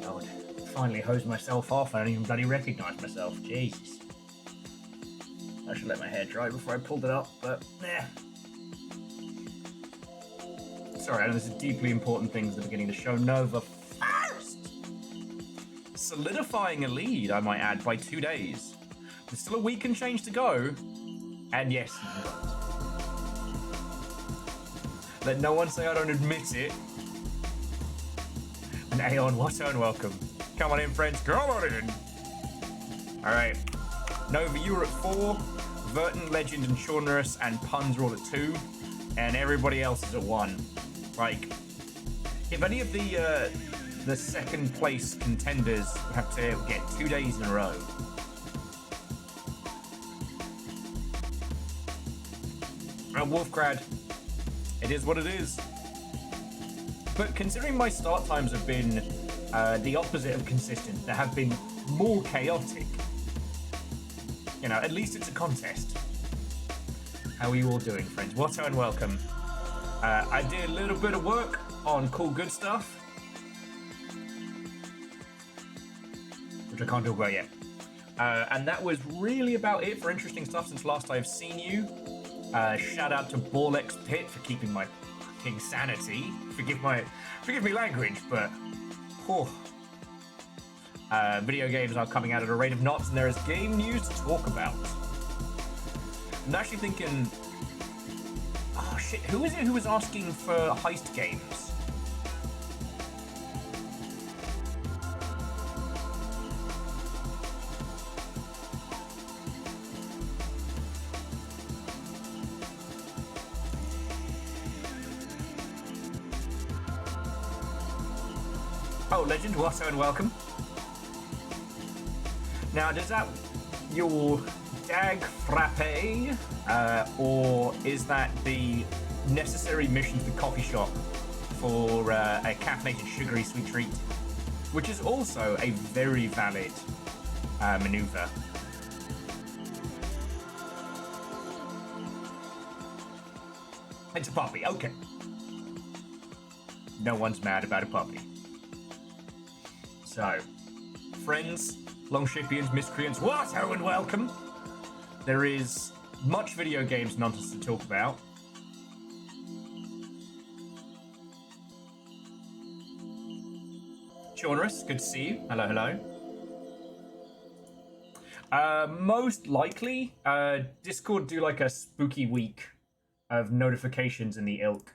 God, finally hosed myself off. I don't even bloody recognise myself. Jesus. I should let my hair dry before I pulled it up, but nah. Sorry, I know this is deeply important things at the beginning of the show. Nova first! Solidifying a lead, I might add, by 2 days. There's still a week and change to go. And yes, let no one say I don't admit it. And Aeon, what and welcome. Come on in, friends. Come on in. Alright. Nova, you were at 4. Verton, Legend, and Shaunrus and Puns are all at 2. And everybody else is at 1. Like, if any of the second place contenders have to get 2 days in a row. Wolfgrad, it is what it is. But considering my start times have been the opposite of consistent, they have been more chaotic. You know, at least it's a contest. How are you all doing, friends? Watto and welcome. I did a little bit of work on cool good stuff, which I can't talk about yet. And that was really about it for interesting stuff since last I've seen you. Shout out to Borlex Pit for keeping my fucking sanity. Forgive me language, but video games are coming out at a rate of knots, and there is game news to talk about. I'm actually thinking, oh shit, who is it who was asking for heist games? Oh, Legend, what and welcome. Now, does that your Dag Frappe, or is that the necessary mission to the coffee shop for a caffeinated sugary sweet treat, which is also a very valid maneuver. It's a puppy, okay. No one's mad about a puppy. So, friends, Longshipians, Miscreants, what? Oh, and welcome. There is much video games nonsense to talk about. Shaunrus, good to see you. Hello, hello. Most likely, Discord do like a spooky week of notifications in the ilk.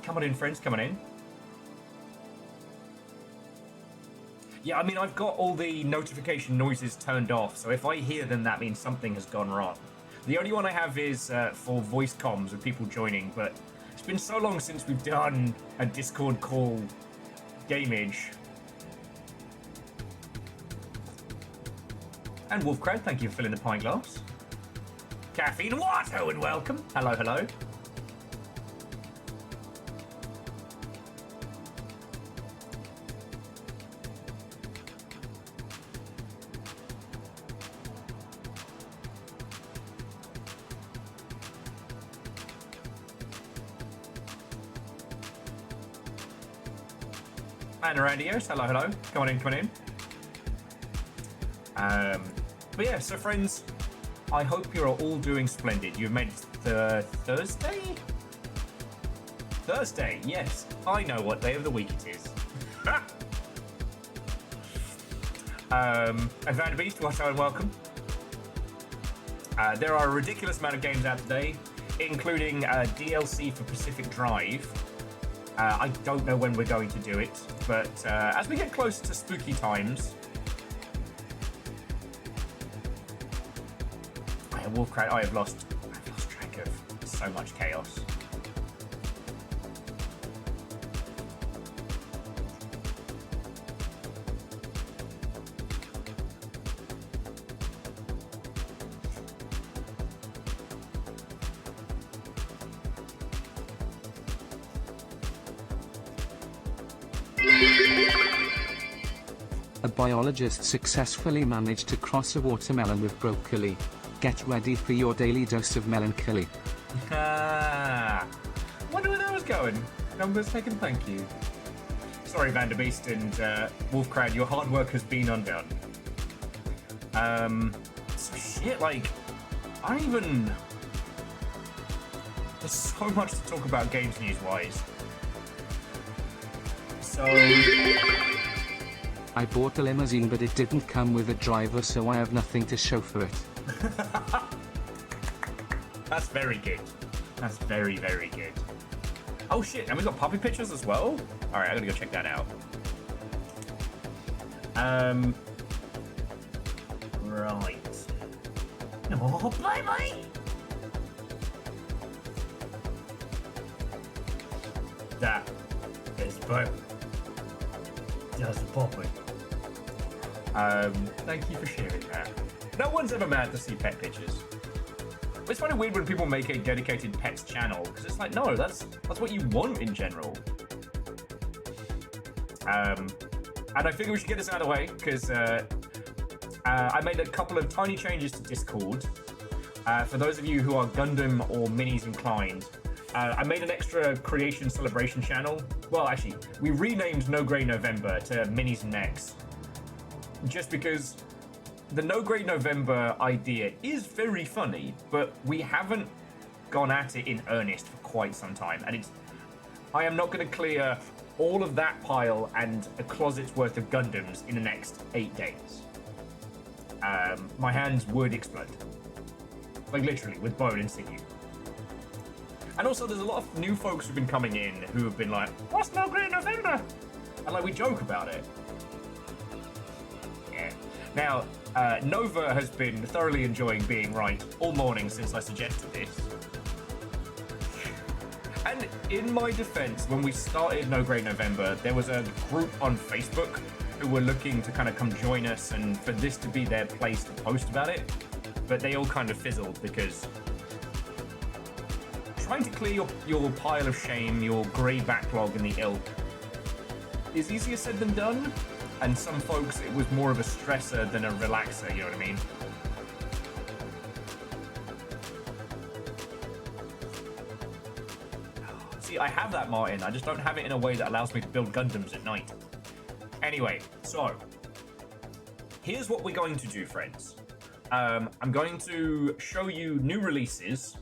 Come on in, friends, come on in. Yeah, I mean, I've got all the notification noises turned off, so if I hear them, that means something has gone wrong. The only one I have is for voice comms with people joining, but it's been so long since we've done a Discord call gameage. And Wolfcrowd, thank you for filling the pint glass. Caffeine Watto and welcome. Hello, hello. And Arandios, hello, hello. Come on in, come on in. But yeah, so friends, I hope you're all doing splendid. You've made it Thursday? Thursday, yes. I know what day of the week it is. And Van Beast, what and welcome. There are a ridiculous amount of games out today, including DLC for Pacific Drive. I don't know when we're going to do it, but as we get closer to spooky times... Wolfcrat, I've lost track of so much chaos. A biologist successfully managed to cross a watermelon with broccoli. Get ready for your daily dose of melancholy. Wonder where that was going. Numbers taken, thank you. Sorry, Vanderbeest and Wolfcrad, your hard work has been undone. So shit, like, I don't even... There's so much to talk about games news-wise. So... I bought a limousine, but it didn't come with a driver, so I have nothing to show for it. That's very good. That's very, very good. Oh shit, and we got puppy pictures as well? Alright, I gotta go check that out. Right. Oh, bye-bye! That is perfect. Just popping. Thank you for sharing that. No one's ever mad to see pet pictures. It's kind of weird when people make a dedicated pets channel, because it's like, no, that's what you want in general. And I figure we should get this out of the way, because I made a couple of tiny changes to Discord. For those of you who are Gundam or Minis inclined, I made an extra creation celebration channel. Well, actually, we renamed No Grey November to Minis and Mechs. Just because the No Grey November idea is very funny, but we haven't gone at it in earnest for quite some time. And I am not going to clear all of that pile and a closet's worth of Gundams in the next 8 days. My hands would explode. Like literally, with bone and sinew. And also, there's a lot of new folks who've been coming in who have been like, what's No Grey November? And like, we joke about it. Yeah. Now, Nova has been thoroughly enjoying being right all morning since I suggested this. And in my defense, when we started No Grey November, there was a group on Facebook who were looking to kind of come join us and for this to be their place to post about it. But they all kind of fizzled because trying to clear your pile of shame, your grey backlog in the ilk, is easier said than done. And some folks, it was more of a stressor than a relaxer, you know what I mean? See, I have that, Martin. I just don't have it in a way that allows me to build Gundams at night. Anyway, so here's what we're going to do, friends. I'm going to show you new releases,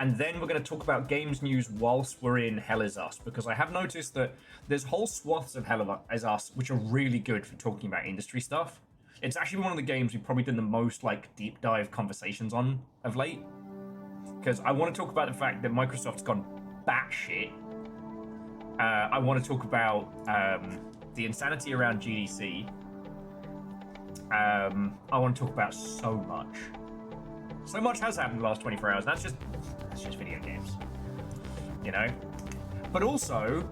and then we're going to talk about games news whilst we're in Hell Is Us, because I have noticed that there's whole swaths of Hell Is Us which are really good for talking about industry stuff. It's actually one of the games we've probably done the most like deep dive conversations on of late, because I want to talk about the fact that Microsoft's gone batshit. I want to talk about the insanity around GDC. I want to talk about so much. So much has happened in the last 24 hours. That's just video games, you know? But also,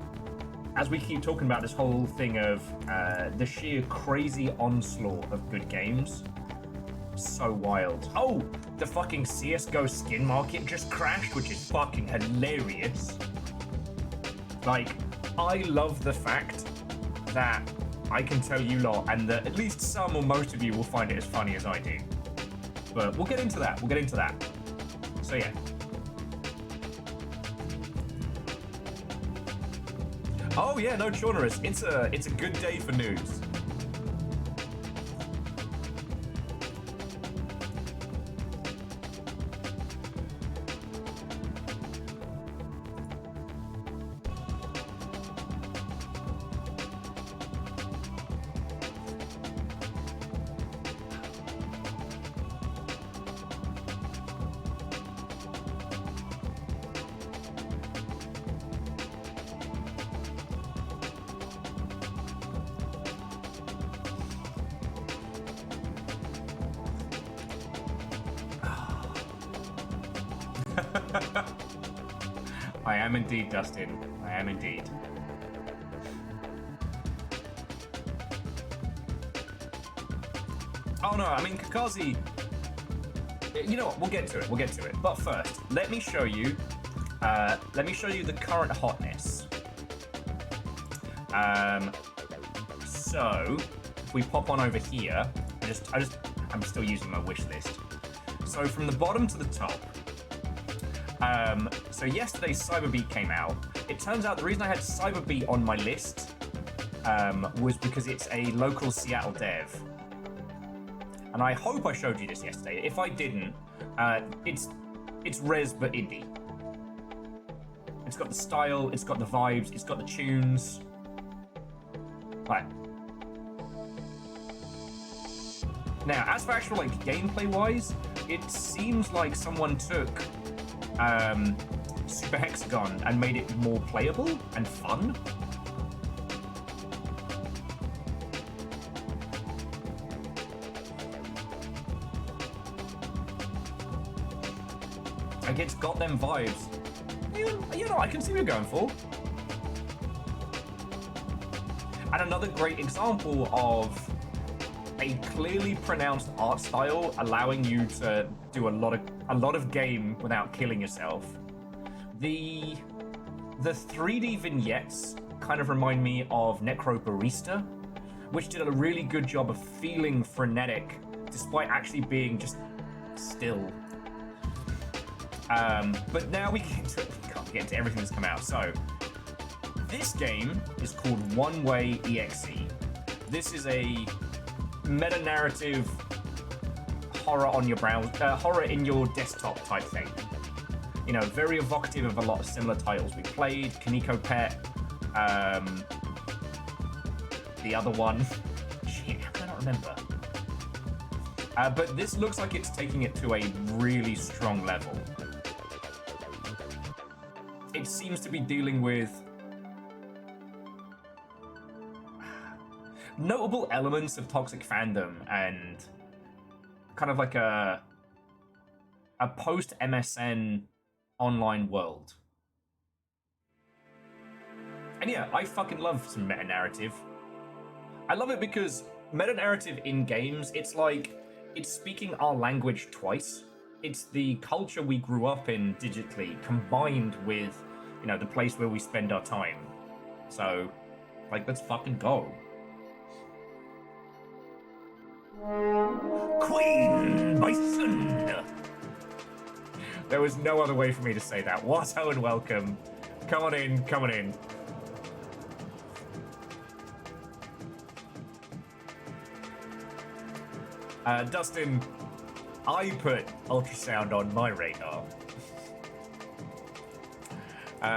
as we keep talking about this whole thing of the sheer crazy onslaught of good games, so wild. Oh, the fucking CSGO skin market just crashed, which is fucking hilarious. Like, I love the fact that I can tell you lot, and that at least some or most of you will find it as funny as I do. But we'll get into that. So yeah. Oh yeah, no, Chaunerus. It's a good day for news. I am indeed, Dustin. I am indeed. Oh no, I mean, Kakazi... You know what, we'll get to it. But first, let me show you the current hotness. So, if we pop on over here, I'm still using my wish list. So from the bottom to the top. So yesterday Cyberbeat came out. It turns out the reason I had Cyberbeat on my list was because it's a local Seattle dev. And I hope I showed you this yesterday. If I didn't, it's res but indie. It's got the style, it's got the vibes, it's got the tunes. Right. Now, as for actual like gameplay wise, it seems like someone took Super Hexagon and made it more playable and fun. Like, it's got them vibes. You know, I can see what you're going for. And another great example of a clearly pronounced art style allowing you to do a lot of game without killing yourself. The 3D vignettes kind of remind me of Necrobarista, which did a really good job of feeling frenetic despite actually being just still. But now we can't get into everything that's come out. So this game is called One Way EXE. This is a meta-narrative horror on your browser, horror in your desktop type thing. You know, very evocative of a lot of similar titles we played. Kaneko Pet, the other one. Shit, how can I not remember? But this looks like it's taking it to a really strong level. It seems to be dealing with notable elements of toxic fandom and kind of like a post-MSN online world. And yeah, I fucking love some meta-narrative. I love it because meta-narrative in games, it's like, it's speaking our language twice. It's the culture we grew up in digitally combined with, you know, the place where we spend our time. So, like, let's fucking go. Queen Bison! There was no other way for me to say that. Watto and welcome. Come on in, come on in. Dustin, I put ultrasound on my radar.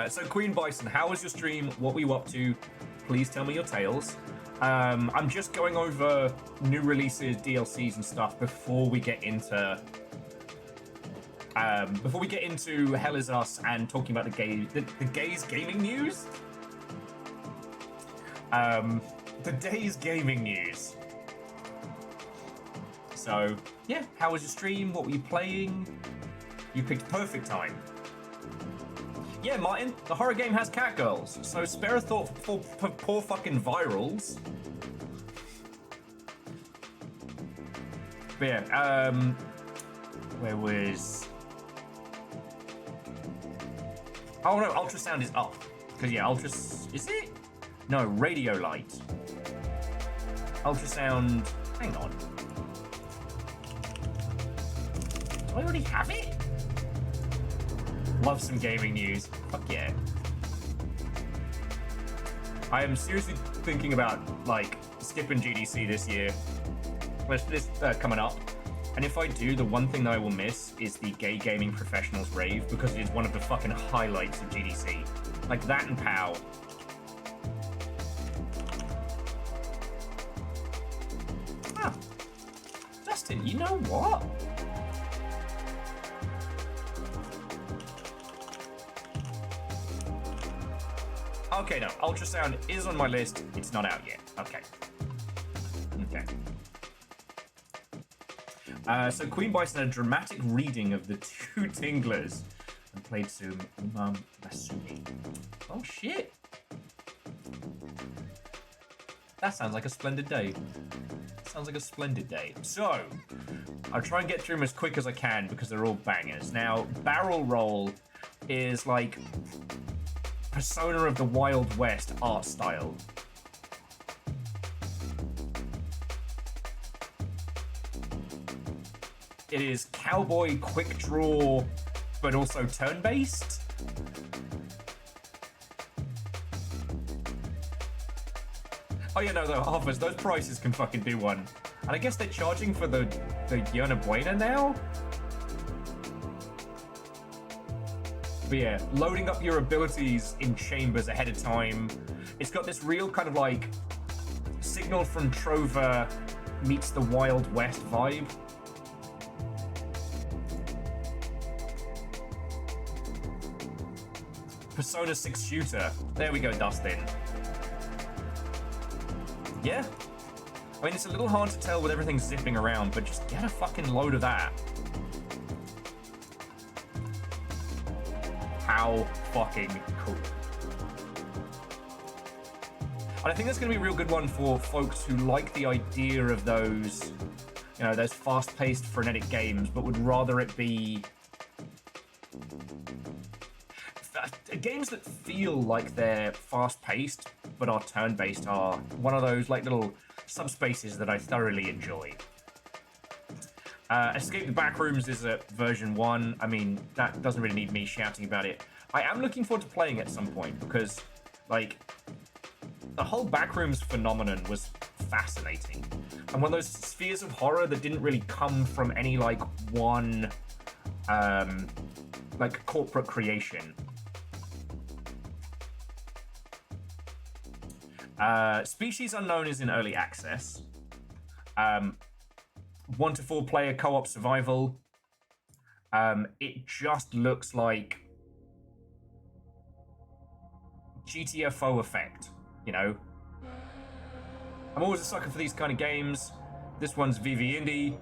So Queen Bison, how was your stream? What were you up to? Please tell me your tales. I'm just going over new releases, DLCs, and stuff before we get into Hell Is Us and talking about the gays gaming news. The day's gaming news. So yeah, how was your stream? What were you playing? You picked perfect time. Yeah, Martin, the horror game has catgirls, so spare a thought for poor fucking virals. But yeah, where was... Oh no, ultrasound is up. Because yeah, is it? No, radio light. Ultrasound, hang on. Do I already have it? Love some gaming news. Fuck yeah. I am seriously thinking about, like, skipping GDC this year. This coming up. And if I do, the one thing that I will miss is the Gay Gaming Professionals rave, because it is one of the fucking highlights of GDC. Like, that and POW. Ah. Justin, you know what? Okay, no, ultrasound is on my list. It's not out yet. Okay. Okay. So Queen Bison had a dramatic reading of the two Tinglers and played some Masumi. Oh shit. That sounds like a splendid day. Sounds like a splendid day. So, I'll try and get through them as quick as I can because they're all bangers. Now, Barrel Roll is like Persona of the Wild West art style. It is cowboy quick draw, but also turn-based. Oh yeah, no, offers, those prices can fucking do one. And I guess they're charging for the Yerna Buena now? But yeah, loading up your abilities in chambers ahead of time. It's got this real kind of like Signal from Trover meets the Wild West vibe. Persona 6 shooter. There we go, Dustin. Yeah. I mean, it's a little hard to tell with everything zipping around, but just get a fucking load of that. How fucking cool. And I think that's going to be a real good one for folks who like the idea of those, you know, those fast-paced, frenetic games, but would rather it be games that feel like they're fast-paced, but are turn-based are one of those like little subspaces that I thoroughly enjoy. Escape the Backrooms is at version 1. I mean, that doesn't really need me shouting about it. I am looking forward to playing at some point because, like, the whole Backrooms phenomenon was fascinating. And one of those spheres of horror that didn't really come from any, like, one, like, corporate creation. Species Unknown is in early access. 1 to 4 player co-op survival. It just looks like GTFO effect, you know? I'm always a sucker for these kind of games. This one's VV Indie.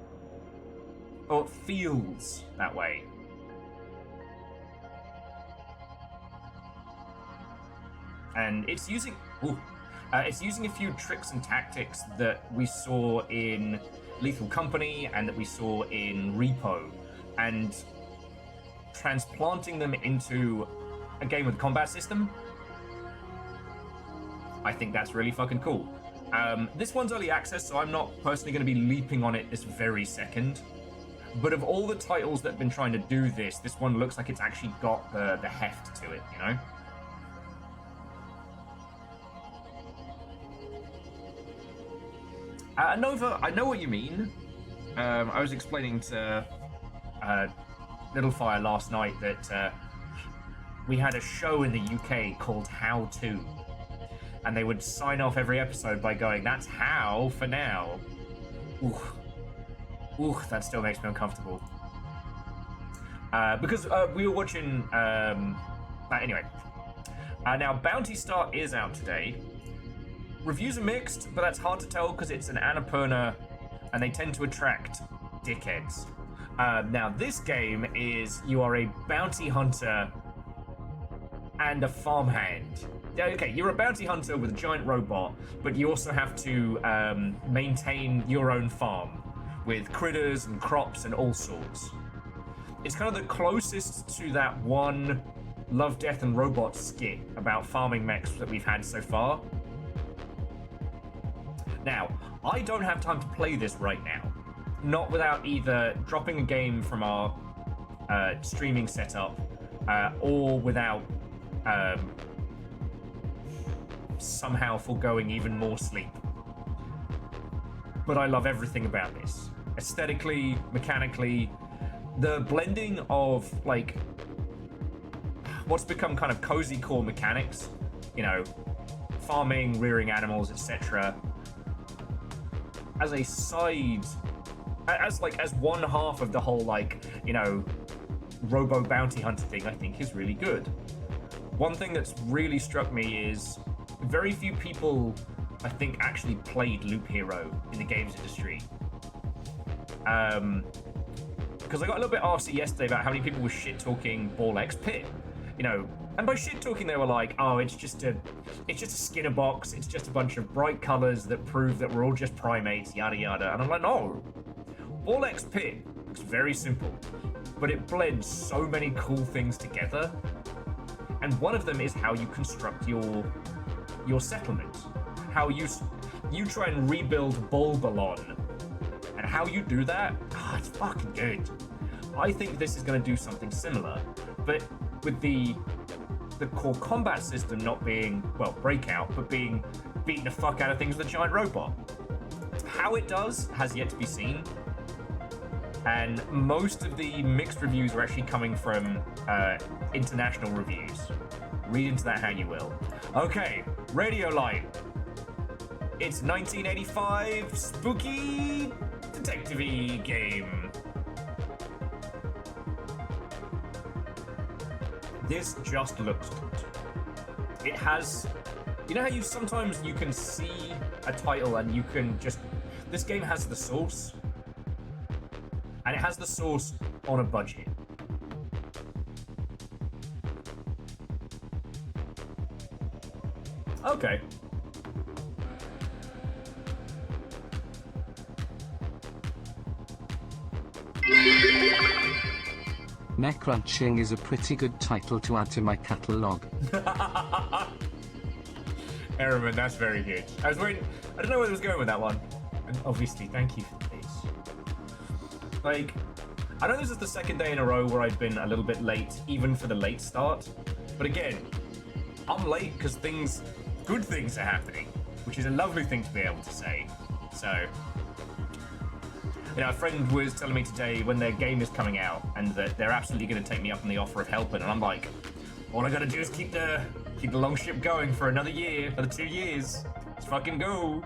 Oh, it feels that way. And it's using a few tricks and tactics that we saw in Lethal Company and that we saw in Repo, and transplanting them into a game with a combat system. I think that's really fucking cool. This one's early access, so I'm not personally going to be leaping on it this very second. But of all the titles that have been trying to do this, this one looks like it's actually got the heft to it, you know? Nova, I know what you mean. I was explaining to Little Fire last night that we had a show in the UK called How To, and they would sign off every episode by going, "That's how for now." Ooh, that still makes me uncomfortable. Because we were watching. Anyway, now Bounty Star is out today. Reviews are mixed, but that's hard to tell because it's an Annapurna, and they tend to attract dickheads. Now, this game is you are a bounty hunter and a farmhand. Okay, you're a bounty hunter with a giant robot, but you also have to maintain your own farm with critters and crops and all sorts. It's kind of the closest to that one Love, Death, and Robots skit about farming mechs that we've had so far. Now, I don't have time to play this right now. Not without either dropping a game from our streaming setup or without somehow foregoing even more sleep. But I love everything about this. Aesthetically, mechanically, the blending of, like, what's become kind of cozy core mechanics, you know, farming, rearing animals, etc., as a side, as one half of the whole, like, you know, robo bounty hunter thing, I think is really good. One thing that's really struck me is very few people, I think, actually played Loop Hero in the games industry. Because I got a little bit arsey yesterday about how many people were shit-talking Ball X Pit. You know, and by shit-talking they were like, oh, it's just a Skinner box, it's just a bunch of bright colors that prove that we're all just primates, yada yada. And I'm like, no. Ball X Pit looks very simple, but it blends so many cool things together. And one of them is how you construct your settlement. How you try and rebuild Bolbalon And how you do that, it's fucking good. I think this is going to do something similar, but with the core combat system not being, well, Breakout, but being beating the fuck out of things with a giant robot. How it does has yet to be seen, and most of the mixed reviews are actually coming from international reviews. Read into that how you will. Okay, Radiolite. It's 1985 spooky detective-y game. This just looks good. It has, you know how sometimes you can see a title and you can just, this game has the source, and it has the source on a budget. Okay. Neck crunching is a pretty good title to add to my catalogue. Errorman, that's very good. I was waiting, I don't know where I was going with that one. And obviously, thank you for this. Like, I know this is the second day in a row where I've been a little bit late, even for the late start. But again, I'm late because good things are happening, which is a lovely thing to be able to say. So, you know, a friend was telling me today when their game is coming out and that they're absolutely going to take me up on the offer of helping, and I'm like, all I got to do is keep the long ship going for another year, another 2 years. Let's fucking go.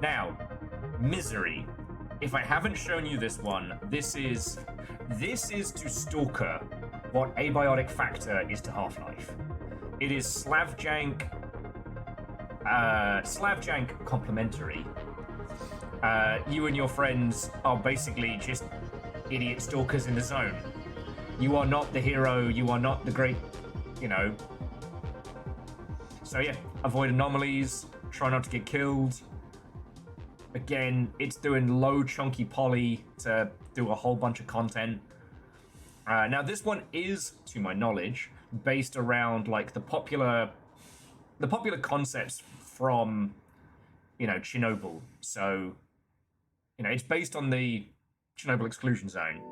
Now, Misery. If I haven't shown you this one, this is to Stalker what Abiotic Factor is to Half-Life. It is Slavjank complimentary. You and your friends are basically just idiot stalkers in the zone. You are not the hero, you are not the great, you know. So yeah, avoid anomalies, try not to get killed. Again, it's doing low chunky poly to do a whole bunch of content. Now this one is, to my knowledge, based around like the popular concepts from, you know, Chernobyl. So, you know, it's based on the Chernobyl exclusion zone.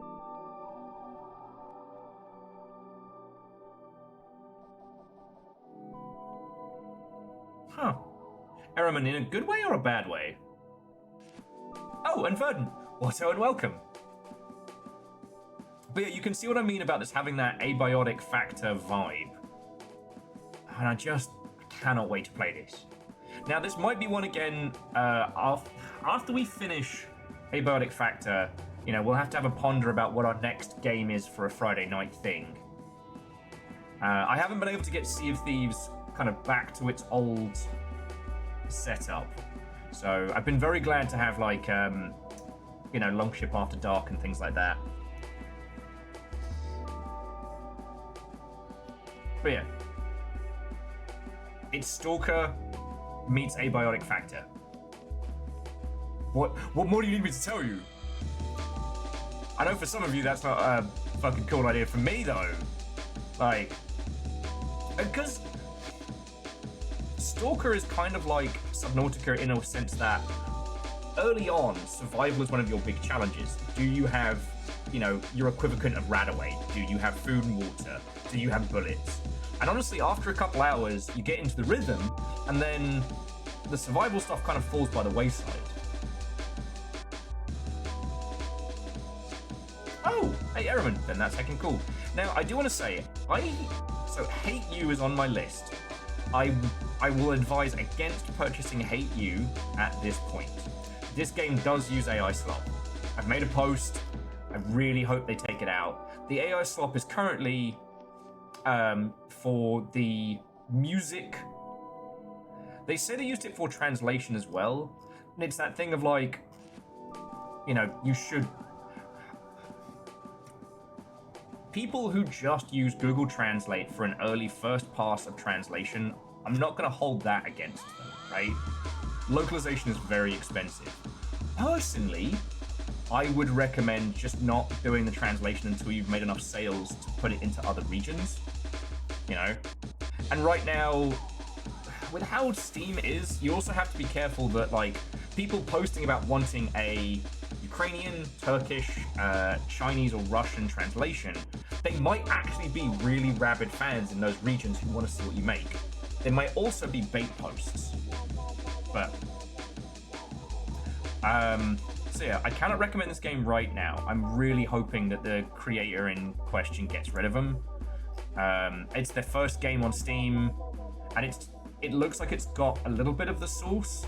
Huh. Errorman, in a good way or a bad way? Oh, and Verdant, also and welcome. But yeah, you can see what I mean about this having that abiotic factor vibe. And I just cannot wait to play this. Now, this might be one again, after we finish Abiotic Factor, you know, we'll have to have a ponder about what our next game is for a Friday night thing. I haven't been able to get Sea of Thieves kind of back to its old setup. So I've been very glad to have, like, you know, Longship After Dark and things like that. But yeah. It's Stalker meets Abiotic Factor. What more do you need me to tell you? I know for some of you that's not a fucking cool idea. For me though, like, because Stalker is kind of like Subnautica in a sense that early on, survival is one of your big challenges. Do you have, you know, your equivalent of Radaway? Do you have food and water? Do you have bullets? And honestly, after a couple hours, you get into the rhythm, and then the survival stuff kind of falls by the wayside. Oh, hey, Errorman, then that's heckin' cool. Now, I do want to say, so Hate You is on my list. I will advise against purchasing Hate You at this point. This game does use AI slop. I've made a post. I really hope they take it out. The AI slop is currently for the music. They say they used it for translation as well. And it's that thing of like, you know, you should... People who just use Google Translate for an early first pass of translation, I'm not going to hold that against them, right? Localization is very expensive. Personally, I would recommend just not doing the translation until you've made enough sales to put it into other regions, you know? And right now, with how Steam is, you also have to be careful that, like, people posting about wanting a Ukrainian, Turkish, Chinese, or Russian translation, they might actually be really rabid fans in those regions who want to see what you make. There might also be bait posts. But, so yeah, I cannot recommend this game right now. I'm really hoping that the creator in question gets rid of them. It's their first game on Steam, and it looks like it's got a little bit of the source.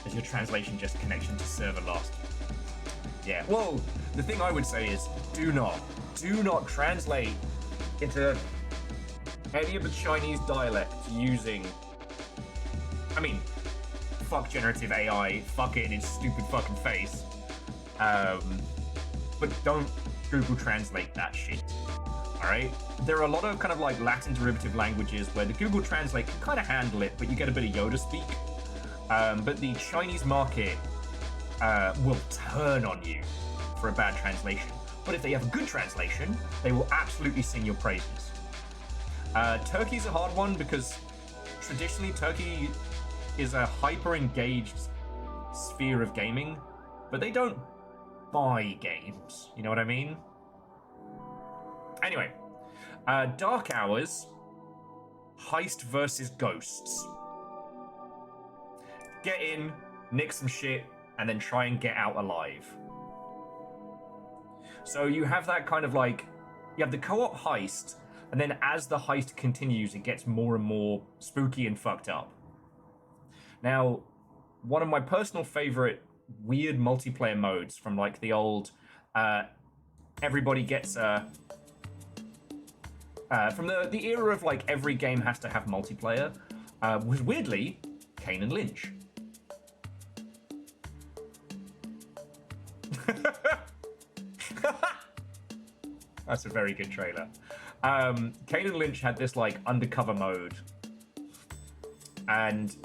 Is your translation just connection to server lost? Yeah, well, the thing I would say is do not translate into any of the Chinese dialects using, I mean, fuck generative AI, fuck it in its stupid fucking face. But don't Google Translate that shit. Alright? There are a lot of kind of like Latin derivative languages where the Google Translate can kind of handle it, but you get a bit of Yoda speak. But the Chinese market will turn on you for a bad translation. But if they have a good translation, they will absolutely sing your praises. Turkey's a hard one because traditionally Turkey is a hyper-engaged sphere of gaming, but they don't buy games. You know what I mean? Anyway, Dark Hours, Heist versus Ghosts. Get in, nick some shit, and then try and get out alive. So you have that kind of like, you have the co-op heist, and then as the heist continues, it gets more and more spooky and fucked up. Now, one of my personal favorite weird multiplayer modes from like the old everybody gets from the era of like every game has to have multiplayer was weirdly Kane and Lynch. That's a very good trailer. Kane and Lynch had this like undercover mode, and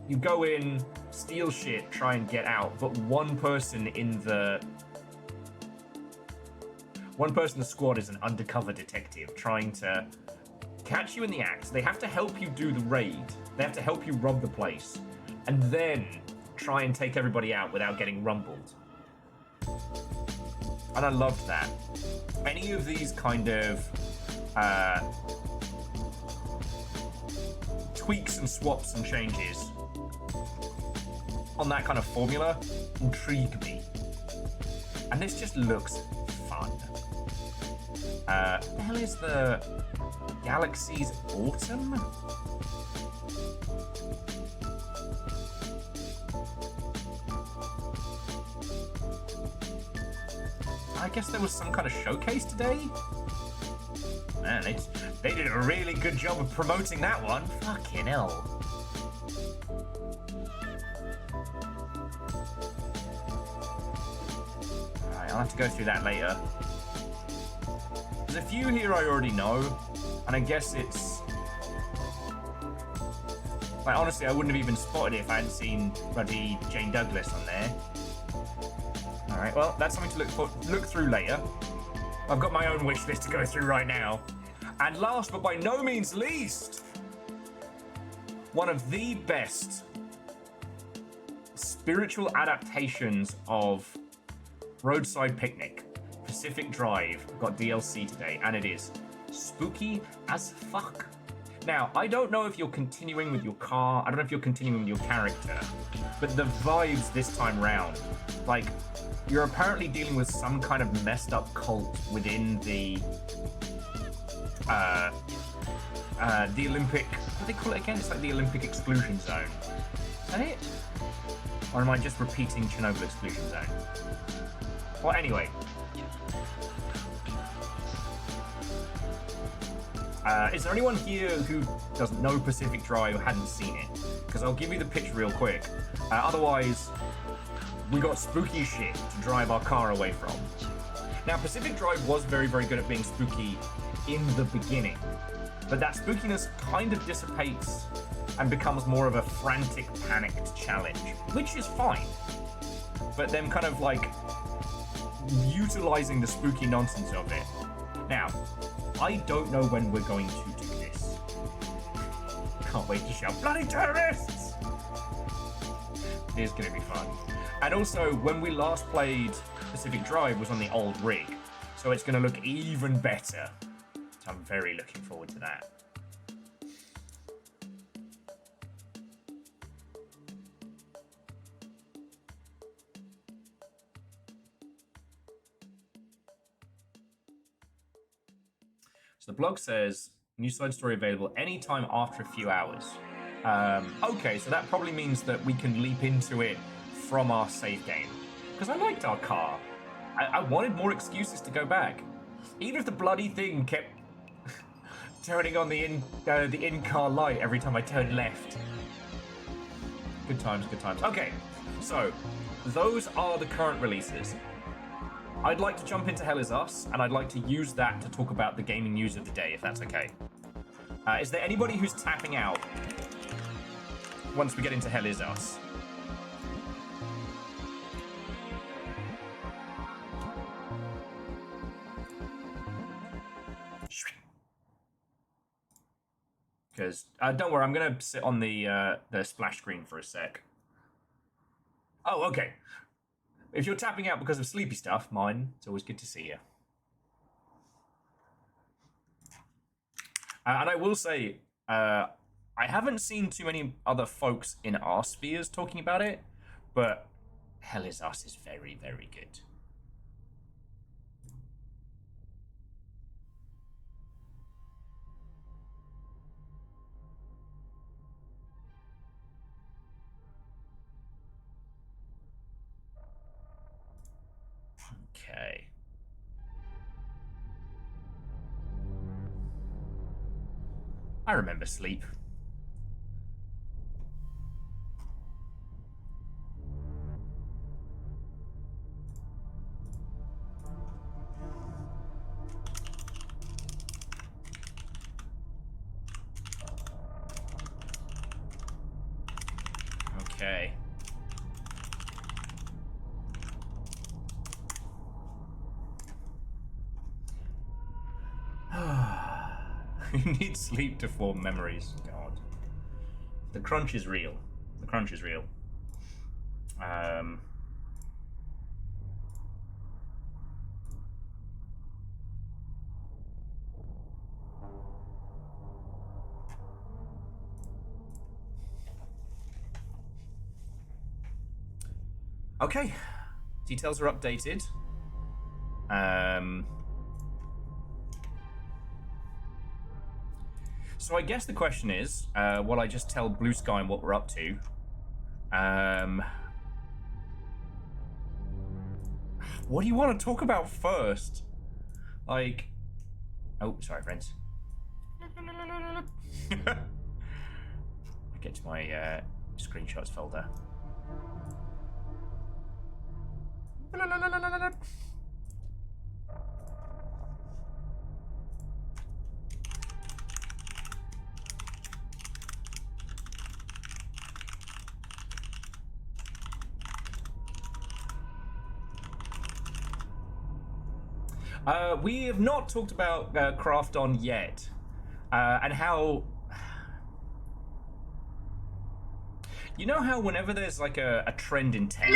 you go in, steal shit, try and get out, but one person in the squad is an undercover detective trying to catch you in the act. They have to help you do the raid. They have to help you rob the place, and then try and take everybody out without getting rumbled. And I loved that. Any of these kind of tweaks and swaps and changes on that kind of formula intrigue me. And this just looks fun. What the hell is the Galaxy's Autumn? I guess there was some kind of showcase today? Man, they did a really good job of promoting that one. Fucking hell. Alright, I'll have to go through that later. There's a few here I already know, and I guess it's... like, honestly, I wouldn't have even spotted it if I hadn't seen bloody Jane Douglas on there. Alright, well, that's something to look through later. I've got my own wish list to go through right now. And last, but by no means least, one of the best spiritual adaptations of Roadside Picnic, Pacific Drive, got DLC today, and it is spooky as fuck. Now, I don't know if you're continuing with your car, I don't know if you're continuing with your character, but the vibes this time round, like, you're apparently dealing with some kind of messed up cult within the Olympic, what do they call it again? It's like the Olympic exclusion zone. Is that it? Or am I just repeating Chernobyl exclusion zone? Well, anyway. Is there anyone here who doesn't know Pacific Drive or hadn't seen it? Because I'll give you the pitch real quick. Otherwise, we got spooky shit to drive our car away from. Now, Pacific Drive was very, very good at being spooky in the beginning, but that spookiness kind of dissipates and becomes more of a frantic, panicked challenge, which is fine. But them kind of like utilizing the spooky nonsense of it. Now, I don't know when we're going to do this. Can't wait to shout bloody terrorists! It is going to be fun. And also, when we last played Pacific Drive was on the old rig, so it's going to look even better. So I'm very looking forward to that. So the blog says, new side story available anytime after a few hours. Okay, so that probably means that we can leap into it from our save game. Because I liked our car. I wanted more excuses to go back. Even if the bloody thing kept turning on the in-car light every time I turned left. Good times, good times. Okay, so those are the current releases. I'd like to jump into Hell Is Us, and I'd like to use that to talk about the gaming news of the day, if that's okay. Is there anybody who's tapping out once we get into Hell Is Us? Because, don't worry, I'm going to sit on the splash screen for a sec. Oh, okay. If you're tapping out because of sleepy stuff, mine, it's always good to see you. And I will say, I haven't seen too many other folks in our spheres talking about it, but Hell Is Us is very, very good. Okay. I remember Sleep. Okay. You need sleep to form memories. God. The crunch is real. The crunch is real. Okay. Details are updated. So I guess the question is, while I just tell Blue Sky what we're up to, what do you want to talk about first? Like, oh, sorry, friends. I get to my screenshots folder. We have not talked about Craft On yet, and how... You know how whenever there's like a trend in tech...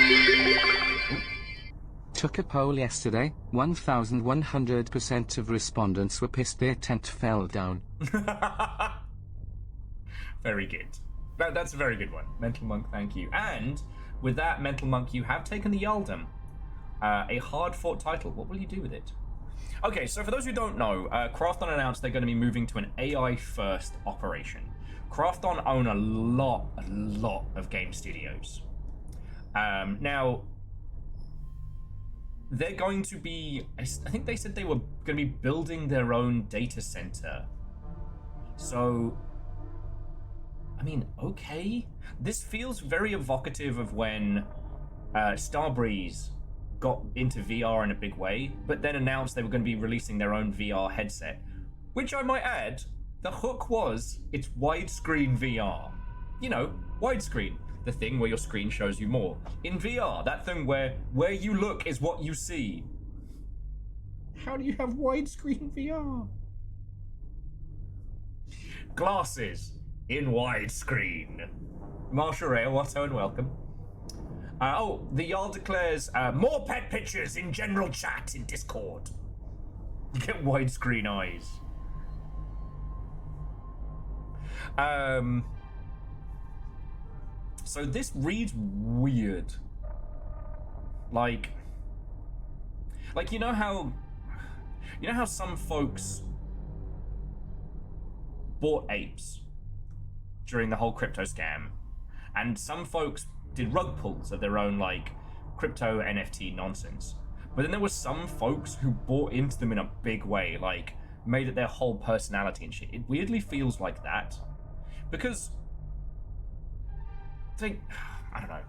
Took a poll yesterday, 1,100% of respondents were pissed their tent fell down. Very good. That's a very good one. Mental Monk, thank you. And with that, Mental Monk, you have taken the Yaldum. A hard-fought title. What will you do with it? Okay, so for those who don't know, Krafton announced they're going to be moving to an AI-first operation. Krafton own a lot of game studios. Now, they're going to be... I think they said they were going to be building their own data center. So, I mean, okay. This feels very evocative of when Starbreeze got into VR in a big way, but then announced they were going to be releasing their own VR headset. Which I might add, the hook was, it's widescreen VR. You know, widescreen. The thing where your screen shows you more. In VR, that thing where you look is what you see. How do you have widescreen VR? Glasses in widescreen. Marshall Ray, Watto, and welcome. Oh, the Jarl declares more pet pictures in general chat in Discord. You get widescreen eyes. So this reads weird. Like you know how some folks bought apes during the whole crypto scam, and some folks did rug pulls of their own like crypto NFT nonsense. But then there were some folks who bought into them in a big way, like made it their whole personality and shit. It weirdly feels like that. Because I don't know.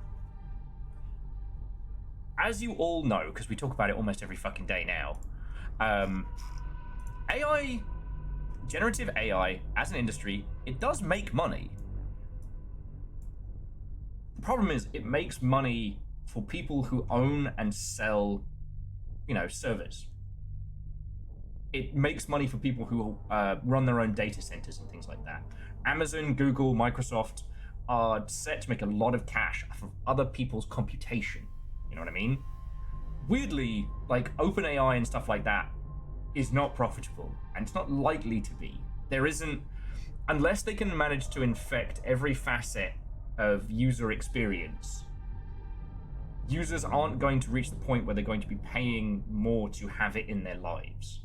As you all know, because we talk about it almost every fucking day now, AI, generative AI, as an industry, it does make money. The problem is it makes money for people who own and sell, servers. It makes money for people who run their own data centers and things like that. Amazon, Google, Microsoft are set to make a lot of cash off of other people's computation. You know what I mean? Weirdly, like OpenAI and stuff like that is not profitable, and it's not likely to be. There isn't, unless they can manage to infect every facet of user experience, users aren't going to reach the point where they're going to be paying more to have it in their lives.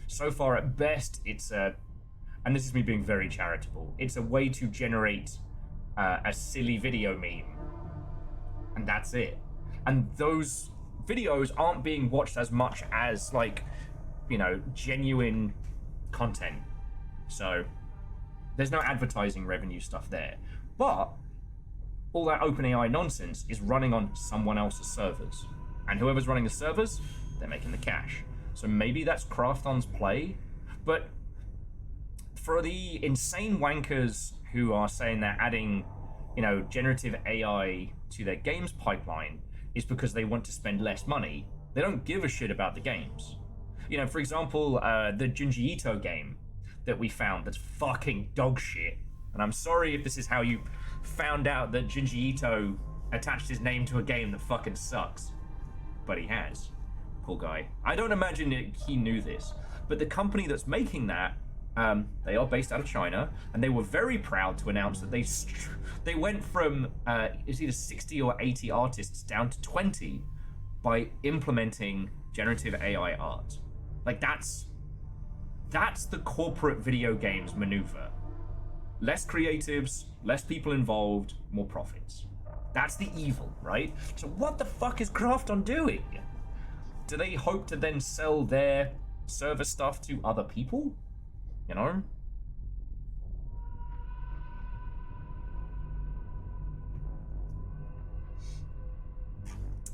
So far, at best, it's and this is me being very charitable, it's a way to generate a silly video meme, and that's it. And those videos aren't being watched as much as genuine content. So there's no advertising revenue stuff there. But all that OpenAI nonsense is running on someone else's servers. And whoever's running the servers, they're making the cash. So maybe that's Krafton's play. But for the insane wankers who are saying they're adding, generative AI to their games pipeline, is because they want to spend less money. They don't give a shit about the games. For example, the Junji Ito game that we found that's fucking dog shit. And I'm sorry if this is how you found out that Junji Ito attached his name to a game that fucking sucks. But he has. Poor guy. I don't imagine he knew this. But the company that's making that, they are based out of China, and they were very proud to announce that they went from it's either 60 or 80 artists down to 20 by implementing generative AI art. Like that's the corporate video games maneuver. Less creatives, less people involved, more profits. That's the evil, right? So what the fuck is Krafton doing? Do they hope to then sell their server stuff to other people?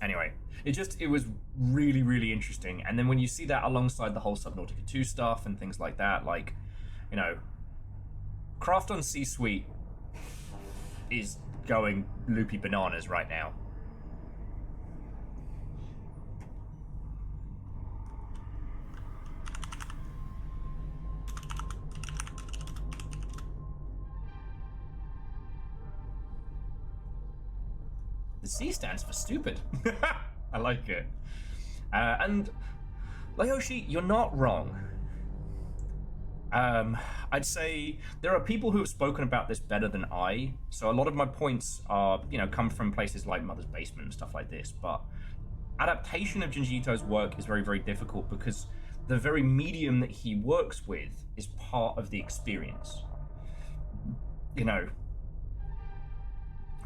Anyway, it was really, really interesting. And then when you see that alongside the whole Subnautica 2 stuff and things like that, Krafton C-Suite is going loopy bananas right now. The C stands for stupid. I like it. And Layoshi, you're not wrong. I'd say there are people who have spoken about this better than I. So a lot of my points are, come from places like Mother's Basement and stuff like this. But adaptation of Junji Ito's work is very, very difficult because the very medium that he works with is part of the experience.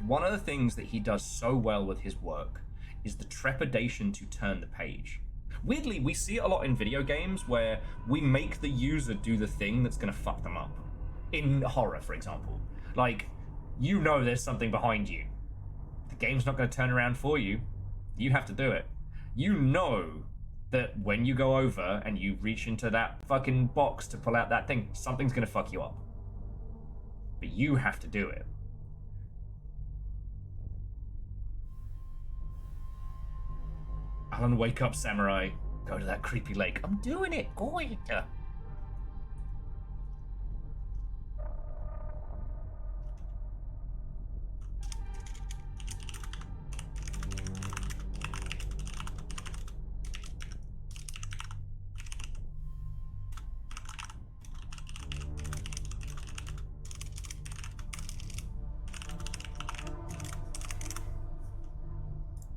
One of the things that he does so well with his work is the trepidation to turn the page. Weirdly, we see it a lot in video games where we make the user do the thing that's going to fuck them up. In horror, for example. There's something behind you. The game's not going to turn around for you. You have to do it. That when you go over and you reach into that fucking box to pull out that thing, something's going to fuck you up. But you have to do it. Alan, wake up, samurai. Go to that creepy lake. I'm doing it. Going to.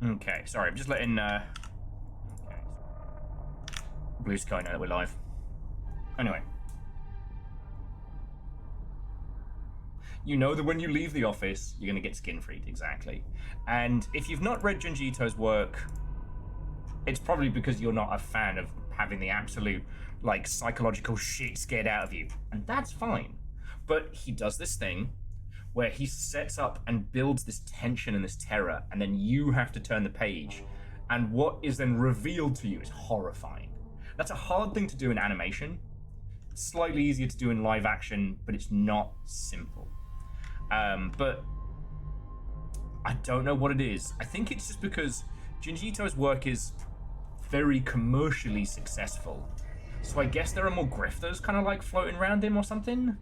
Okay, sorry, I'm just letting okay. Blue Sky know that we're live. Anyway. You know that when you leave the office, you're going to get skin-freed, exactly. And if you've not read Junji Ito's work, it's probably because you're not a fan of having the absolute, like, psychological shit scared out of you. And that's fine. But he does this thing where he sets up and builds this tension and this terror, and then you have to turn the page. And what is then revealed to you is horrifying. That's a hard thing to do in animation. It's slightly easier to do in live action, but it's not simple. But I don't know what it is. I think it's just because Junji Ito's work is very commercially successful. So I guess there are more grifters kind of like floating around him or something.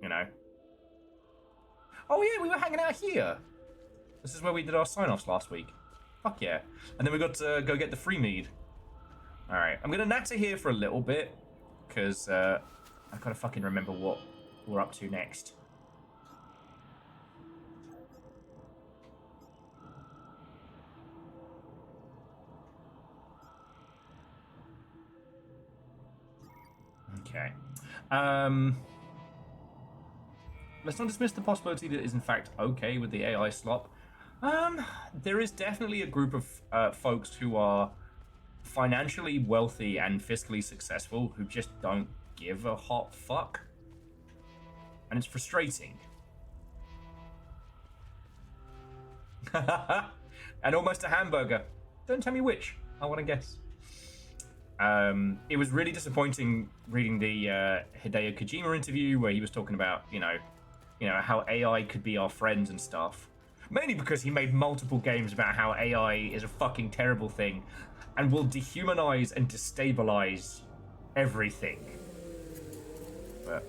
You know. Oh yeah, we were hanging out here. This is where we did our sign-offs last week. Fuck yeah. And then we got to go get the free mead. Alright, I'm gonna natter here for a little bit, because I gotta fucking remember what we're up to next. Okay. Let's not dismiss the possibility that it is in fact okay with the AI slop. There is definitely a group of folks who are financially wealthy and fiscally successful who just don't give a hot fuck. And it's frustrating. And almost a hamburger. Don't tell me which. I want to guess. It was really disappointing reading the Hideo Kojima interview where he was talking about, you know, how AI could be our friends and stuff. Mainly because he made multiple games about how AI is a fucking terrible thing and will dehumanize and destabilize everything. But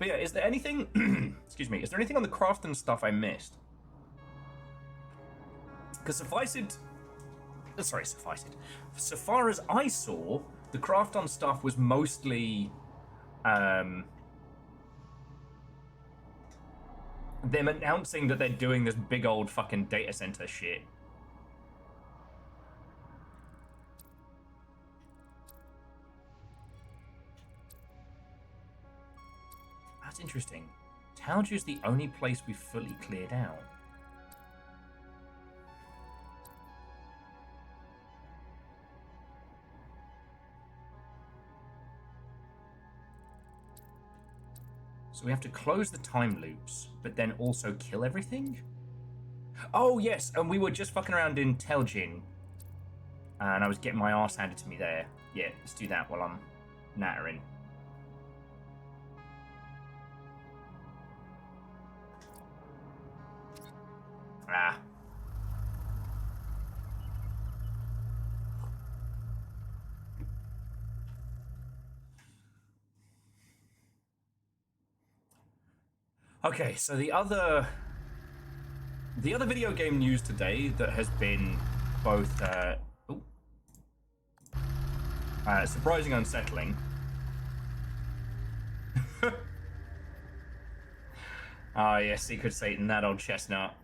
yeah, is there anything... excuse me, is there anything on the craft and stuff I missed? Because so far as I saw, the craft on stuff was mostly... them announcing that they're doing this big old fucking data center shit. That's interesting. Talju is the only place we've fully cleared out. So we have to close the time loops, but then also kill everything? Oh, yes, and we were just fucking around in Teljin, and I was getting my arse handed to me there. Yeah, let's do that while I'm nattering. Ah. Okay, so the other video game news today that has been both surprising and unsettling. Ah, yes, Secret Satan, that old chestnut.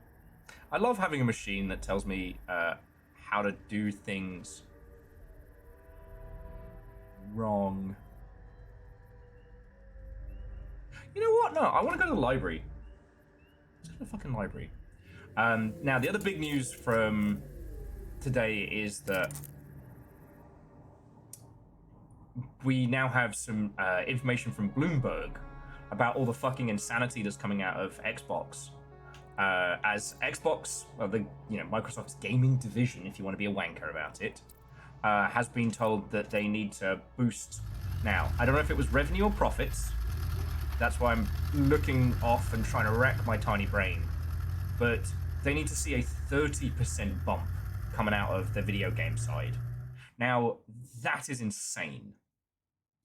I love having a machine that tells me how to do things wrong. You know what? No, I want to go to the library. Let's go to the fucking library. Now, the other big news from today is that we now have some information from Bloomberg about all the fucking insanity that's coming out of Xbox. As Xbox, well, Microsoft's gaming division, if you want to be a wanker about it, has been told that they need to boost. Now, I don't know if it was revenue or profits. That's why I'm looking off and trying to rack my tiny brain. But they need to see a 30% bump coming out of the video game side. Now, that is insane.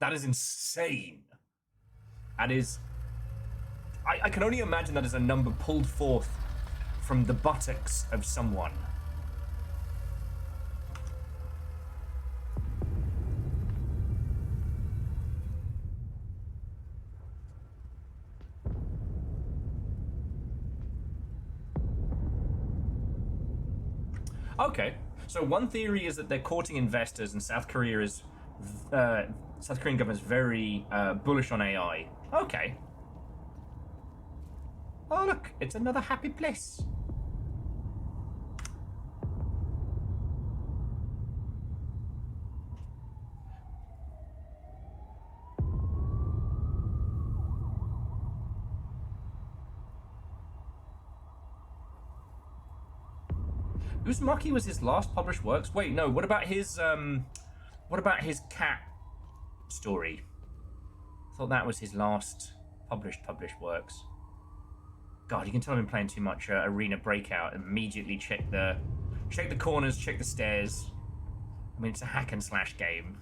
That is insane. That is... I can only imagine that is a number pulled forth from the buttocks of someone. Okay. So one theory is that they're courting investors, and South Korean government is very bullish on AI. Okay. Oh look, it's another happy place. Uzumaki was his last published works. Wait, no. What about his cat story? I thought that was his last published works. God, you can tell I've been playing too much Arena Breakout. Immediately check the corners, check the stairs. I mean, it's a hack and slash game.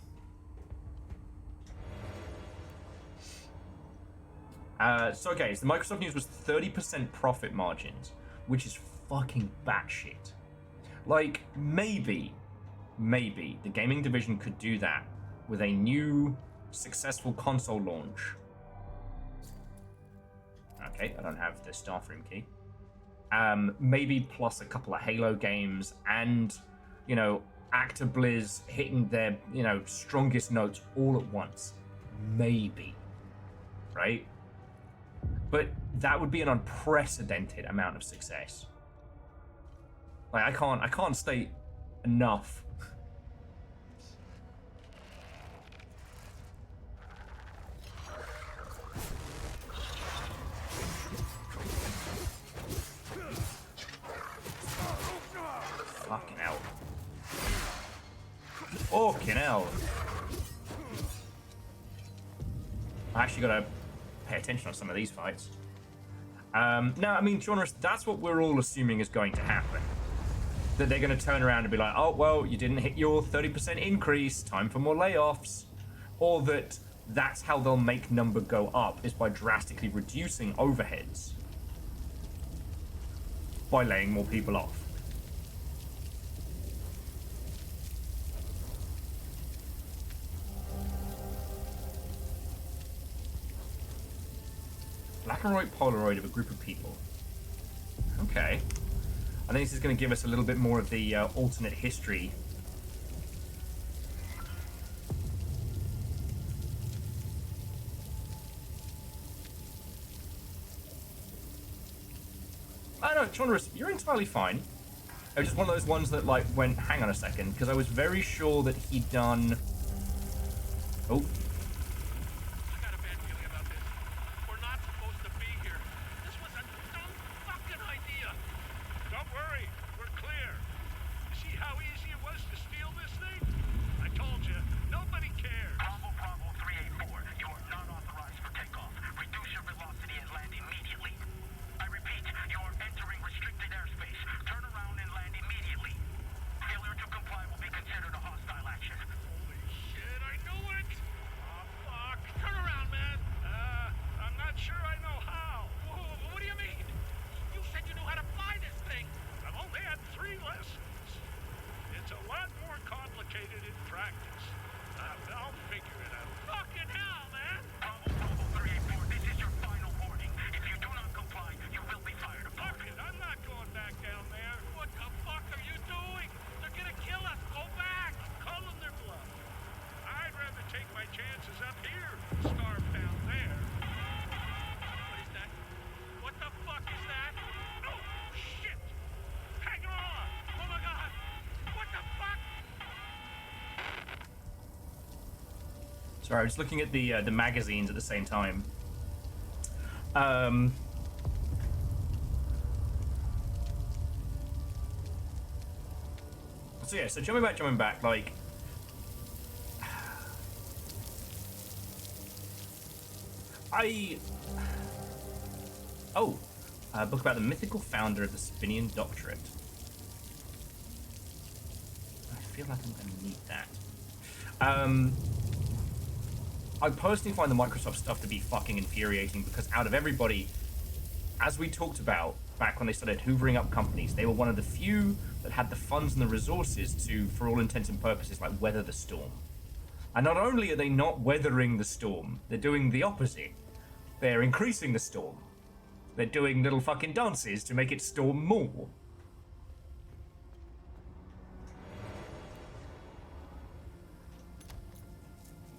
So okay, so the Microsoft news was 30% profit margins, which is fucking batshit. Like, maybe the gaming division could do that with a new successful console launch. Okay, I don't have the staff room key. Maybe plus a couple of Halo games and, you know, Actor Blizz hitting their, you know, strongest notes all at once. Maybe. Right? But that would be an unprecedented amount of success. Like, I can't state enough. Fucking hell. Fucking hell. I actually gotta pay attention on some of these fights. No, I mean, Jonas, that's what we're all assuming is going to happen. That they're going to turn around and be like, oh, well, you didn't hit your 30% increase, time for more layoffs. Or that that's how they'll make number go up, is by drastically reducing overheads. By laying more people off. Black and white Polaroid of a group of people. Okay. I think this is going to give us a little bit more of the alternate history. I know, Chonrus, you're entirely fine. It was just one of those ones that, like, went, hang on a second, because I was very sure that he'd done... Oh. Sorry, I was looking at the magazines at the same time. So yeah, so jumping back, like... a book about the mythical founder of the Spinian Doctorate. I feel like I'm going to need that. I personally find the Microsoft stuff to be fucking infuriating because out of everybody, as we talked about back when they started hoovering up companies, they were one of the few that had the funds and the resources to, for all intents and purposes, like weather the storm. And not only are they not weathering the storm, they're doing the opposite. They're increasing the storm. They're doing little fucking dances to make it storm more.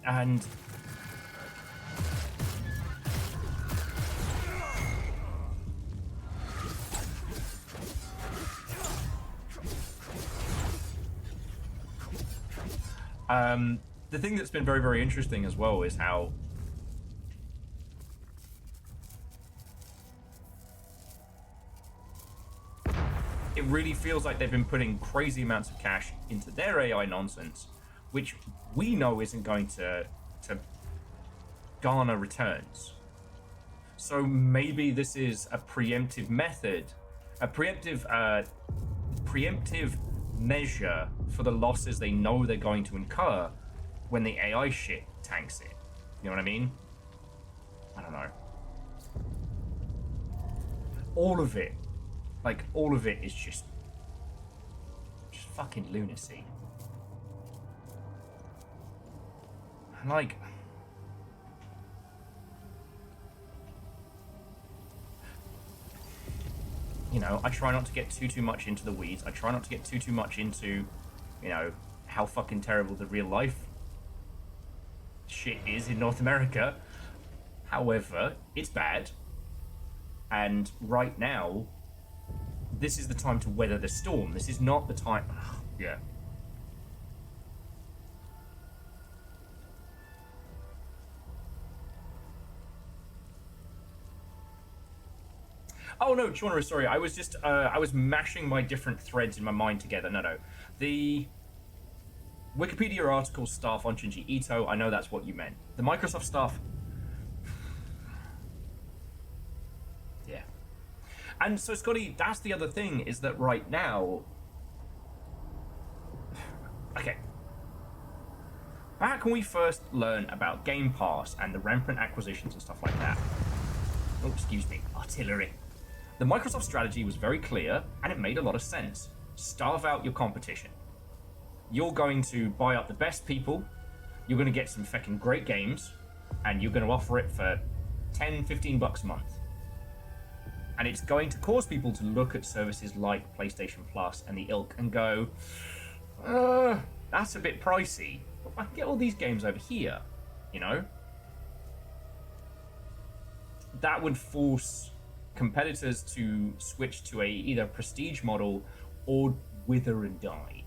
And the thing that's been very, very interesting as well is how it really feels like they've been putting crazy amounts of cash into their AI nonsense, which we know isn't going to garner returns. So maybe this is a preemptive method, a preemptive measure for the losses they know they're going to incur when the AI shit tanks it. You know what I mean? I don't know. All of it, like, all of it is just fucking lunacy. And like, you know, I try not to get too much into the weeds. I try not to get too much into, you know, how fucking terrible the real life shit is in North America. However, it's bad. And right now, this is the time to weather the storm. This is not the time. Yeah. Oh no, Chorner, sorry. I was just I was mashing my different threads in my mind together. No. The Wikipedia article staff on Junji Ito, I know that's what you meant. The Microsoft staff. Yeah. And so, Scotty, that's the other thing, is that right now. Okay. Back when we first learned about Game Pass and the rampant acquisitions and stuff like that. Oh, excuse me, artillery. The Microsoft strategy was very clear, and it made a lot of sense. Starve out your competition. You're going to buy up the best people, you're going to get some fucking great games, and you're going to offer it for 10, 15 bucks a month. And it's going to cause people to look at services like PlayStation Plus and the ilk and go, that's a bit pricey, but I can get all these games over here, you know? That would force competitors to switch to either prestige model or wither and die.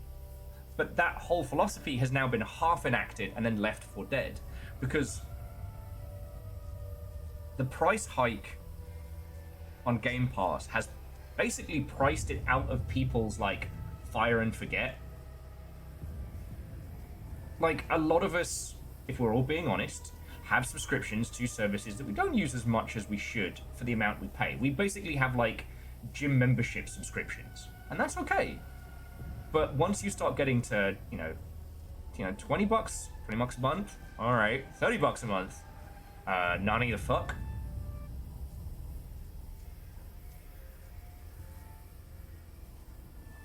But that whole philosophy has now been half enacted and then left for dead, because the price hike on Game Pass has basically priced it out of people's, like, fire and forget. Like, a lot of us, if we're all being honest, have subscriptions to services that we don't use as much as we should for the amount we pay. We basically have, like, gym membership subscriptions, and that's okay. But once you start getting to, you know, 20 bucks a month, all right, 30 bucks a month, nani the fuck?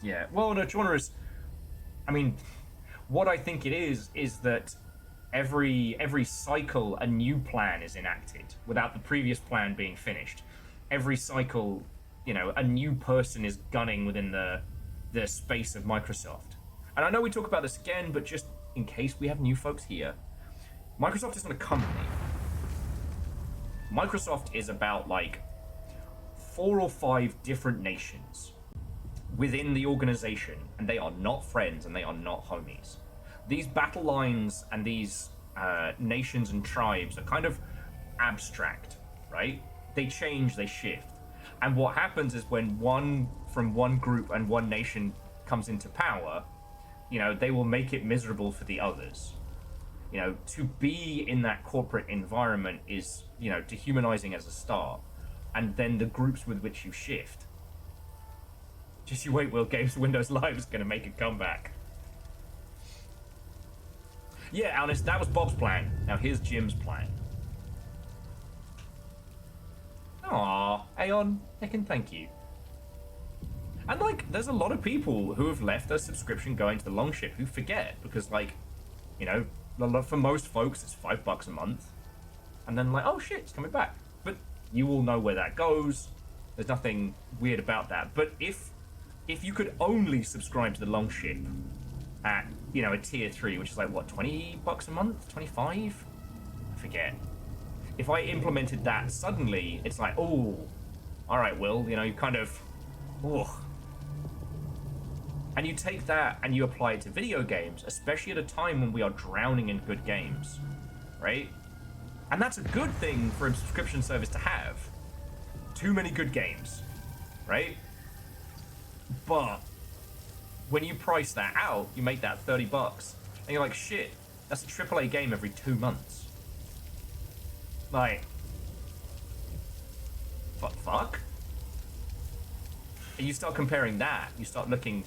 Yeah, well, no, Jonas, I mean, what I think it is that every cycle a new plan is enacted without the previous plan being finished. Every cycle, you know, a new person is gunning within the space of Microsoft. And I know we talk about this again, but just in case we have new folks here, Microsoft isn't a company. Microsoft is about, like, 4 or 5 different nations within the organization, and they are not friends and they are not homies. These battle lines and these nations and tribes are kind of abstract, right? They change, they shift. And what happens is when one from one group and one nation comes into power, you know, they will make it miserable for the others. You know, to be in that corporate environment is, you know, dehumanizing as a start. And then the groups with which you shift. Just you wait, Will. Windows Live is going to make a comeback. Yeah, Alice, that was Bob's plan. Now here's Jim's plan. Aww, Aeon, thank you. And, like, there's a lot of people who have left their subscription going to the long ship who forget, because, like, you know, for most folks it's $5 a month, and then, like, oh shit, it's coming back. But you all know where that goes. There's nothing weird about that. But if you could only subscribe to the long ship, at, you know, a tier 3, which is like, what, $20 a month? 25? I forget. If I implemented that suddenly, it's like, oh, all right, Will, you know, you kind of, oh. And you take that and you apply it to video games, especially at a time when we are drowning in good games, right? And that's a good thing for a subscription service to have. Too many good games, right? But when you price that out, you make that $30, and you're like, shit, that's a AAA game every 2 months. Like, fuck? And you start comparing that, you start looking,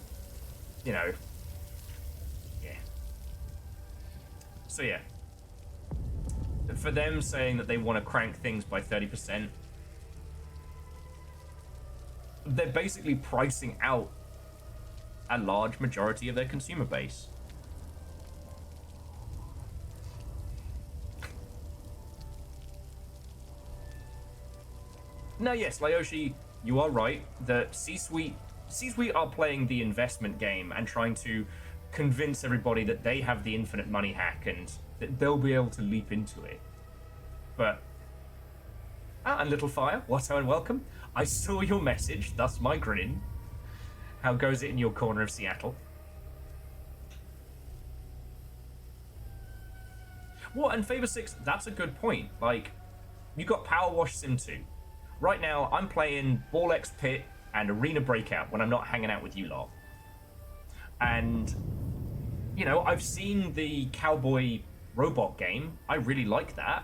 you know, yeah. So yeah, for them saying that they want to crank things by 30%, they're basically pricing out a large majority of their consumer base. Now, yes, Layoshi, you are right. The C-Suite are playing the investment game and trying to convince everybody that they have the infinite money hack and that they'll be able to leap into it. But, and Little Fire, what and welcome. I saw your message, thus my grin. How goes it in your corner of Seattle? Well, and Favor 6, that's a good point. Like, you got Power Wash Sim 2. Right now, I'm playing Ball X Pit and Arena Breakout when I'm not hanging out with you lot. And, you know, I've seen the Cowboy Robot game. I really like that.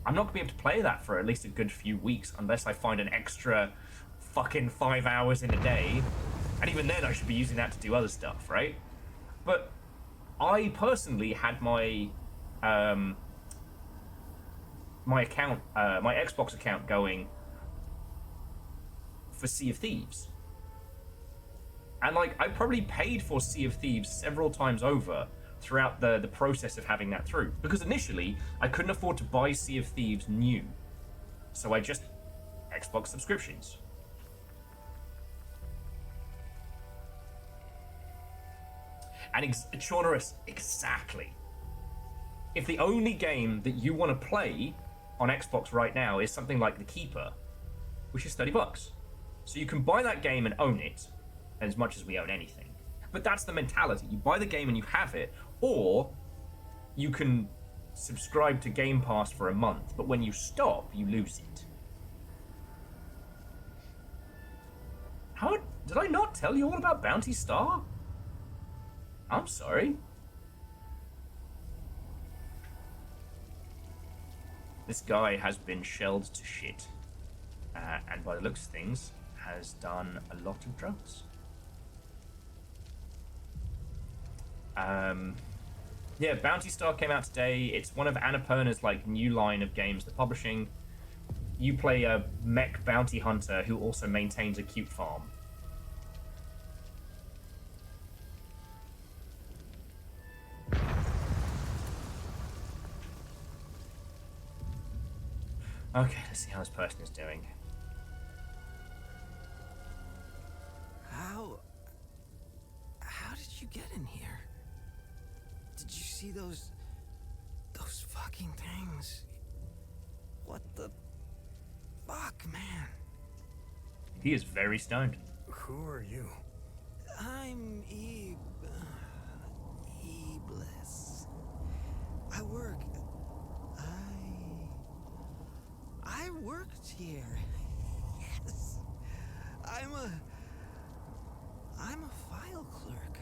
I'm not going to be able to play that for at least a good few weeks unless I find an extra fucking 5 hours in a day. And even then, I should be using that to do other stuff, right? But I personally had my my account, my Xbox account going for Sea of Thieves. And, like, I probably paid for Sea of Thieves several times over throughout the process of having that through. Because initially, I couldn't afford to buy Sea of Thieves new. So I just... Xbox subscriptions. And Chaunerus, exactly. If the only game that you want to play on Xbox right now is something like The Keeper, which is $30. So you can buy that game and own it, as much as we own anything. But that's the mentality. You buy the game and you have it, or you can subscribe to Game Pass for a month, but when you stop, you lose it. How did I not tell you all about Bounty Star? I'm sorry. This guy has been shelled to shit. And by the looks of things, has done a lot of drugs. Yeah, Bounty Star came out today. It's one of Annapurna's, like, new line of games they're publishing. You play a mech bounty hunter who also maintains a cute farm. Okay, let's see how this person is doing. How did you get in here? Did you see those fucking things? What the fuck, man? He is very stoned. Who are you? I'm Eblis. I worked here. Yes. I'm a file clerk.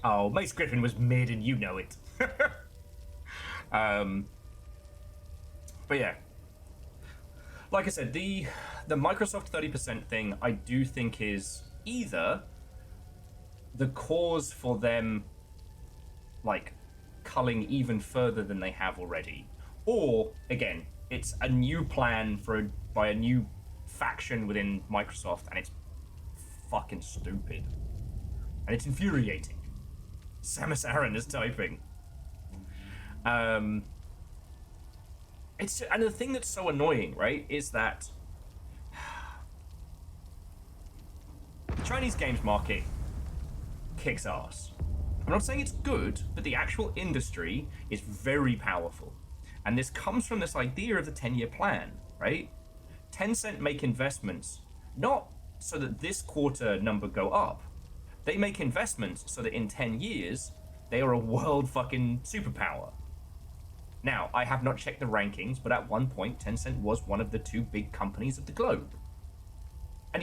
Oh, Mace Griffin was mid and you know it. But yeah. Like I said, the Microsoft 30% thing I do think is either the cause for them, like, culling even further than they have already, or again, it's a new plan by a new faction within Microsoft, and it's fucking stupid, and it's infuriating. Samus Aran is typing. And the thing that's so annoying, right, is that the Chinese games market kicks ass. I'm not saying it's good, but the actual industry is very powerful. And this comes from this idea of the 10-year plan, right? Tencent make investments, not so that this quarter number go up. They make investments so that in 10 years, they are a world fucking superpower. Now, I have not checked the rankings, but at one point, Tencent was one of the 2 big companies of the globe. And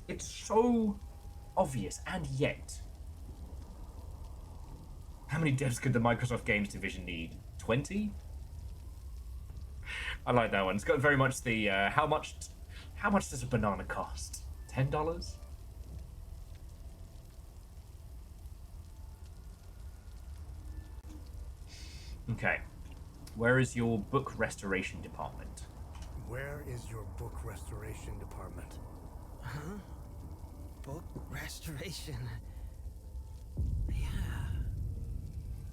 it's so obvious, and yet. How many devs could the Microsoft Games division need? 20? I like that one. It's got very much the, how much does a banana cost? $10? Okay. Where is your book restoration department? Where is your book restoration department? Huh? Book restoration. Yeah.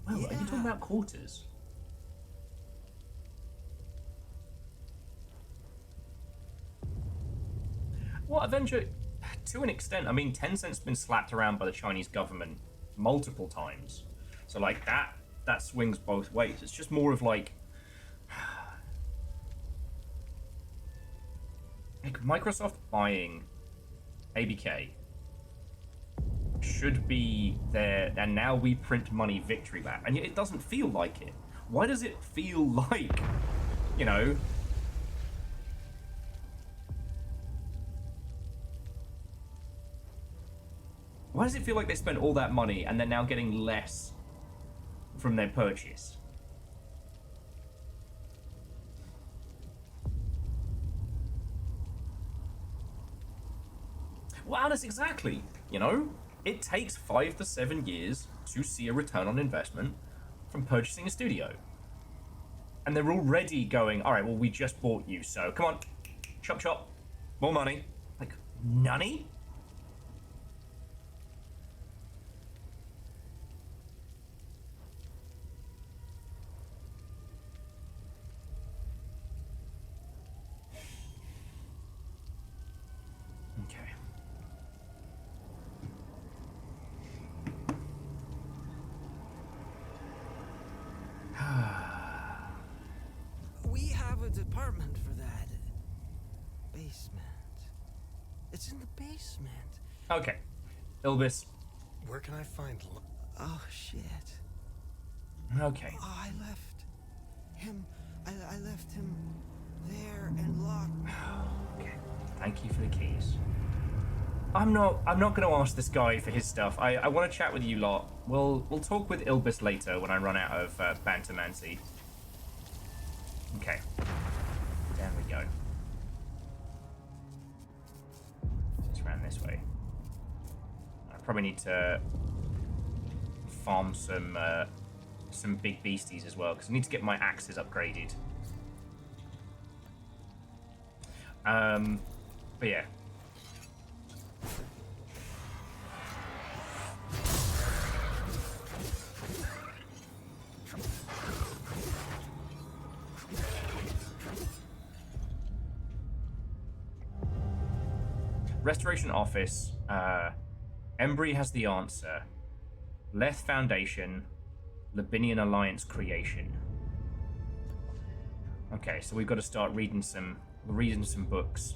Well, are you talking about quarters? Well, Avenger, to an extent, I mean, Tencent's been slapped around by the Chinese government multiple times. So, like, that swings both ways. It's just more of, like Microsoft buying ABK should be there, and now we print money victory lap. And yet it doesn't feel like it. Why does it feel like, you know... Why does it feel like they spent all that money and they're now getting less from their purchase? Well, Alice, exactly. You know, it takes 5 to 7 years to see a return on investment from purchasing a studio. And they're already going, all right, well, we just bought you, so come on, chop chop, more money. Like, nunny? We have a department for that. Basement. It's in the basement. Okay. Ilbis. Where can I find... Oh, shit. Okay. Oh, I left him there and locked. Okay. Thank you for the keys. I'm not going to ask this guy for his stuff. I want to chat with you lot. We'll talk with Ilbis later when I run out of Bantermancy. Okay. There we go. Just ran this way. I probably need to farm some big beasties as well, because I need to get my axes upgraded. But yeah. Restoration Office. Embry has the answer. Leth Foundation. Labinian Alliance creation. Okay, so we've got to start reading some books.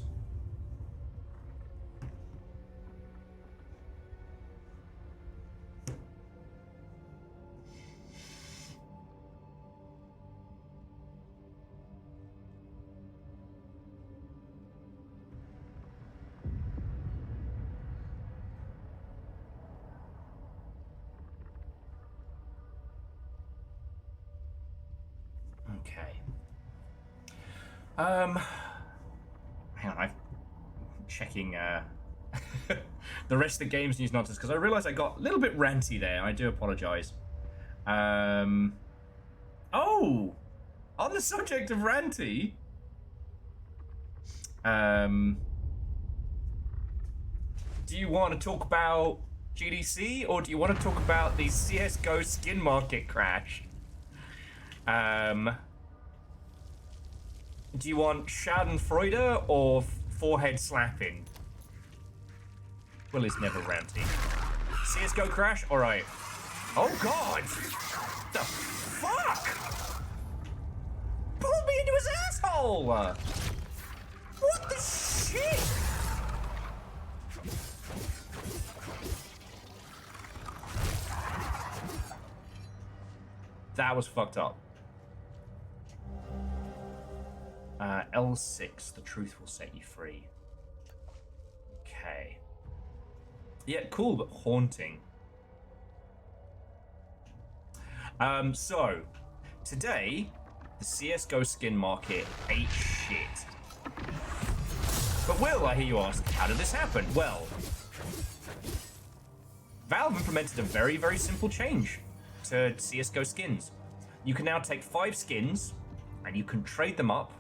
Okay. Hang on, I'm checking the rest of the game's news nonsense because I realised I got a little bit ranty there. I do apologise. Oh, on the subject of ranty, do you want to talk about GDC or do you want to talk about the CS:GO skin market crash? Do you want Schadenfreude or forehead slapping? Will is never ranty. CSGO crash? Alright. Oh god! The fuck? Pulled me into his asshole! What the shit? That was fucked up. L6, the truth will set you free. Okay. Yeah, cool, but haunting. So, today, the CSGO skin market ate shit. But Will, I hear you ask, how did this happen? Well, Valve implemented a very, very simple change to CSGO skins. You can now take 5 skins, and you can trade them up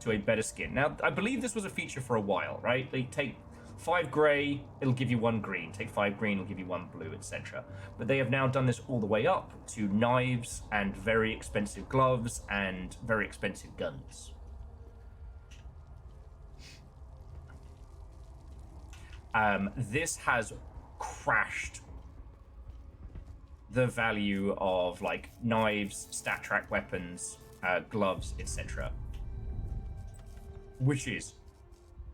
to a better skin. Now, I believe this was a feature for a while, right? They take 5 grey, it'll give you 1 green. Take 5 green, it'll give you 1 blue, etc. But they have now done this all the way up to knives and very expensive gloves and very expensive guns. This has crashed the value of like knives, stat track weapons, gloves, etc. Which is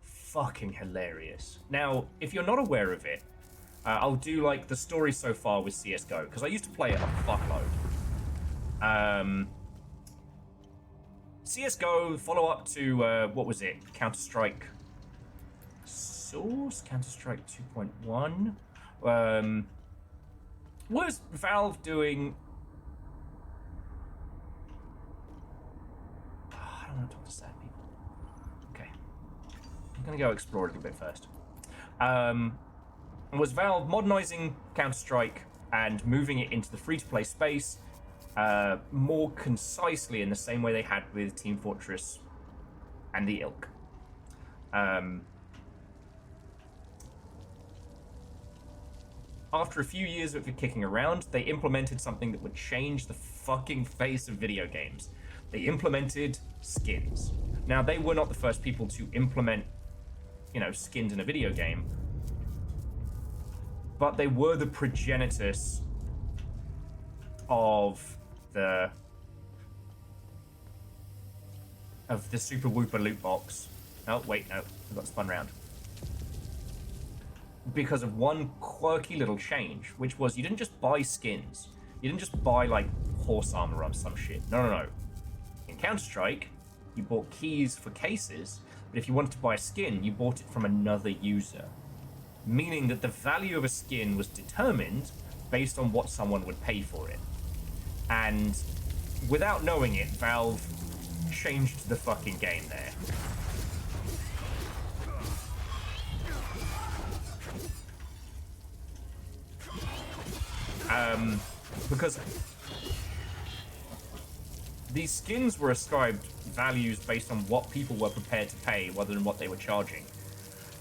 fucking hilarious. Now, if you're not aware of it, I'll do like the story so far with CSGO, because I used to play it a fuckload. CSGO, follow up to, what was it? Counter-Strike Source? Counter-Strike 2.1? Was Valve doing... I don't want to talk to sad people. Okay. I'm going to go explore a little bit first. Was Valve modernizing Counter-Strike and moving it into the free-to-play space more concisely in the same way they had with Team Fortress and the ilk. After a few years of it kicking around, they implemented something that would change the fucking face of video games. They implemented skins. Now, they were not the first people to implement, you know, skins in a video game, but they were the progenitors of the Super Whooper loot box. Oh, wait, no, I got spun round. Because of one quirky little change, which was you didn't just buy skins. You didn't just buy, like, horse armor or some shit. No. In Counter-Strike, you bought keys for cases, but if you wanted to buy a skin, you bought it from another user. Meaning that the value of a skin was determined based on what someone would pay for it. And without knowing it, Valve changed the fucking game there. Because these skins were ascribed values based on what people were prepared to pay rather than what they were charging.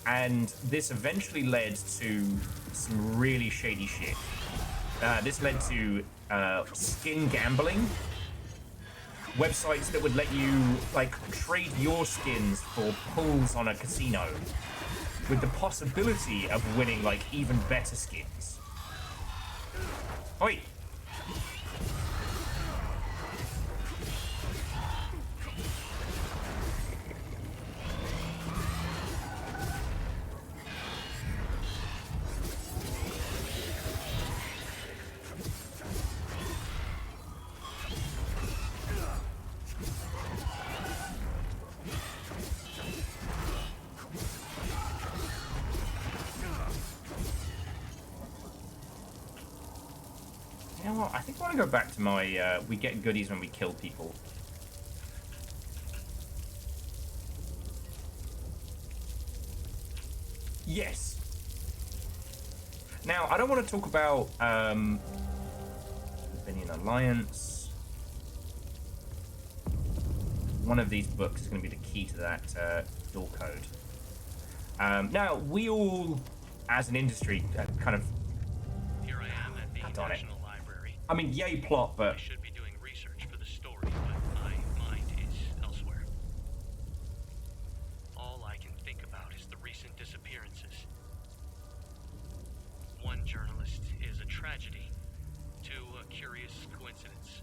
And this eventually led to some really shady shit. This led to skin gambling. Websites that would let you, like, trade your skins for pulls on a casino with the possibility of winning, like, even better skins. Oi! You know what? I think I want to go back to my, we get goodies when we kill people. Yes! Now, I don't want to talk about, Opinion Alliance. One of these books is going to be the key to that, door code. Now, we all, as an industry, kind of... Here I am at the National Library. I mean, yay plot, but... I should be doing research for the story, but my mind is elsewhere. curious coincidence.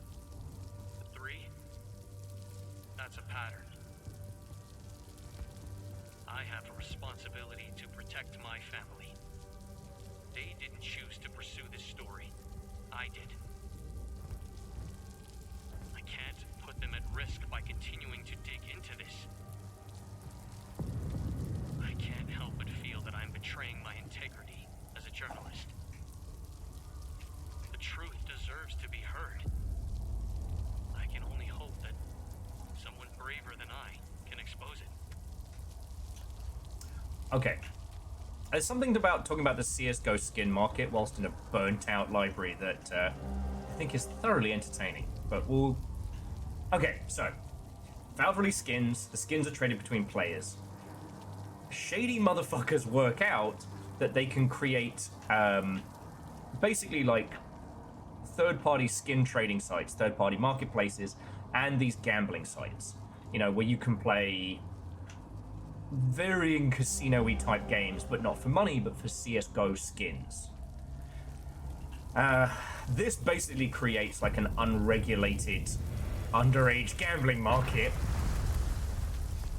The 3? That's a pattern. I have a responsibility to protect my family. They didn't choose to pursue this story. I did. I can't put them at risk by continuing to dig into this. I can't help but feel that I'm betraying my integrity as a journalist. The truth deserves to be heard. I can only hope that someone braver than I can expose it. Okay. There's something about talking about the CSGO skin market whilst in a burnt-out library that I think is thoroughly entertaining. But we'll... Okay, so. Valve release skins. The skins are traded between players. Shady motherfuckers work out that they can create basically like third-party skin trading sites, third-party marketplaces, and these gambling sites. You know, where you can play varying casino-y type games, but not for money, but for CSGO skins. This basically creates like an unregulated underage gambling market,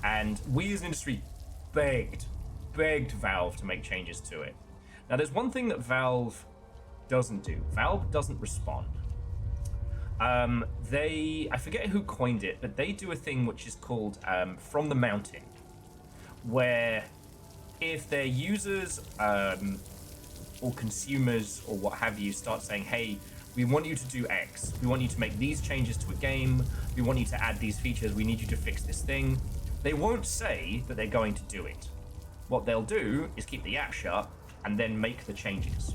and we as an industry begged Valve to make changes to it. Now, there's one thing that Valve doesn't do. Valve doesn't respond. I forget who coined it, but they do a thing which is called From the Mountain, where if their users or consumers or what have you start saying, hey, we want you to do X, we want you to make these changes to a game, we want you to add these features, we need you to fix this thing, they won't say that they're going to do it. What they'll do is keep the app shut and then make the changes.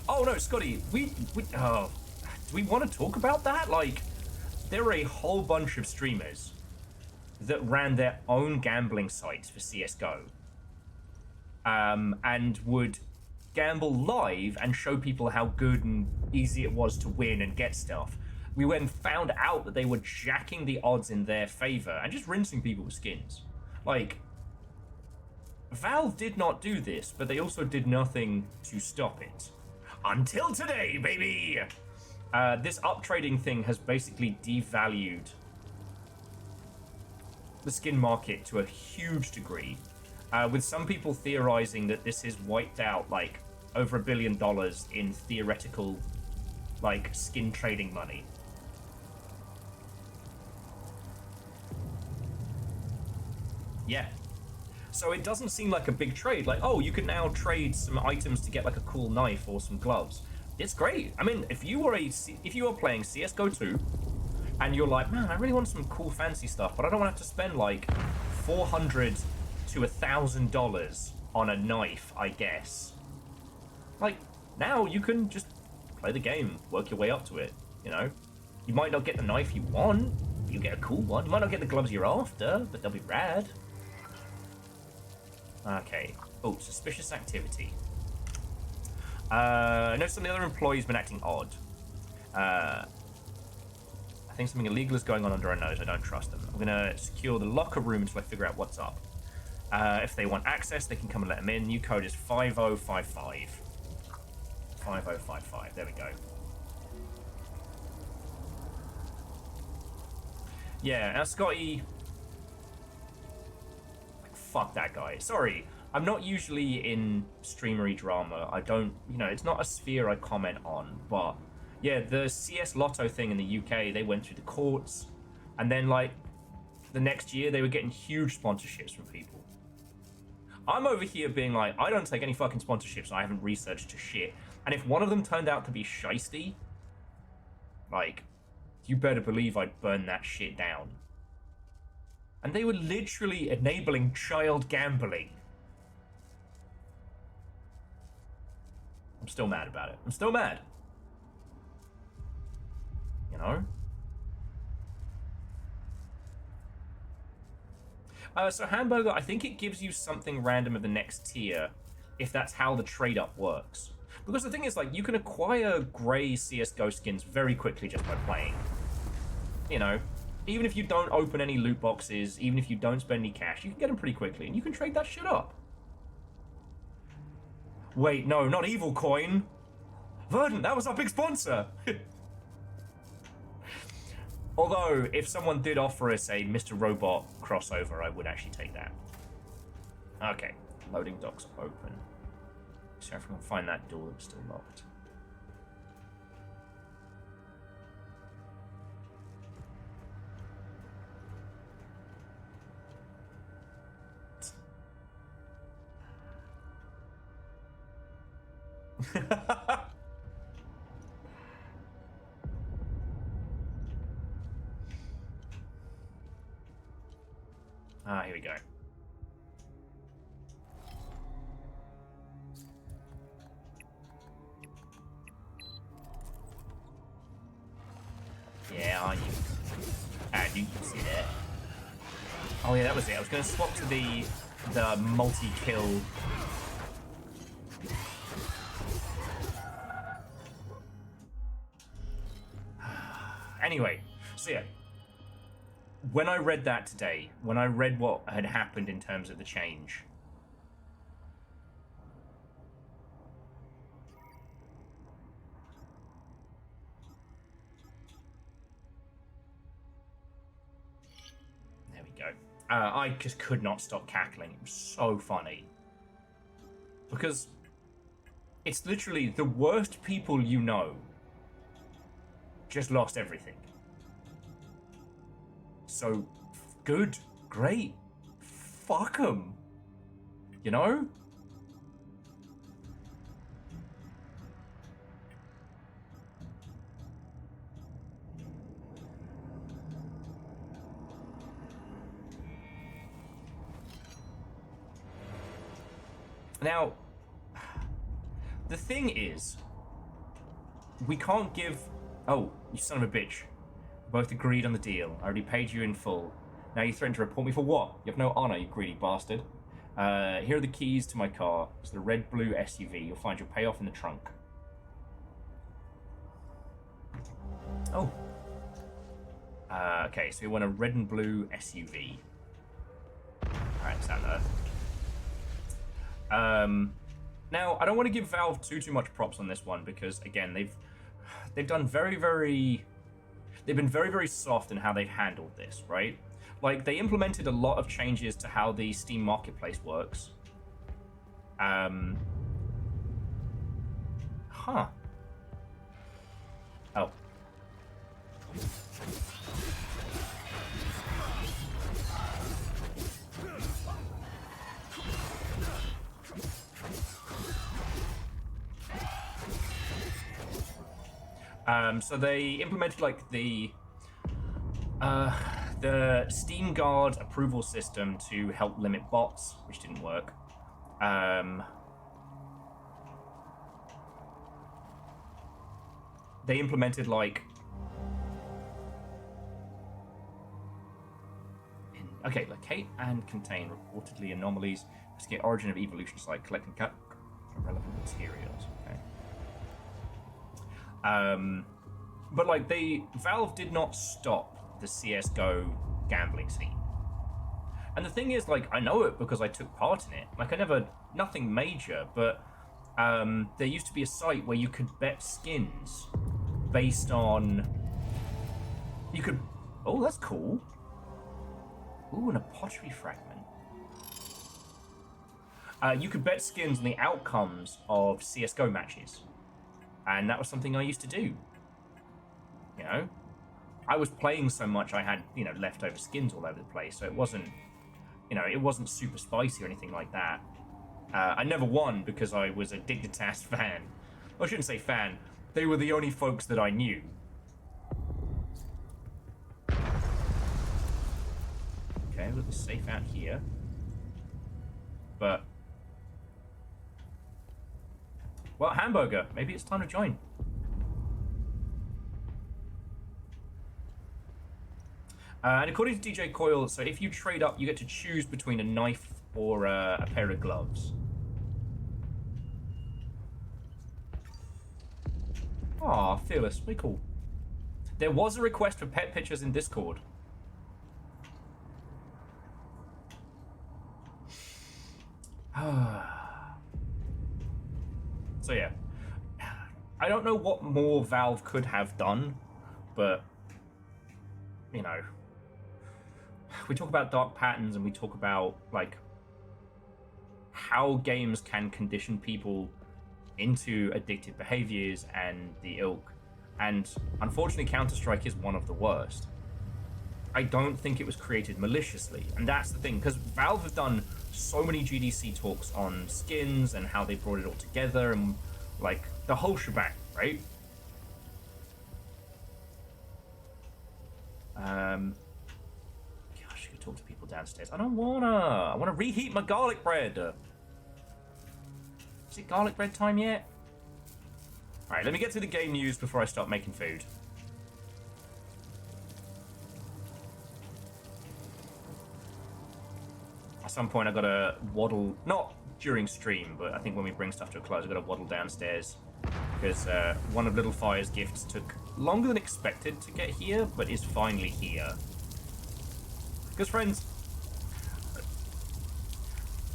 Oh no, Scotty, do we want to talk about that? Like, there are a whole bunch of streamers that ran their own gambling sites for CSGO, and would gamble live and show people how good and easy it was to win and get stuff. We then found out that they were jacking the odds in their favor and just rinsing people with skins. Like, Valve did not do this, but they also did nothing to stop it. Until today, baby! This uptrading thing has basically devalued the skin market to a huge degree, with some people theorizing that this has wiped out like over $1 billion in theoretical like skin trading money. Yeah. So it doesn't seem like a big trade. Like, oh, you can now trade some items to get like a cool knife or some gloves. It's great. I mean, if you are playing CS:GO 2 and you're like, man, I really want some cool fancy stuff, but I don't want to have to spend like $400 to $1,000 on a knife, I guess. Like, now you can just play the game, work your way up to it, you know? You might not get the knife you want, but you'll get a cool one. You might not get the gloves you're after, but they'll be rad. Okay. Oh, suspicious activity. I know some of the other employees have been acting odd. I think something illegal is going on under our nose. I don't trust them. I'm going to secure the locker room until I figure out what's up. If they want access, they can come and let them in. New code is 5055. 5055. There we go. Yeah, now Scotty... Fuck that guy. Sorry, I'm not usually in streamery drama. I don't, you know, it's not a sphere I comment on, but yeah, the CS Lotto thing in the UK, they went through the courts, and then like the next year they were getting huge sponsorships from people. I'm over here being like, I don't take any fucking sponsorships, I haven't researched to shit. And if one of them turned out to be shiesty, like, you better believe I'd burn that shit down. And they were literally enabling child gambling. I'm still mad about it. I'm still mad. You know? So Hamburger, I think it gives you something random of the next tier, if that's how the trade-up works. Because the thing is, like, you can acquire grey CSGO skins very quickly just by playing. You know? Even if you don't open any loot boxes, even if you don't spend any cash, you can get them pretty quickly, and you can trade that shit up. Wait, no, not Evil Coin. Verdant, that was our big sponsor. Although, if someone did offer us a Mr. Robot crossover, I would actually take that. Okay, loading docks open. So if we can find that door that was still locked. Here we go. Yeah, are you? And you can see that. Oh yeah, that was it. I was going to swap to the multi-kill. Anyway, so yeah. When I read that today, when I read what had happened in terms of the change, there we go. I just could not stop cackling. It was so funny. Because it's literally the worst people you know just lost everything. So, good, great, fuck them, you know? Now, the thing is, we can't give... Oh, you son of a bitch. Both agreed on the deal. I already paid you in full. Now you threaten to report me for what? You have no honor, you greedy bastard. Here are the keys to my car. It's the red-blue SUV. You'll find your payoff in the trunk. Oh. Okay, so we want a red and blue SUV. Alright, is that there? Now, I don't want to give Valve too much props on this one because, again, they've done they've been very soft in how they've handled this, right? Like, they implemented a lot of changes to how the Steam Marketplace works. Huh. Oh. So they implemented like the Steam Guard approval system to help limit bots, which didn't work. They implemented like okay, locate and contain reportedly anomalies, investigate origin of evolution site, collecting relevant materials. Okay. But like Valve did not stop the CS:GO gambling scene. And the thing is, like, I know it because I took part in it. Like, nothing major, but there used to be a site where you could bet skins based on, oh, that's cool. Ooh, and a pottery fragment. You could bet skins on the outcomes of CS:GO matches. And that was something I used to do. You know? I was playing so much I had, leftover skins all over the place, so it wasn't, it wasn't super spicy or anything like that. I never won because I was a Dignitas fan. Well, I shouldn't say fan. They were the only folks that I knew. Okay, we've got the safe out here. But... well, hamburger. Maybe it's time to join. And according to DJ Coyle, so if you trade up, you get to choose between a knife or a pair of gloves. Aw, Fearless, pretty cool. There was a request for pet pictures in Discord. So yeah, I don't know what more Valve could have done, but you know, we talk about dark patterns and we talk about like how games can condition people into addictive behaviors and the ilk, and unfortunately Counter-Strike is one of the worst. I don't think it was created maliciously, and that's the thing, because Valve have done so many GDC talks on skins and how they brought it all together and like the whole shebang, right? Gosh, you could talk to people downstairs. I don't wanna. I wanna reheat my garlic bread. Is it garlic bread time yet? All right, let me get to the game news before I start making food. At some point I gotta waddle, not during stream, but I think when we bring stuff to a close I gotta waddle downstairs because one of Little Fire's gifts took longer than expected to get here, but is finally here. Because friends,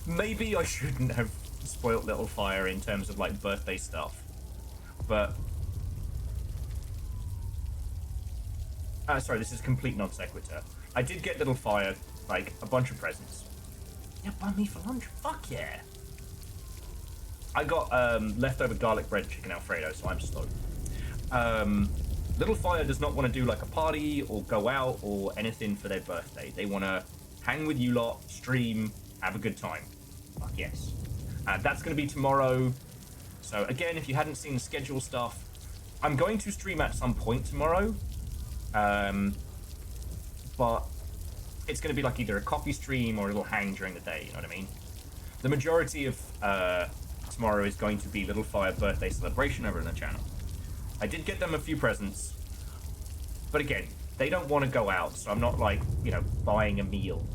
maybe I shouldn't have spoilt Little Fire in terms of like birthday stuff, but sorry, this is a complete non sequitur. I did get Little Fire like a bunch of presents. Yeah, bun me for lunch. Fuck yeah. I got leftover garlic bread chicken alfredo, so I'm stoked. Little Fire does not want to do like a party or go out or anything for their birthday. They want to hang with you lot, stream, have a good time. Fuck yes. That's going to be tomorrow. So again, if you hadn't seen the schedule stuff, I'm going to stream at some point tomorrow. But it's going to be like either a coffee stream or a little hang during the day, you know what I mean? The majority of tomorrow is going to be Little Fire birthday celebration over on the channel. I did get them a few presents, but again, they don't want to go out, so I'm not like, you know, buying a meal.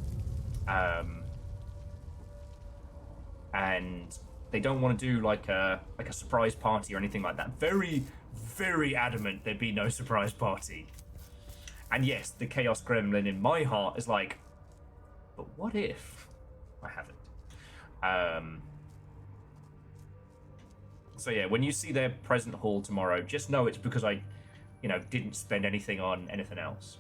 And they don't want to do like a surprise party or anything like that. Very, very adamant there'd be no surprise party. And yes, the Chaos Gremlin in my heart is like, but what if I haven't? So yeah, when you see their present haul tomorrow, just know it's because I, you know, didn't spend anything on anything else.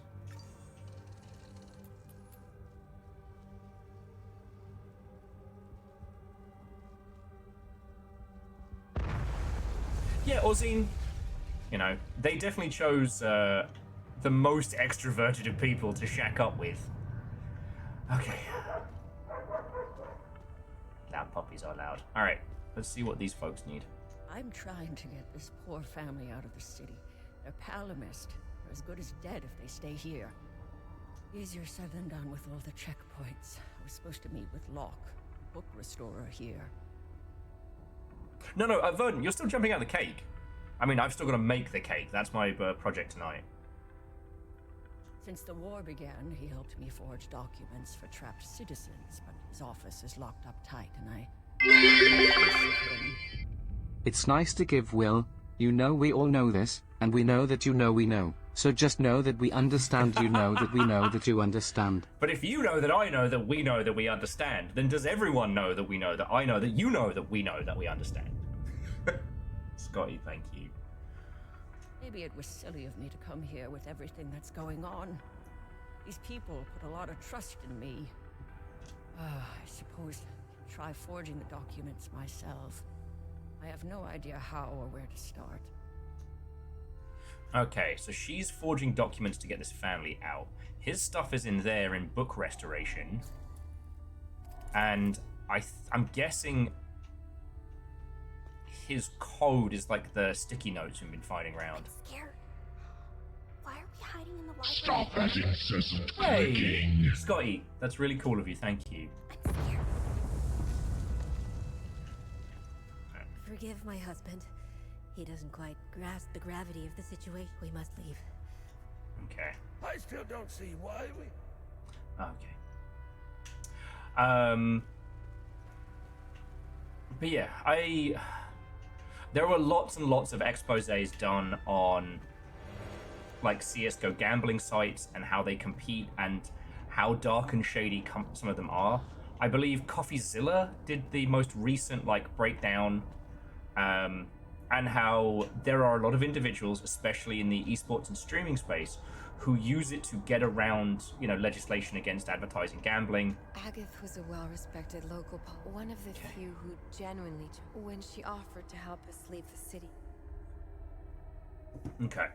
Yeah, Ozine, you know, they definitely chose the most extroverted of people to shack up with. Okay. Loud puppies are loud. Alright, let's see what these folks need. I'm trying to get this poor family out of the city. They're Palomist. They're as good as dead if they stay here. Easier said than done with all the checkpoints. I was supposed to meet with Locke, book restorer here. No, Verdant, you're still jumping out of the cake. I mean, I've still got to make the cake. That's my project tonight. Since the war began, he helped me forge documents for trapped citizens, but his office is locked up tight, and I... It's nice to give, Will. You know we all know this, and we know that you know we know. So just know that we understand, you know that we know that you understand. But if you know that I know that we know that we understand, then does everyone know that we know that I know that you know that we know that we understand? Scotty, thank you. Maybe it was silly of me to come here with everything that's going on. These people put a lot of trust in me. I suppose I'll try forging the documents myself. I have no idea how or where to start. Okay, so she's forging documents to get this family out. His stuff is in there in book restoration. And I'm guessing his code is like the sticky notes we've been finding around. I'm scared. Why are we hiding in the library? Stop that incessant Hey, clicking. Scotty, that's really cool of you, thank you. I'm scared. Forgive my husband. He doesn't quite grasp the gravity of the situation. We must leave. Okay. I still don't see why we... Okay. But yeah, there were lots and lots of exposés done on like CSGO gambling sites and how they compete and how dark and shady some of them are. I believe CoffeeZilla did the most recent like breakdown and how there are a lot of individuals, especially in the esports and streaming space, who use it to get around, legislation against advertising gambling. Agath was a well-respected local one of the few who genuinely when she offered to help us leave the city. Okay.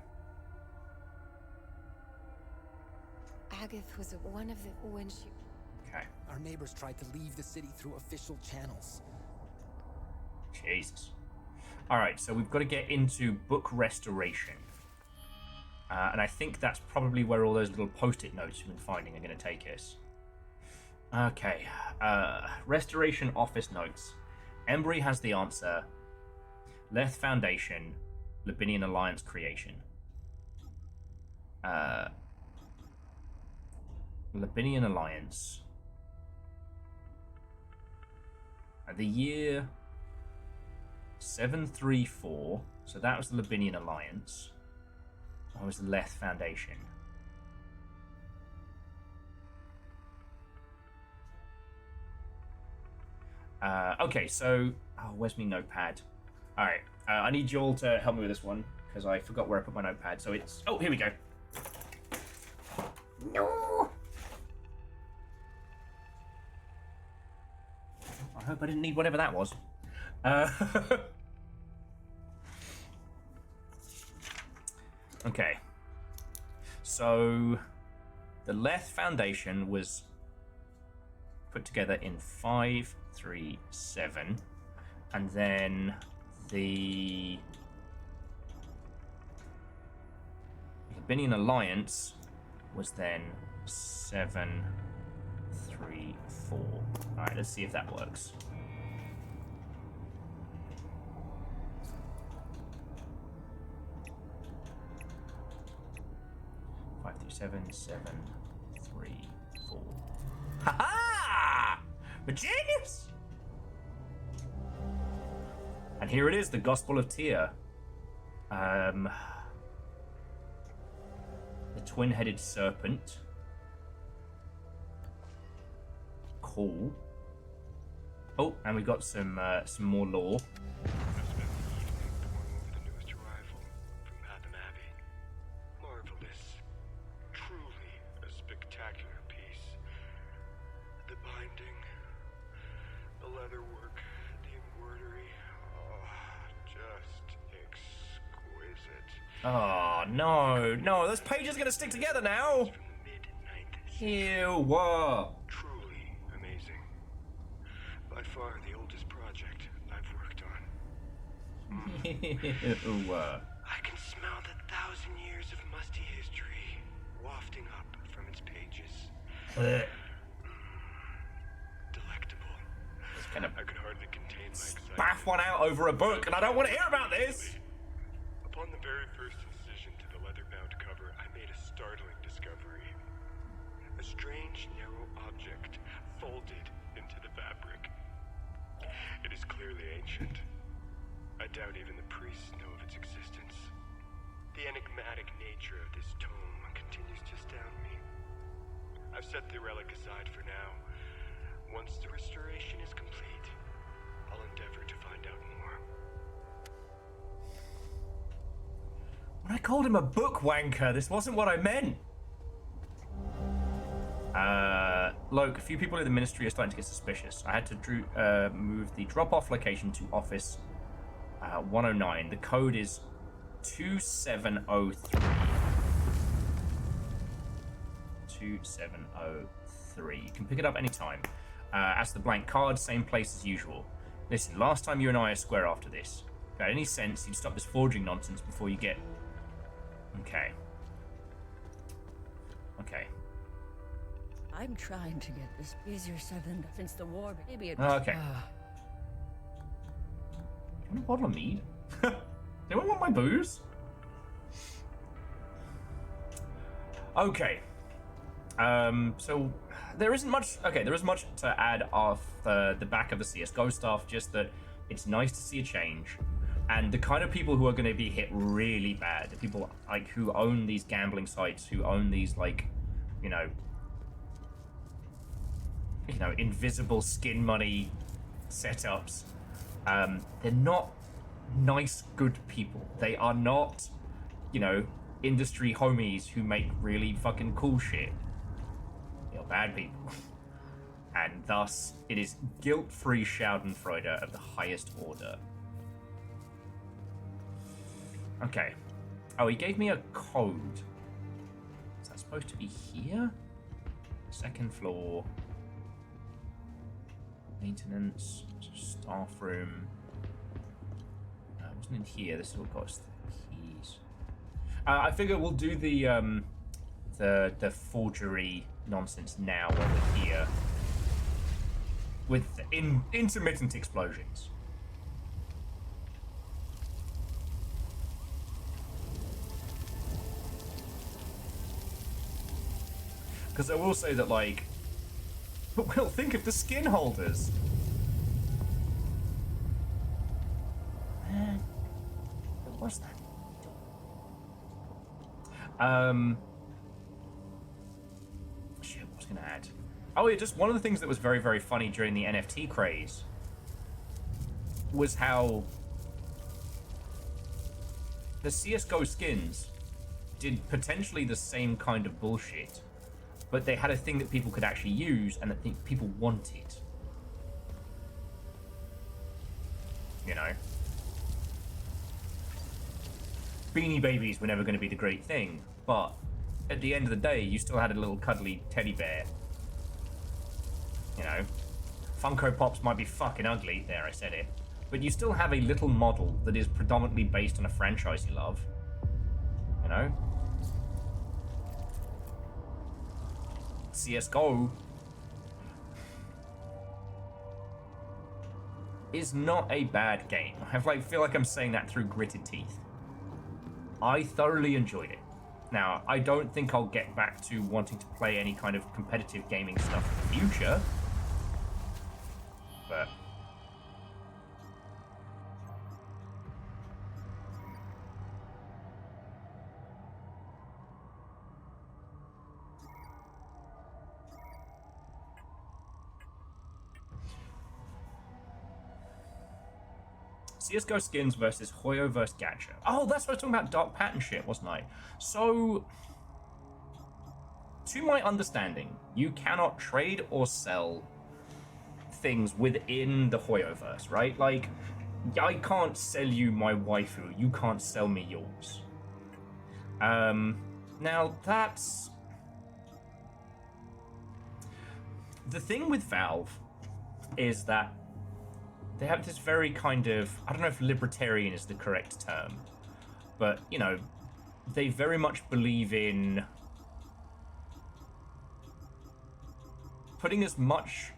Agath was one of the when she Okay. Our neighbors tried to leave the city through official channels. Jesus. All right, so we've got to get into book restoration. And I think that's probably where all those little post-it notes you've been finding are going to take us. Okay. Restoration office notes. Embry has the answer. Leth Foundation. Labinian Alliance creation. Labinian Alliance. The year 734. So that was the Labinian Alliance. That was the Leth Foundation. Okay, so... Oh, where's my notepad? Alright, I need you all to help me with this one, because I forgot where I put my notepad, so it's... Oh, here we go. No! I hope I didn't need whatever that was. Okay. So, the Leth Foundation was put together in 537, and then the Labinian Alliance was then 734. Alright, let's see if that works. Seven, 3, 4. Ha ha! A genius! And here it is, the Gospel of Tyr. The twin-headed serpent. Cool. Oh, and we got some more lore. Oh, no, those pages are going to stick together now. Ew, whoa. Truly amazing. By far the oldest project I've worked on. Ew. I can smell the 1,000 years of musty history wafting up from its pages. Delectable. It's kind of I could hardly contain my excitement. baff one out over a book, and I don't want to hear about this. Upon the very first incision to the leather-bound cover, I made a startling discovery. A strange, narrow object folded into the fabric. It is clearly ancient. I doubt even the priests know of its existence. The enigmatic nature of this tome continues to astound me. I've set the relic aside for now. Once the restoration is complete, I'll endeavor to find out more. When I called him a book wanker, this wasn't what I meant. Look, a few people in the ministry are starting to get suspicious. I had to move the drop-off location to office 109. The code is 2703. 2703. You can pick it up anytime. As the blank card, same place as usual. Listen, last time you and I are square after this. If it had any sense, you'd stop this forging nonsense before you get... Okay. Okay. I'm trying to get this busier since the war, but maybe it Okay. Do you want a bottle of mead? Does anyone want my booze? Okay. So there isn't much. Okay, there isn't much to add off the back of the CS:GO stuff. Just that it's nice to see a change, and the kind of people who are going to be hit really bad, the people like who own these gambling sites, who own these like, you know, invisible skin money setups. They're not nice, good people. They are not, you know, industry homies who make really fucking cool shit. They are bad people. And thus, it is guilt-free Schadenfreude of the highest order. Okay. Oh, he gave me a code. Is that supposed to be here? Second floor. Maintenance. Staff room. No, it wasn't in here. This is what got us the keys. I figure we'll do the forgery nonsense now while we're here. With intermittent explosions. Because I will say that, like, but we'll think of the skin holders. What was that? Shit, what was I gonna add? Oh yeah, just one of the things that was very, very funny during the NFT craze was how the CSGO skins did potentially the same kind of bullshit, but they had a thing that people could actually use and that people wanted. You know? Beanie Babies were never going to be the great thing, but at the end of the day, you still had a little cuddly teddy bear. You know? Funko Pops might be fucking ugly, there I said it, but you still have a little model that is predominantly based on a franchise you love. You know? CSGO is not a bad game. I feel like I'm saying that through gritted teeth. I thoroughly enjoyed it. Now, I don't think I'll get back to wanting to play any kind of competitive gaming stuff in the future, but CSGO skins versus Hoyo versus Gacha. Oh, that's what I was talking about, dark pattern shit, wasn't I? So, to my understanding, you cannot trade or sell things within the Hoyoverse, right? Like, I can't sell you my waifu, you can't sell me yours. Now that's... The thing with Valve is that they have this very kind of, I don't know if libertarian is the correct term, but, you know, they very much believe in putting as much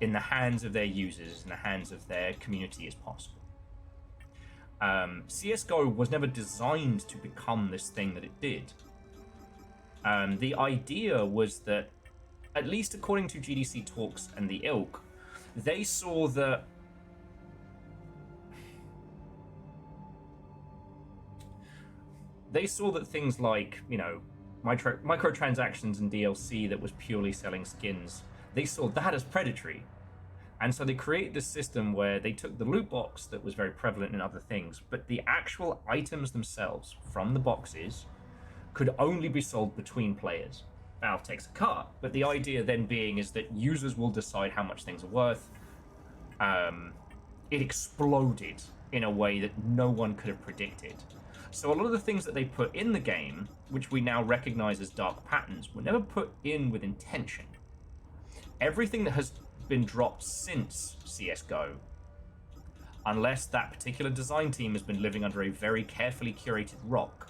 in the hands of their users, in the hands of their community as possible. CSGO was never designed to become this thing that it did. The idea was that, at least according to GDC Talks and the ilk, they saw that things like, you know, microtransactions and DLC that was purely selling skins, they saw that as predatory. And so they created this system where they took the loot box that was very prevalent in other things, but the actual items themselves from the boxes could only be sold between players. Valve takes a cut, but the idea then being is that users will decide how much things are worth. It exploded in a way that no one could have predicted. So a lot of the things that they put in the game, which we now recognize as dark patterns, were never put in with intention. Everything that has been dropped since CSGO, unless that particular design team has been living under a very carefully curated rock,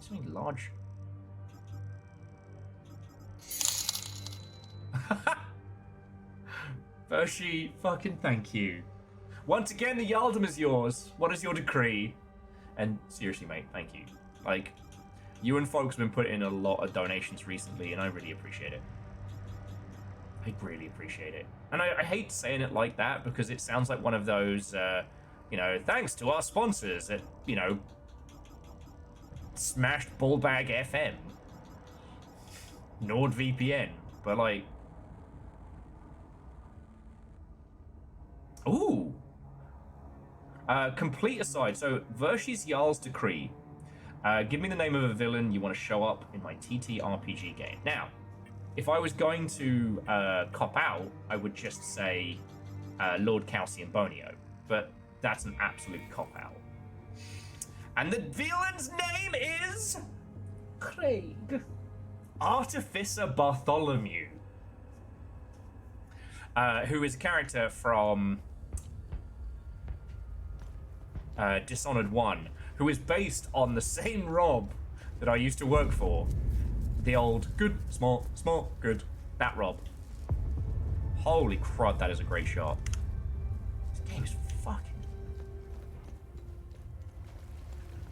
something large. Bershi, fucking thank you. Once again, the Yaldom is yours. What is your decree? And seriously, mate, thank you. Like, you and folks have been putting in a lot of donations recently, and I really appreciate it. I really appreciate it. And I hate saying it like that because it sounds like one of those, you know, thanks to our sponsors at, you know, Smashed Ballbag FM, NordVPN, but like, ooh, complete aside. So Vershi's Jarl's Decree. Give me the name of a villain you want to show up in my TTRPG game. Now, if I was going to cop out, I would just say Lord Calcium Bonio, but that's an absolute cop out. And the villain's name is Craig Artificer Bartholomew, who is a character from Dishonored 1, who is based on the same Rob that I used to work for. The old good, smart, good. That Rob. Holy crud, that is a great shot. This game is fucking...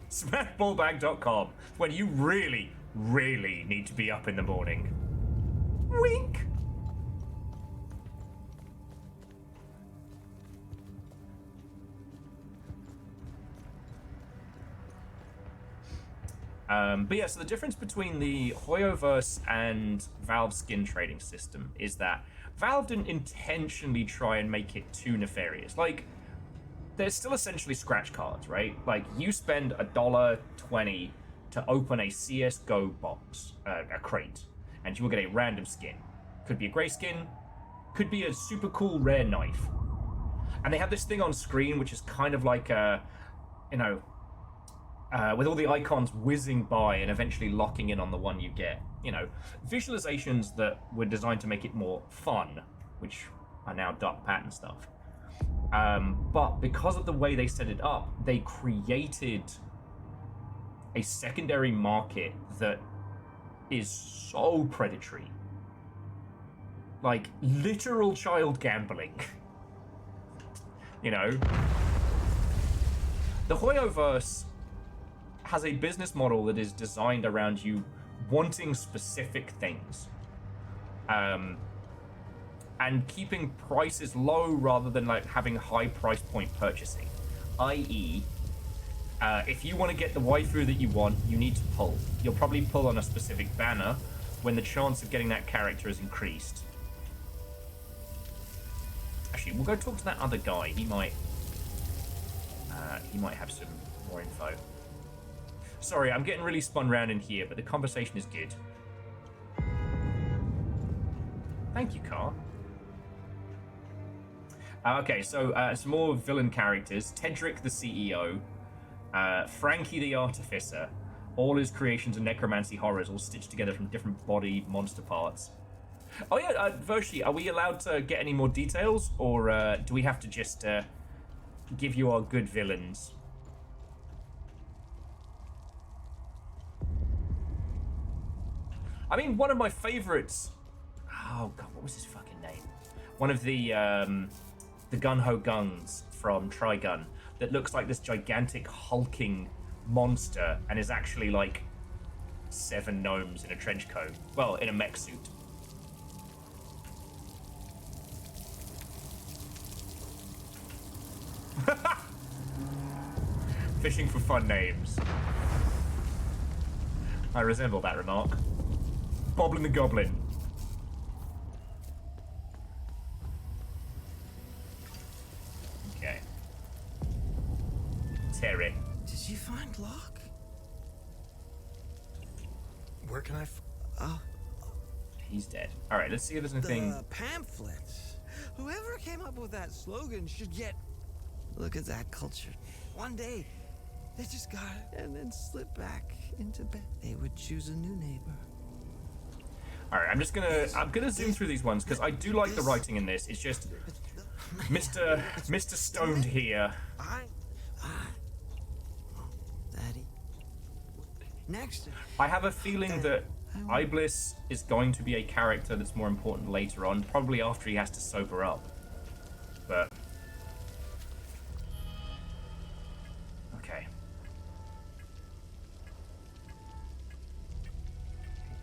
Smashballbag.com. When you really, really need to be up in the morning. Wink! But yeah, so the difference between the Hoyoverse and Valve's skin trading system is that Valve didn't intentionally try and make it too nefarious. Like, there's still essentially scratch cards, right? Like, you spend $1.20 to open a CSGO box, a crate, and you will get a random skin. Could be a grey skin, could be a super cool rare knife. And they have this thing on screen which is kind of like a, you know, with all the icons whizzing by and eventually locking in on the one you get. You know, visualizations that were designed to make it more fun, which are now dark pattern stuff. But because of the way they set it up, they created a secondary market that is so predatory. Like, literal child gambling. You know? The Hoyoverse has a business model that is designed around you wanting specific things. And keeping prices low rather than like having high price point purchasing. i.e., if you want to get the waifu that you want, you need to pull. You'll probably pull on a specific banner when the chance of getting that character is increased. Actually, we'll go talk to that other guy. He might have some more info. Sorry, I'm getting really spun around in here, but the conversation is good. Thank you, Car. Okay, so some more villain characters. Tedric the CEO, Frankie the Artificer, all his creations and necromancy horrors all stitched together from different body monster parts. Oh yeah, Vershi, are we allowed to get any more details, or do we have to just give you our good villains? I mean, one of my favorites... Oh, God, what was his fucking name? One of the Gun-Ho Guns from Trigun that looks like this gigantic hulking monster and is actually like 7 gnomes in a trench coat. Well, in a mech suit. Fishing for fun names. I resemble that remark. Boblin the Goblin. Okay. Tear it. Did you find Locke? Where can I He's dead. Alright, let's see if there's anything... The pamphlets. Whoever came up with that slogan should get... Look at that culture. One day, they just got it and then slip back into bed. They would choose a new neighbor. Alright, I'm gonna zoom through these ones because I do like the writing in this. It's just Mr. Stoned here. Daddy. Next. I have a feeling that Iblis is going to be a character that's more important later on, probably after he has to sober up. But okay.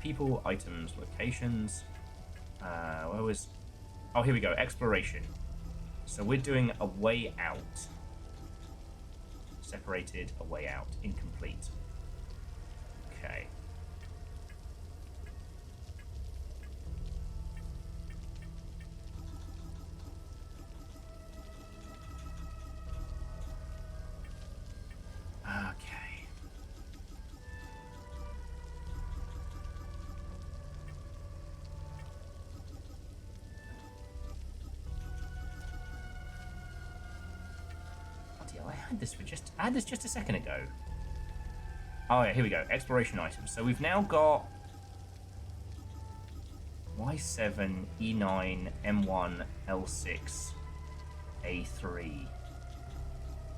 People, items, locations. Where was... Oh, here we go. Exploration. So we're doing a way out. Separated, a way out. Incomplete. Okay. Bloody hell, I had this just a second ago. Oh yeah, here we go. Exploration items. So we've now got Y7, E9, M1, L6, A3.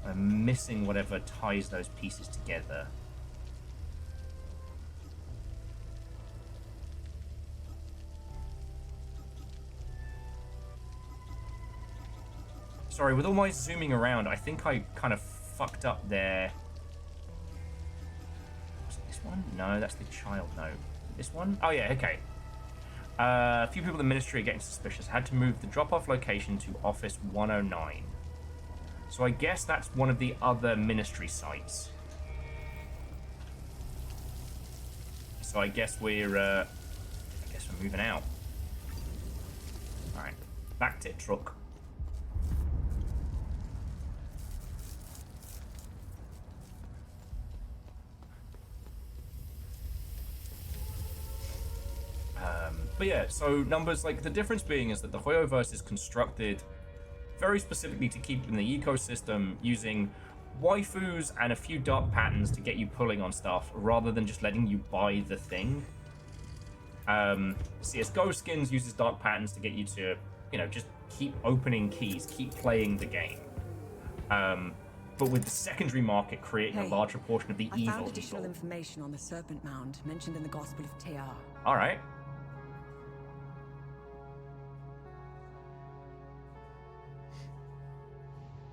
I'm missing whatever ties those pieces together. Sorry, with all my zooming around, I think I kind of fucked up there. Was it this one? No, that's the child note. This one? Oh yeah, okay. A few people in the ministry are getting suspicious. I had to move the drop-off location to Office 109. So I guess that's one of the other ministry sites. So I guess we're moving out. All right, back to truck. But yeah, so numbers, like, the difference being is that the Hoyoverse is constructed very specifically to keep in the ecosystem, using waifus and a few dark patterns to get you pulling on stuff, rather than just letting you buy the thing. CSGO skins uses dark patterns to get you to, you know, just keep opening keys, keep playing the game. But with the secondary market creating a larger portion of the evil. I found additional information on the Serpent Mound mentioned in the Gospel of Tear. All right.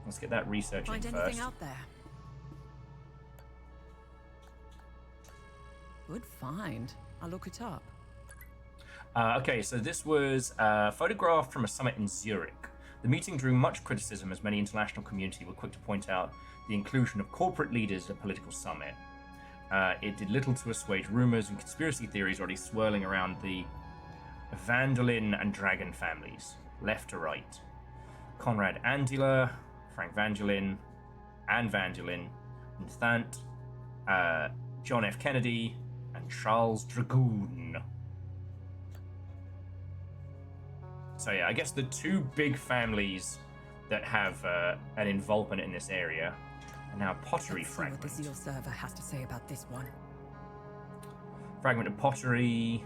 Let's get that research in first. Find anything out there? Good find. I'll look it up. Okay, so this was photographed from a summit in Zurich. The meeting drew much criticism as many international community were quick to point out the inclusion of corporate leaders at a political summit. It did little to assuage rumors and conspiracy theories already swirling around the Vandalin and Dragon families, left to right. Conrad Andila, Frank Vangelin, Anne Vangelin, Thant, John F. Kennedy, and Charles Dragoon. So yeah, I guess the two big families that have an involvement in this area are now pottery fragment. Let's see what the Zeal server has to say about this one. Fragment of pottery,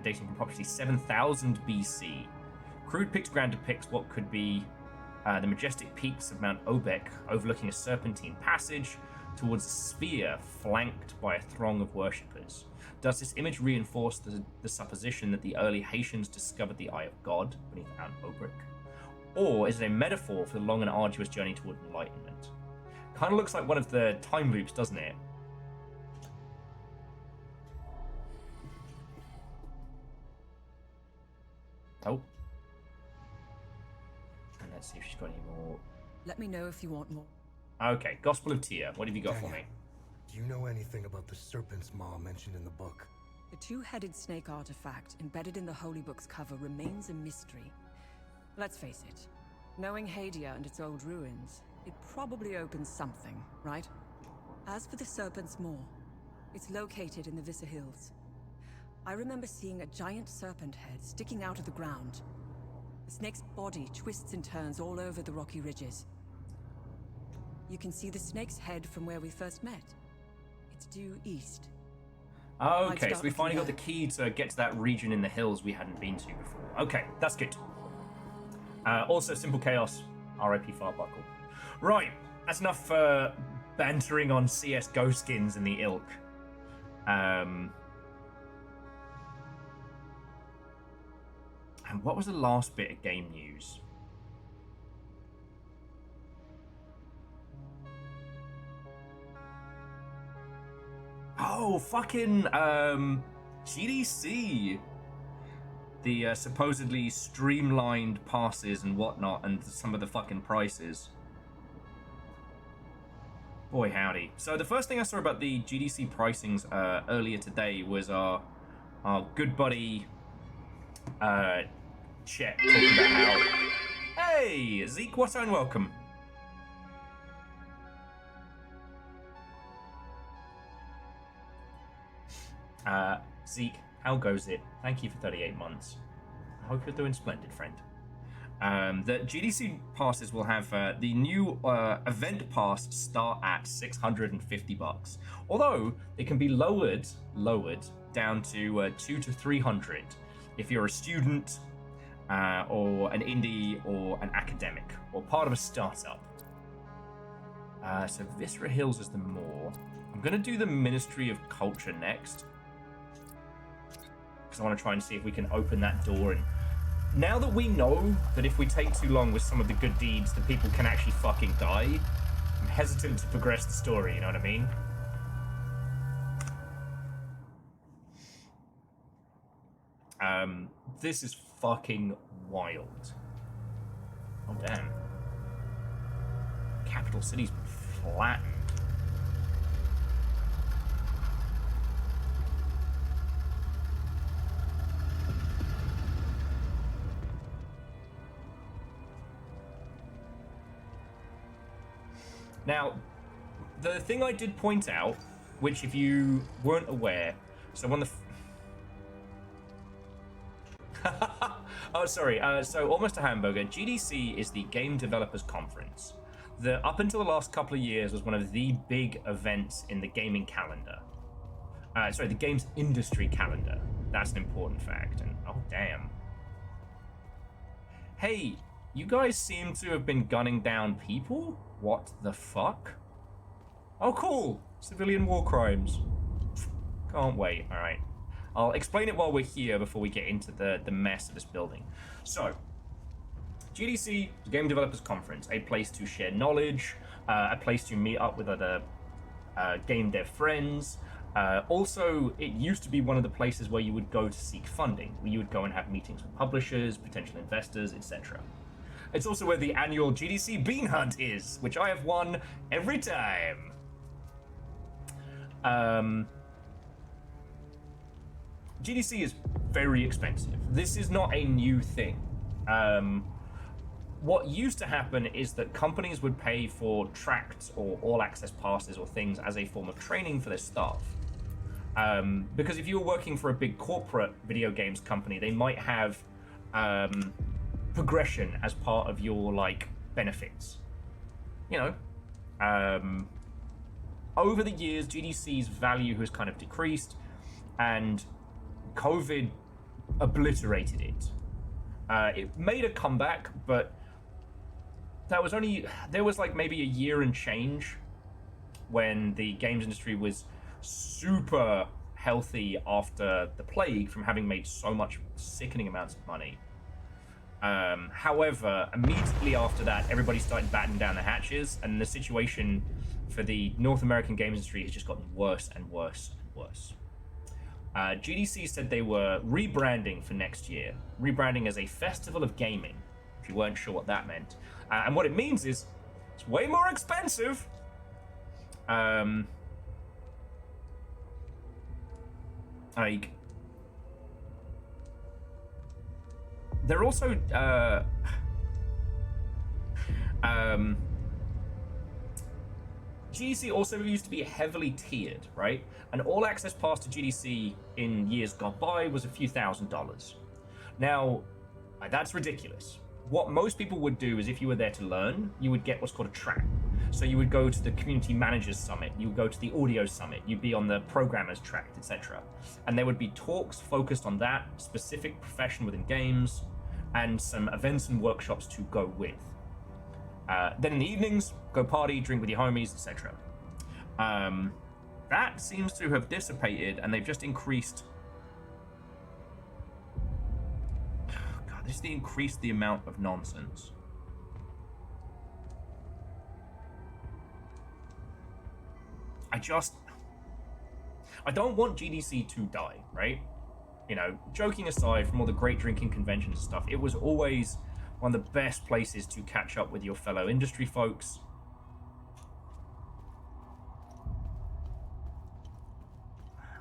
dating from approximately 7000 BC. Crude pictogram depicts what could be the majestic peaks of Mount Obek overlooking a serpentine passage towards a sphere flanked by a throng of worshippers. Does this image reinforce the supposition that the early Haitians discovered the Eye of God beneath Mount Obek? Or is it a metaphor for the long and arduous journey toward enlightenment? Kind of looks like one of the time loops, doesn't it? Oh. And let's see if she's got any more. Let me know if you want more. Okay, Gospel of Tyr. What have you got for me? Do you know anything about the serpent's maw mentioned in the book? The two-headed snake artifact embedded in the Holy Book's cover remains a mystery. Let's face it, knowing Hadia and its old ruins, it probably opens something, right? As for the serpent's maw, it's located in the Vissa Hills. I remember seeing a giant serpent head sticking out of the ground. The snake's body twists and turns all over the rocky ridges. You can see the snake's head from where we first met. It's due east. Okay, so we finally got the key to get to that region in the hills we hadn't been to before. Okay, that's good. Also, Simple Chaos, RIP Farbuckle. Right, that's enough bantering on CSGO skins in the ilk. And what was the last bit of game news? Oh, fucking GDC. The supposedly streamlined passes and whatnot, and some of the fucking prices. Boy, howdy. So the first thing I saw about the GDC pricings earlier today was our good buddy Chet talking about how, hey, Zeke, what's and welcome. Zeke, how goes it? Thank you for 38 months. I hope you're doing splendid, friend. The GDC passes will have the new event pass start at $650, although they can be lowered down to 200 to 300 if you're a student or an indie or an academic or part of a startup. So Viscera Hills is the more. I'm gonna do the Ministry of Culture next because I want to try and see if we can open that door. And now that we know that if we take too long with some of the good deeds, the people can actually fucking die, I'm hesitant to progress the story, you know what I mean? This is fucking wild. Oh, damn. Capital City's been flattened. Now, the thing I did point out, which if you weren't aware, so when the... oh, sorry. So Almost a Hamburger, GDC is the Game Developers Conference. Up until the last couple of years was one of the big events in the gaming calendar. Sorry, the games industry calendar. That's an important fact. And oh, damn. Hey, you guys seem to have been gunning down people? What the fuck? Oh, cool. Civilian war crimes. Can't wait. All right. I'll explain it while we're here before we get into the mess of this building. So, GDC, the Game Developers Conference, a place to share knowledge, a place to meet up with other game dev friends. Also, it used to be one of the places where you would go to seek funding, where you would go and have meetings with publishers, potential investors, etc. It's also where the annual GDC Bean Hunt is, which I have won every time. GDC is very expensive. This is not a new thing. What used to happen is that companies would pay for tracts or all-access passes or things as a form of training for their staff. Because if you were working for a big corporate video games company, they might have progression as part of your like benefits. You know, over the years, GDC's value has kind of decreased, and COVID obliterated it. It made a comeback, but there was like maybe a year and change when the games industry was super healthy after the plague from having made so much sickening amounts of money. However, immediately after that, everybody started battening down the hatches, and the situation for the North American games industry has just gotten worse and worse and worse. GDC said they were rebranding for next year, rebranding as a festival of gaming, if you weren't sure what that meant. And what it means is it's way more expensive. Like, they're also GDC also used to be heavily tiered, right? An all-access pass to GDC in years gone by was a few $1,000s. Now, that's ridiculous. What most people would do is if you were there to learn, you would get what's called a track. So you would go to the Community Managers Summit, you would go to the Audio Summit, you'd be on the Programmers track, etc. And there would be talks focused on that specific profession within games, and some events and workshops to go with. Then in the evenings, go party, drink with your homies, etc. That seems to have dissipated, and they've just increased... God, they just increased the amount of nonsense. I don't want GDC to die, right? You know, joking aside from all the great drinking conventions and stuff, it was always one of the best places to catch up with your fellow industry folks.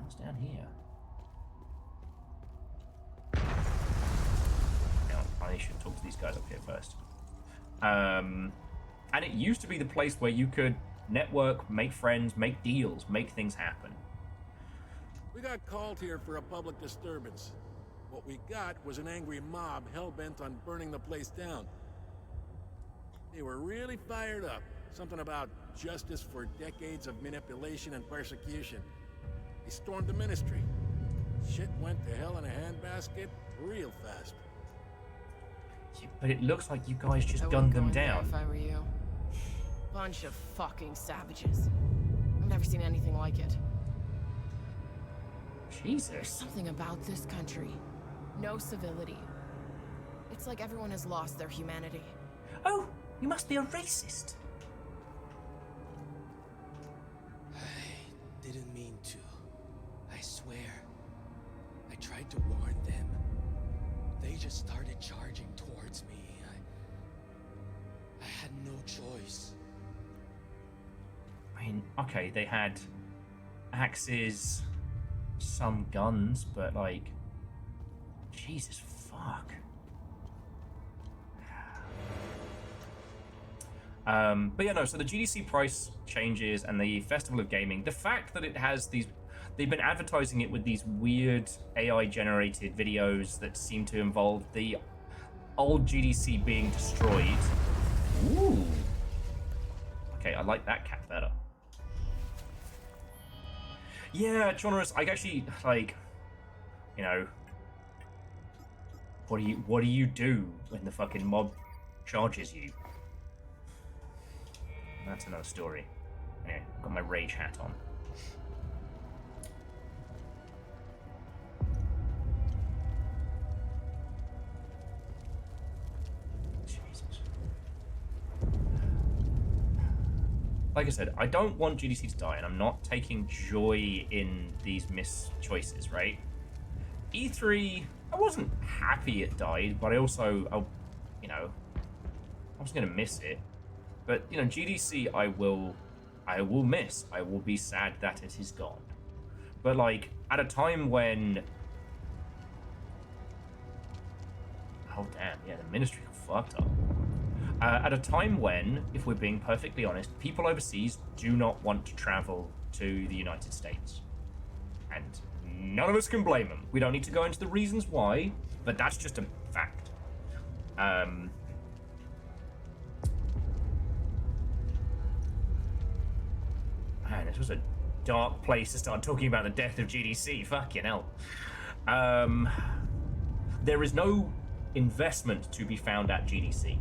What's down here? Now, I should talk to these guys up here first. And it used to be the place where you could network, make friends, make deals, make things happen. We got called here for a public disturbance. What we got was an angry mob hell-bent on burning the place down. They were really fired up. Something about justice for decades of manipulation and persecution. They stormed the ministry. Shit went to hell in a handbasket real fast. But it looks like you guys just I gunned wouldn't them go in there down. if I were you. Bunch of fucking savages. I've never seen anything like it. Jesus. There's something about this country. No civility. It's like everyone has lost their humanity. Oh, you must be a racist. I didn't mean to. I swear. I tried to warn them. They just started charging towards me. I had no choice. I mean, okay, they had axes, some guns, but like, Jesus fuck. But yeah, no, so the GDC price changes and the Festival of Gaming, the fact that it has these, they've been advertising it with these weird AI generated videos that seem to involve the old GDC being destroyed. Ooh. Okay, I like that cat better. Yeah, Jonorus, I actually, like, you know, what do you do when the fucking mob charges you? That's another story. Anyway, I've got my rage hat on. Jesus. Like I said, I don't want GDC to die, and I'm not taking joy in these mischoices, right? E3, I wasn't happy it died, but I also, you know, I was gonna miss it. But, you know, GDC I will miss. I will be sad that it is gone. But, like, at a time when... Oh, damn, yeah, the ministry got fucked up. At a time when, if we're being perfectly honest, people overseas do not want to travel to the United States. And none of us can blame them. We don't need to go into the reasons why, but that's just a fact. Man, this was a dark place to start talking about the death of GDC. Fucking hell. There is no investment to be found at GDC.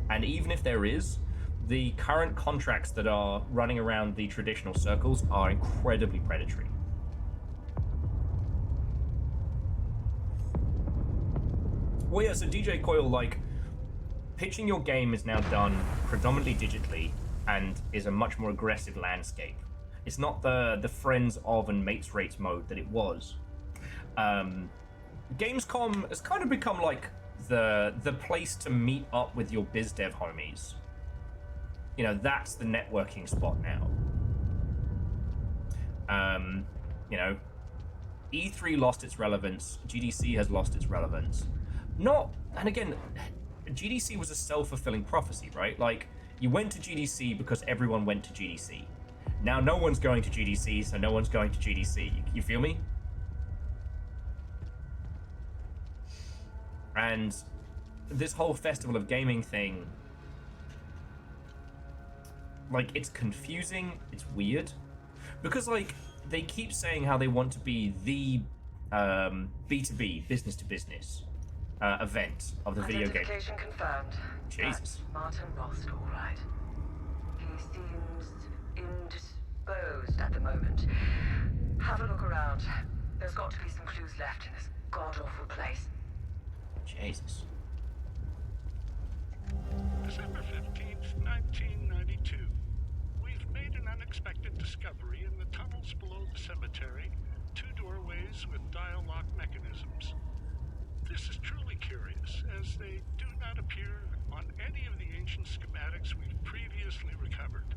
And even if there is, the current contracts that are running around the traditional circles are incredibly predatory. Well, yeah, so DJ Coil, like, pitching your game is now done predominantly digitally and is a much more aggressive landscape. It's not the friends of and mates rates mode that it was. Gamescom has kind of become like the place to meet up with your biz dev homies. You know, that's the networking spot now. You know, E3 lost its relevance, GDC has lost its relevance. And again, GDC was a self-fulfilling prophecy, right? Like, you went to GDC because everyone went to GDC. Now no one's going to GDC, so no one's going to GDC. You feel me? And this whole Festival of Gaming thing, like, it's confusing, it's weird. Because, like, they keep saying how they want to be the B2B, business to business event of the video game. Identification confirmed. Jesus. That's Martin Rost, all right. He seems indisposed at the moment. Have a look around. There's got to be some clues left in this god-awful place. Jesus. December 15th, 1992. We've made an unexpected discovery in the tunnels below the cemetery. 2 doorways with dial lock mechanisms. This is truly curious, as they do not appear on any of the ancient schematics we've previously recovered.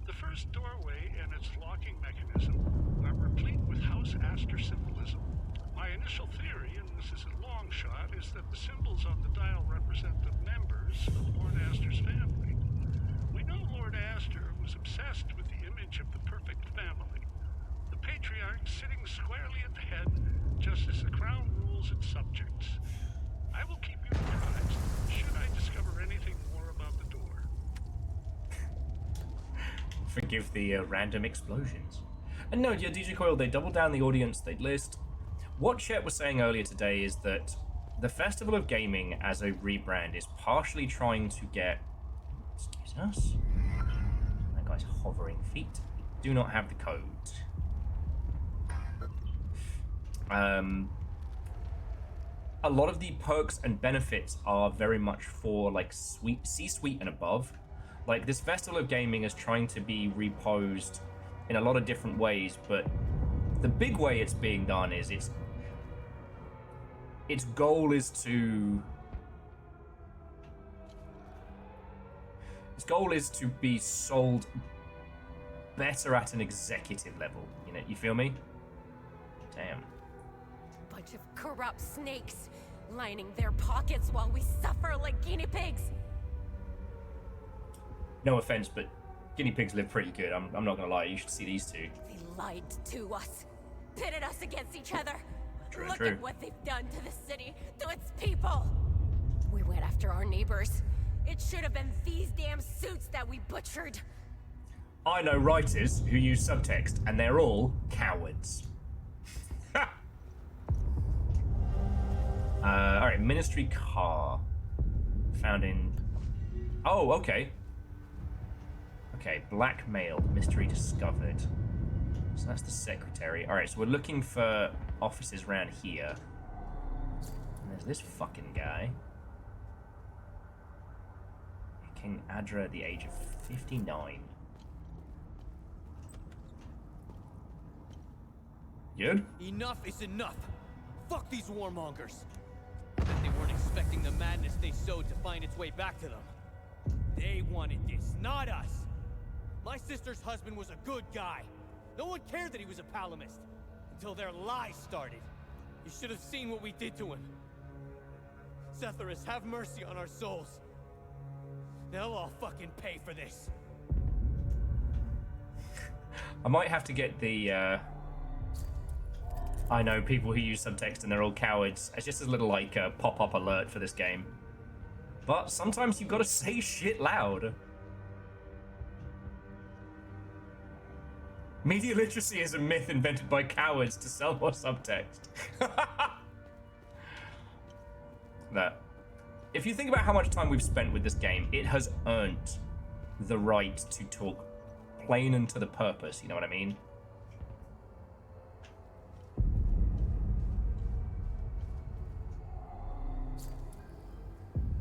The first doorway and its locking mechanism are replete with House Astor symbolism. My initial theory, and this is a long shot, is that the symbols on the dial represent the members of Lord Astor's family. We know Lord Astor was obsessed with the image of the perfect family. The patriarch sitting squarely at the head, just as the crown rules its subjects. Forgive the random explosions. And no, yeah, DJ Coil, they doubled down the audience, they list. What Chet was saying earlier today is that the Festival of Gaming as a rebrand is partially trying to get... Excuse us? That guy's hovering feet. We do not have the code. A lot of the perks and benefits are very much for like C-suite and above. Like this Festival of Gaming is trying to be reposed in a lot of different ways, but the big way it's being done is its goal is to be sold better at an executive level. You know, you feel me? Damn. Bunch of corrupt snakes lining their pockets while we suffer like guinea pigs. No offense, but guinea pigs live pretty good. I'm not gonna lie. You should see these two. They lied to us, pitted us against each other. True, Look true. at what they've done to the city, to its people. We went after our neighbors. It should have been these damn suits that we butchered. I know writers who use subtext, and they're all cowards. Alright, Ministry car. Found in... Oh, okay. Okay, blackmail. Mystery discovered. So that's the secretary. Alright, so we're looking for offices around here. And there's this fucking guy. King Adra at the age of 59. Good? Enough is enough. Fuck these warmongers. Bet they weren't expecting the madness they sowed to find its way back to them. They wanted this, not us. My sister's husband was a good guy. No one cared that he was a palamist. Until their lies started. You should have seen what we did to him. Setharus, have mercy on our souls. They'll all fucking pay for this. I might have to get the, I know people who use subtext and they're all cowards. It's just a little, like, pop-up alert for this game. But sometimes you've got to say shit loud. Media literacy is a myth invented by cowards to sell more subtext. That. If you think about how much time we've spent with this game, it has earned the right to talk plain and to the purpose, you know what I mean?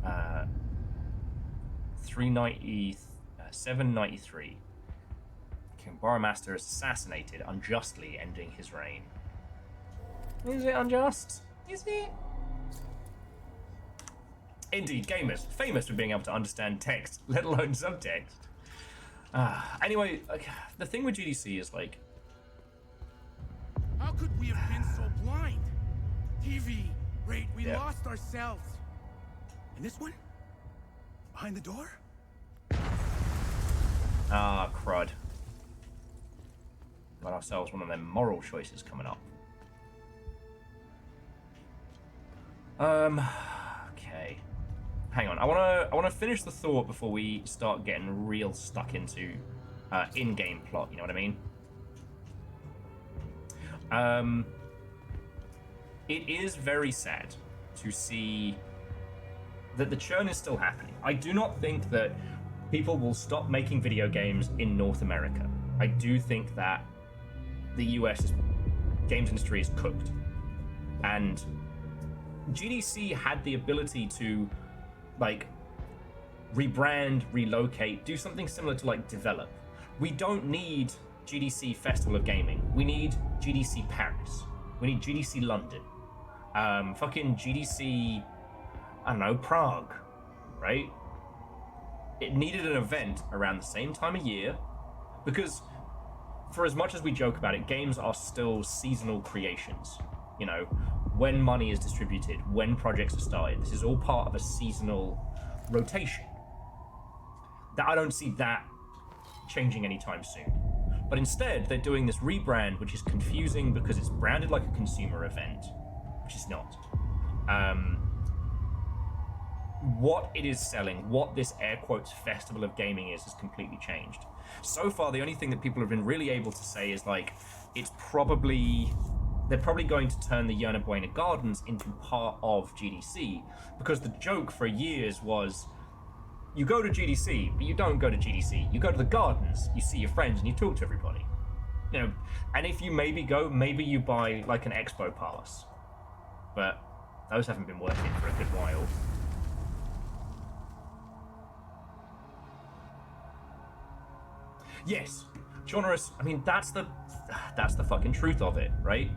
Uh, 793. King Boromaster is assassinated, unjustly ending his reign. Is it unjust? Is it? Indeed, gamers, famous for being able to understand text, let alone subtext. Anyway, the thing with GDC is like... How could we have been so blind? TV, Raid, we lost ourselves. And this one? Behind the door? Ah, crud. Got ourselves one of them moral choices coming up. Okay. Hang on. I wanna finish the thought before we start getting real stuck into in-game plot. You know what I mean? It is very sad to see that the churn is still happening. I do not think that people will stop making video games in North America. I do think that the US games industry is cooked. And GDC had the ability to, like, rebrand, relocate, do something similar to, like, develop. We don't need GDC Festival of Gaming. We need GDC Paris. We need GDC London. Fucking GDC, I don't know, Prague, right? It needed an event around the same time of year, because for as much as we joke about it, games are still seasonal creations. You know, when money is distributed, when projects are started, this is all part of a seasonal rotation. That I don't see that changing anytime soon. But instead, they're doing this rebrand, which is confusing because it's branded like a consumer event, which is not. what it is selling, what this air quotes festival of gaming is, has completely changed. So far, the only thing that people have been really able to say is like, they're probably going to turn the Yerna Buena Gardens into part of GDC, because the joke for years was, you go to GDC, but you don't go to GDC. You go to the gardens, you see your friends, and you talk to everybody. You know, and if you maybe go, maybe you buy like an expo pass, but those haven't been working for a good while. Yes, Jonorous, I mean, that's the fucking truth of it, right?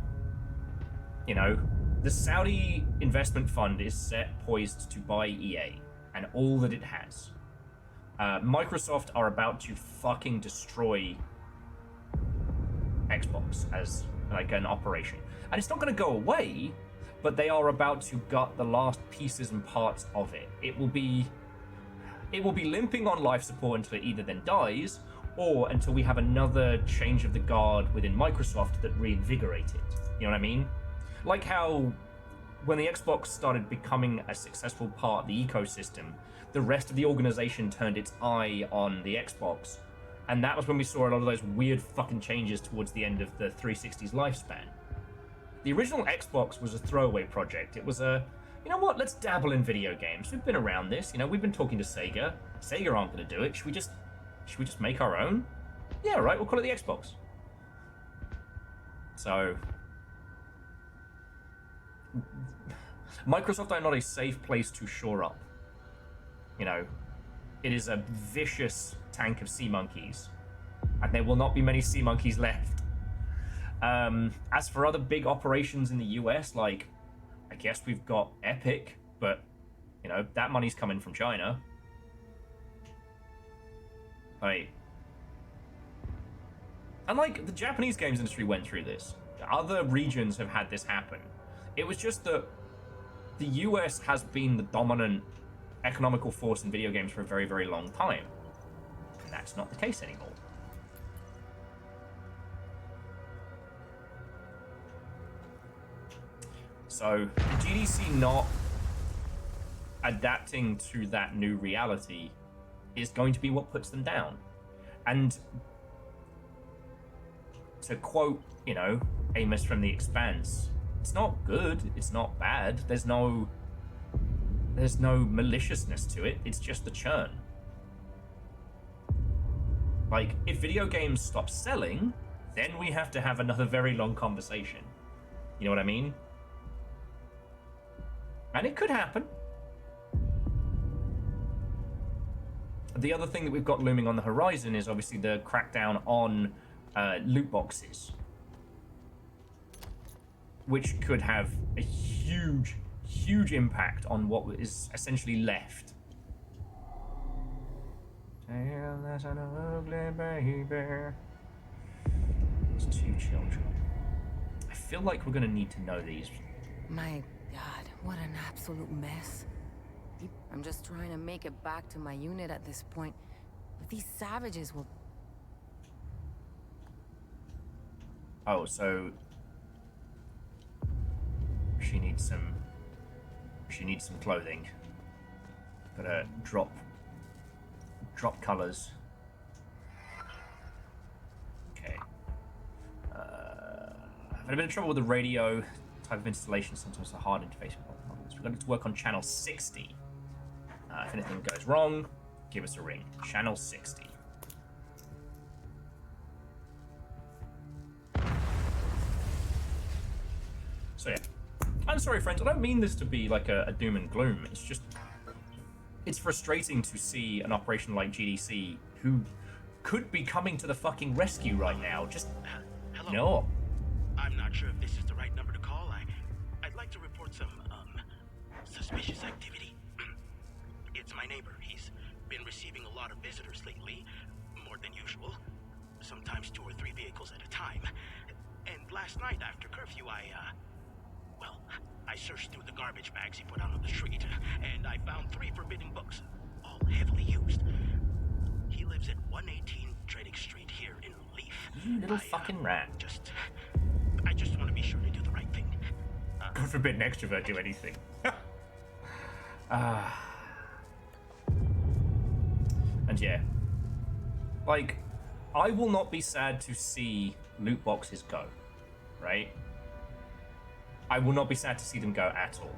You know, the Saudi investment fund is poised to buy EA and all that it has. Microsoft are about to fucking destroy Xbox as like an operation. And it's not going to go away, but they are about to gut the last pieces and parts of it. It will be limping on life support until it either then dies, or until we have another change of the guard within Microsoft that reinvigorate it. You know what I mean? Like how when the Xbox started becoming a successful part of the ecosystem, the rest of the organization turned its eye on the Xbox. And that was when we saw a lot of those weird fucking changes towards the end of the 360's lifespan. The original Xbox was a throwaway project. It was a, you know what, let's dabble in video games. We've been around this, you know, we've been talking to Sega. Sega aren't going to do it. Should we just make our own? Yeah, right, we'll call it the Xbox. So, Microsoft are not a safe place to shore up. You know, it is a vicious tank of sea monkeys, and there will not be many sea monkeys left. As for other big operations in the US, like, I guess we've got Epic, but, you know, that money's coming from China. Like, and like, the Japanese games industry went through this. Other regions have had this happen. It was just that the US has been the dominant economical force in video games for a very, very long time. And that's not the case anymore. So, the GDC not adapting to that new reality is going to be what puts them down. And to quote, you know, Amos from The Expanse, it's not good, it's not bad, there's no maliciousness to it, it's just the churn. Like, if video games stop selling, then we have to have another very long conversation. You know what I mean? And it could happen. The other thing that we've got looming on the horizon is obviously the crackdown on loot boxes, which could have a huge, huge impact on what is essentially left. That's an ugly baby. It's 2 children. I feel like we're gonna need to know these. My God, what an absolute mess. I'm just trying to make it back to my unit at this point. But these savages will... Oh, so she needs some clothing. Gotta drop colors. Okay. I've had a bit of trouble with the radio type of installation. Sometimes it's a hard interface with models. We're going to work on channel 60. If anything goes wrong, give us a ring. Channel 60. So yeah, I'm sorry friends, I don't mean this to be like a doom and gloom. It's just, it's frustrating to see an operation like GDC who could be coming to the fucking rescue right now. Just, hello. No. I'm not sure if this is the right number to call. I'd like to report some, suspicious activity. It's my neighbor. He's been receiving a lot of visitors lately, more than usual. Sometimes 2 or 3 vehicles at a time. And last night after curfew, I searched through the garbage bags he put out on the street, and I found 3 forbidden books, all heavily used. He lives at 118 Trading Street here in Leaf. You little fucking rat. I just want to be sure to do the right thing. God forbid an extrovert do anything. And yeah, like, I will not be sad to see loot boxes go, right? I will not be sad to see them go at all.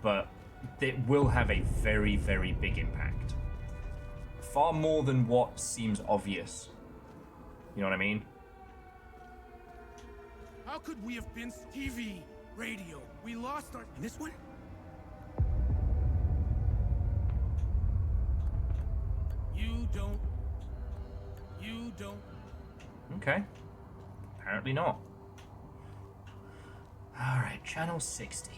But it will have a very, very big impact. Far more than what seems obvious. You know what I mean? How could we have been TV, radio? We lost our... And this one? You don't. Okay. Apparently not. Alright, channel 60.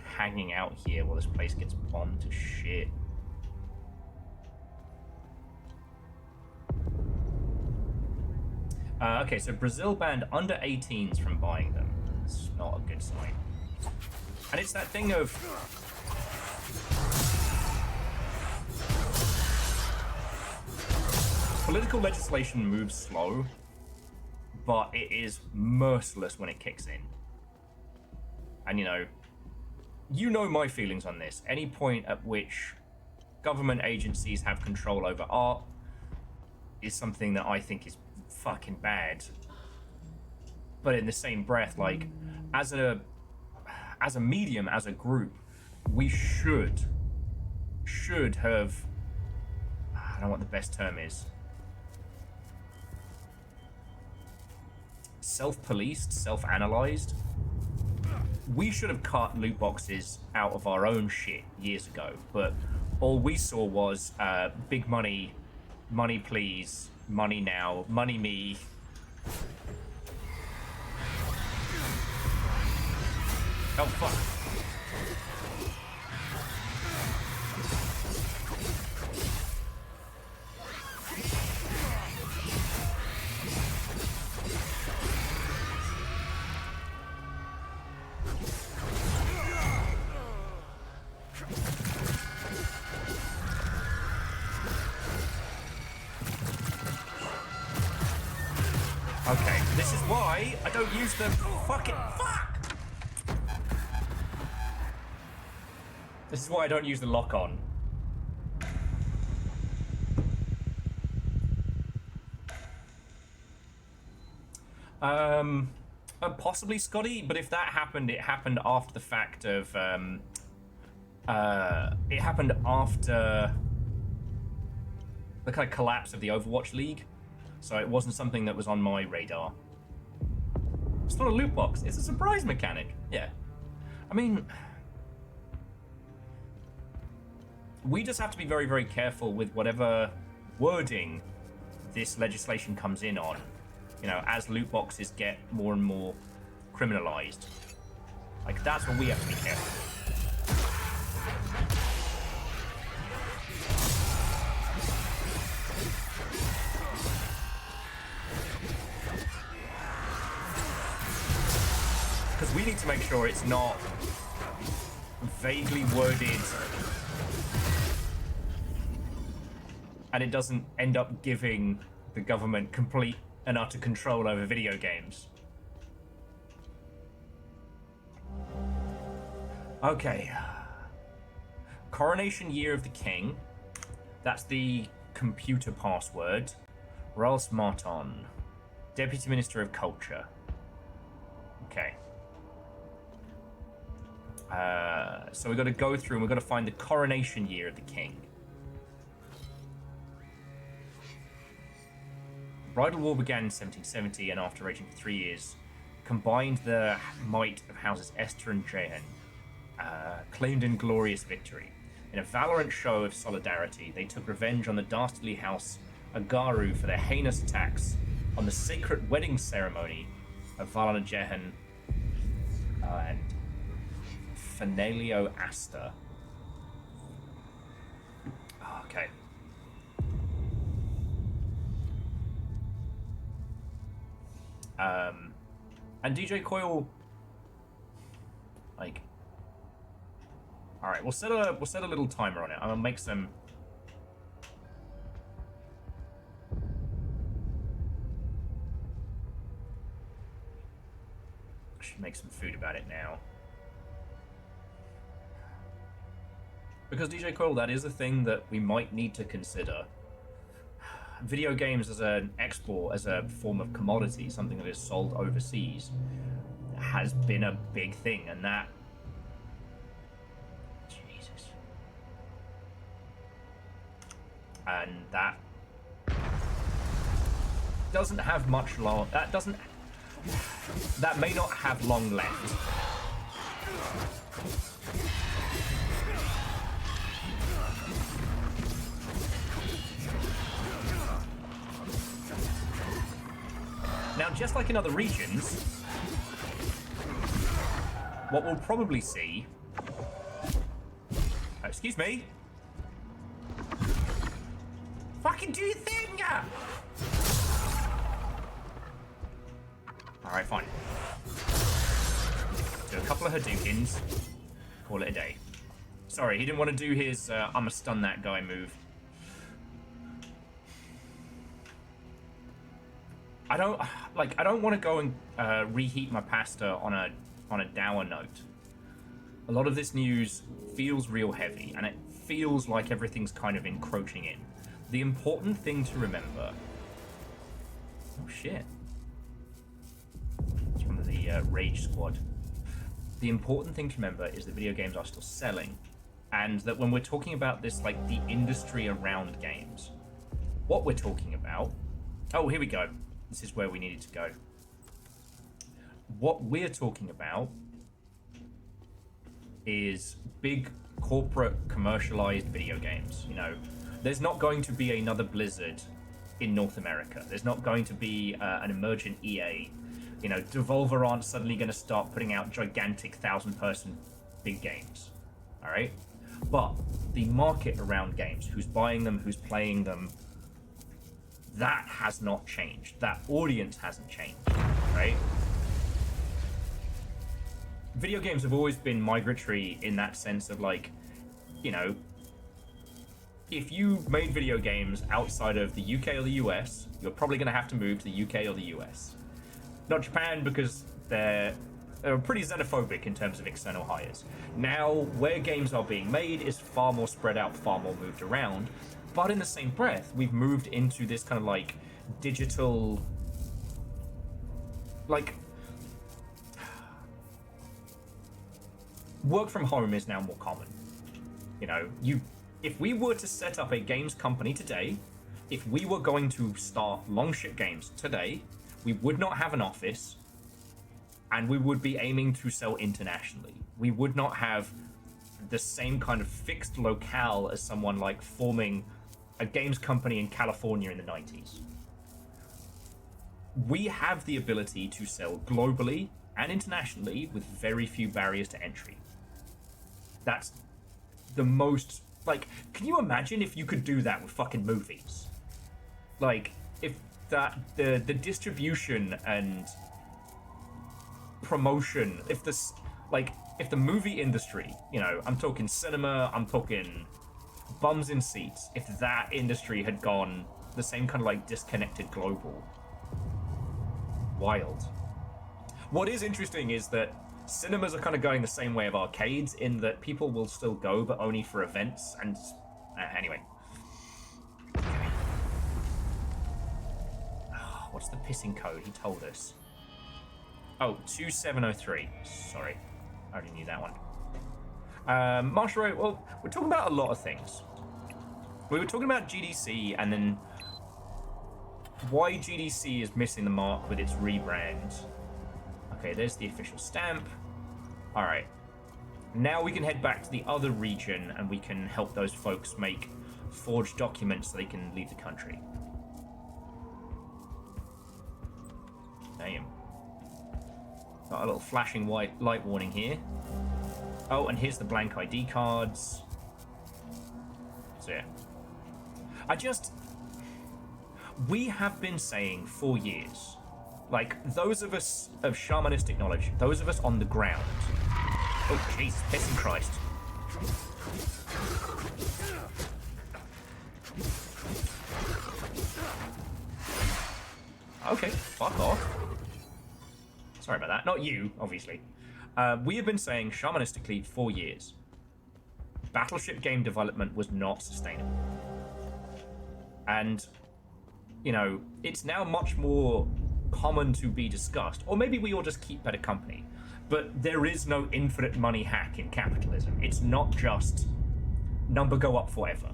Hanging out here while this place gets bombed to shit. Okay, so Brazil banned under 18s from buying them. It's not a good sign. And it's that thing of... Political legislation moves slow, but it is merciless when it kicks in. And you know my feelings on this. Any point at which government agencies have control over art is something that I think is fucking bad. But in the same breath, like, as a medium, as a group, we should have, I don't know what the best term is, self-policed, self-analyzed. We should have cut loot boxes out of our own shit years ago, but all we saw was big money, money please, money now, money me. Oh fuck. Okay, this is why I don't use the fucking fuck. This is why I don't use the lock-on. Possibly Scotty, but if that happened, it happened after the fact of, it happened after the kind of collapse of the Overwatch League. So it wasn't something that was on my radar. It's not a loot box, it's a surprise mechanic. Yeah. I mean, we just have to be very, very careful with whatever wording this legislation comes in on, as loot boxes get more and more criminalized. Like, that's what we have to be careful. Because we need to make sure it's not vaguely worded and it doesn't end up giving the government complete and utter control over video games. Okay. Coronation year of the king. That's the computer password. Ralph Martin, Deputy Minister of Culture. Okay. So we've got to go through and we've got to find the coronation year of the king. The bridal war began in 1770 and after raging for 3 years, combined the might of houses Esther and Jehan, claimed inglorious victory. In a valorant show of solidarity, they took revenge on the dastardly house Agaru for their heinous attacks on the sacred wedding ceremony of Valana Jehan and Fanalio Asta. Okay. And DJ Coil, like, all right, we'll set a little timer on it. I'm gonna make some. should make some food about it now. Because DJ Coil, that is a thing that we might need to consider. Video games as an export, as a form of commodity, something that is sold overseas, has been a big thing, and that... Jesus. And that doesn't have much long... That may not have long left. Now, just like in other regions, what we'll probably see... Oh, excuse me. Fucking do your thing! Alright, fine. Do a couple of Hadoukens. Call it a day. Sorry, he didn't want to do his I'ma stun that guy move. I don't want to go and reheat my pasta on a dour note. A lot of this news feels real heavy, and it feels like everything's kind of encroaching in. The important thing to remember... Oh shit. It's from the Rage Squad. The important thing to remember is that video games are still selling, and that when we're talking about this, like, the industry around games, what we're talking about... Oh, here we go. This is where we needed to go. What we're talking about is big corporate commercialized video games. You know, there's not going to be another Blizzard in North America. There's not going to be an emergent EA. You know, Devolver aren't suddenly going to start putting out gigantic 1,000-person big games. All right? But the market around games, who's buying them, who's playing them, that has not changed. That audience hasn't changed, right? Video games have always been migratory in that sense of, like, you know, if you made video games outside of the UK or the US, you're probably going to have to move to the UK or the US. Not Japan, because they're pretty xenophobic in terms of external hires. Now, where games are being made is far more spread out, far more moved around. But in the same breath, we've moved into this kind of like digital, like, work from home is now more common. You know, if we were to set up a games company today, if we were going to start Longship Games today, we would not have an office, and we would be aiming to sell internationally. We would not have the same kind of fixed locale as someone like forming a games company in California in the 90s. We have the ability to sell globally and internationally with very few barriers to entry. That's the most, like, can you imagine if you could do that with fucking movies? Like, if that, the distribution and promotion, if this, like, if the movie industry, you know, I'm talking cinema, I'm talking bums in seats, if that industry had gone the same kind of like disconnected global. Wild. What is interesting is that cinemas are kind of going the same way of arcades, in that people will still go, but only for events, and anyway. Okay. Oh, what's the pissing code? He told us. Oh, 2703. Sorry, I already knew that one. Marshall, well, we're talking about a lot of things. We were talking about GDC, and then why GDC is missing the mark with its rebrand. Okay, there's the official stamp. All right. Now we can head back to the other region, and we can help those folks make forged documents so they can leave the country. Damn. Got a little flashing white light warning here. Oh, and here's the blank ID cards. So yeah. We have been saying for years, like, those of us of shamanistic knowledge, those of us on the ground. Oh, jeez, pissing Christ. Okay, fuck off. It's sorry about that. Not you, obviously. We have been saying shamanistically for years. Battleship game development was not sustainable. And, you know, it's now much more common to be discussed. Or maybe we all just keep better company. But there is no infinite money hack in capitalism. It's not just number go up forever.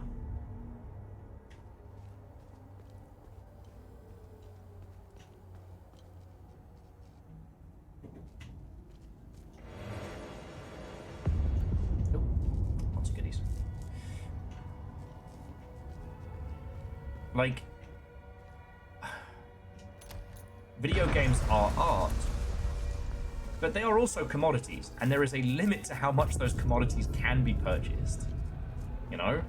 Lots of goodies. Like, video games are art, but they are also commodities, and there is a limit to how much those commodities can be purchased. You know?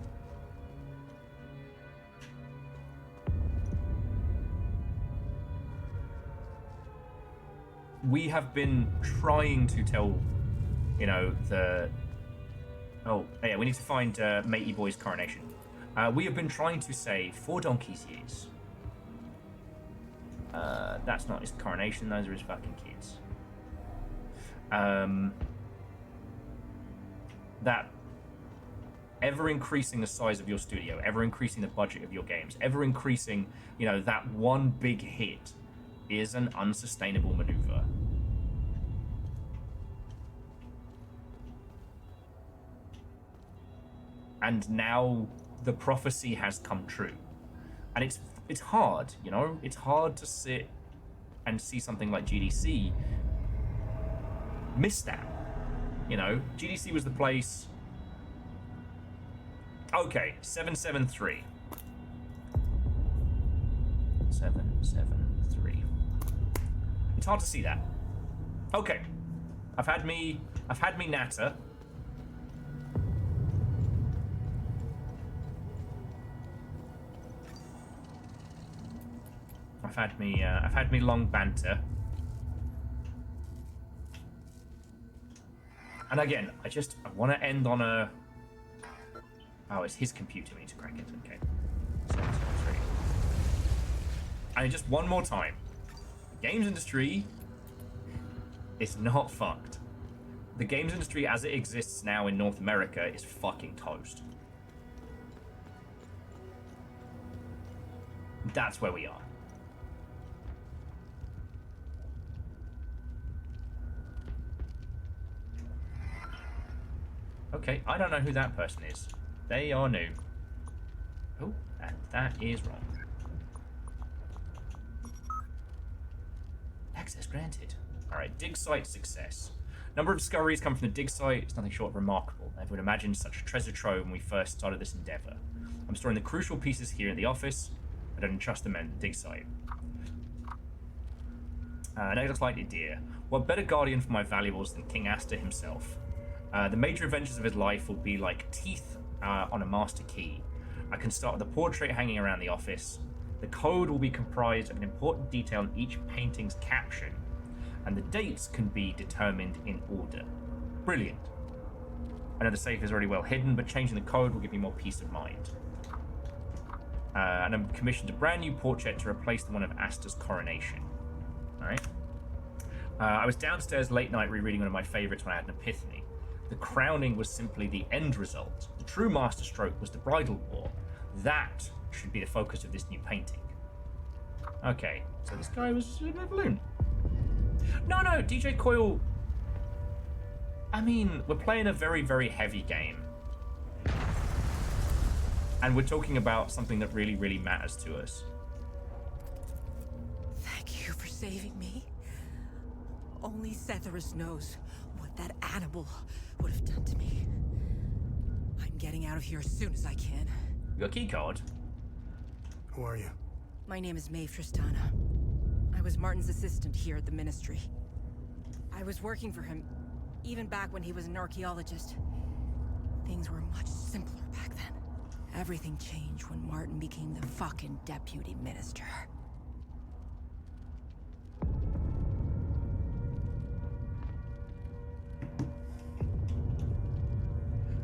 We have been trying to tell, you know, the... Oh, yeah, we need to find Matey Boy's coronation. We have been trying to say for donkey's years. That's not his coronation, those are his fucking kids. That ever increasing the size of your studio, ever increasing the budget of your games, ever increasing, you know, that one big hit is an unsustainable maneuver. And now the prophecy has come true. And it's hard, you know? It's hard to sit and see something like GDC miss that. You know, GDC was the place... Okay, 773. 773. It's hard to see that. Okay. I've had me natter. I've had me long banter. And again, I want to end on a... Oh, it's his computer. We need to crack it. Okay. 773. And just one more time. The games industry is not fucked. The games industry as it exists now in North America is fucking toast. That's where we are. Okay, I don't know who that person is. They are new. Oh, and that is wrong. Access granted. Alright, dig site success. Number of discoveries come from the dig site. It's nothing short of remarkable. I would imagine such a treasure trove when we first started this endeavor. I'm storing the crucial pieces here in the office. I don't entrust them at the dig site. Next likely dear. What better guardian for my valuables than King Astor himself? The major adventures of his life will be like teeth on a master key. I can start with the portrait hanging around the office. The code will be comprised of an important detail in each painting's caption, and the dates can be determined in order. Brilliant. I know the safe is already well hidden, but changing the code will give me more peace of mind. And I'm commissioned a brand new portrait to replace the one of Astor's coronation. Alright. I was downstairs late night rereading one of my favorites when I had an epiphany. The crowning was simply the end result. The true masterstroke was the bridal war. That should be the focus of this new painting. Okay, so this guy was a bit of a balloon. No, DJ Coyle... I mean, we're playing a very, very heavy game. And we're talking about something that really, really matters to us. Thank you for saving me. Only Setherus knows what that animal would have done to me. I'm getting out of here as soon as I can. Your key card? Who are you? My name is Maeve Tristana. I was Martin's assistant here at the Ministry. I was working for him, even back when he was an archaeologist. Things were much simpler back then. Everything changed when Martin became the fucking deputy minister.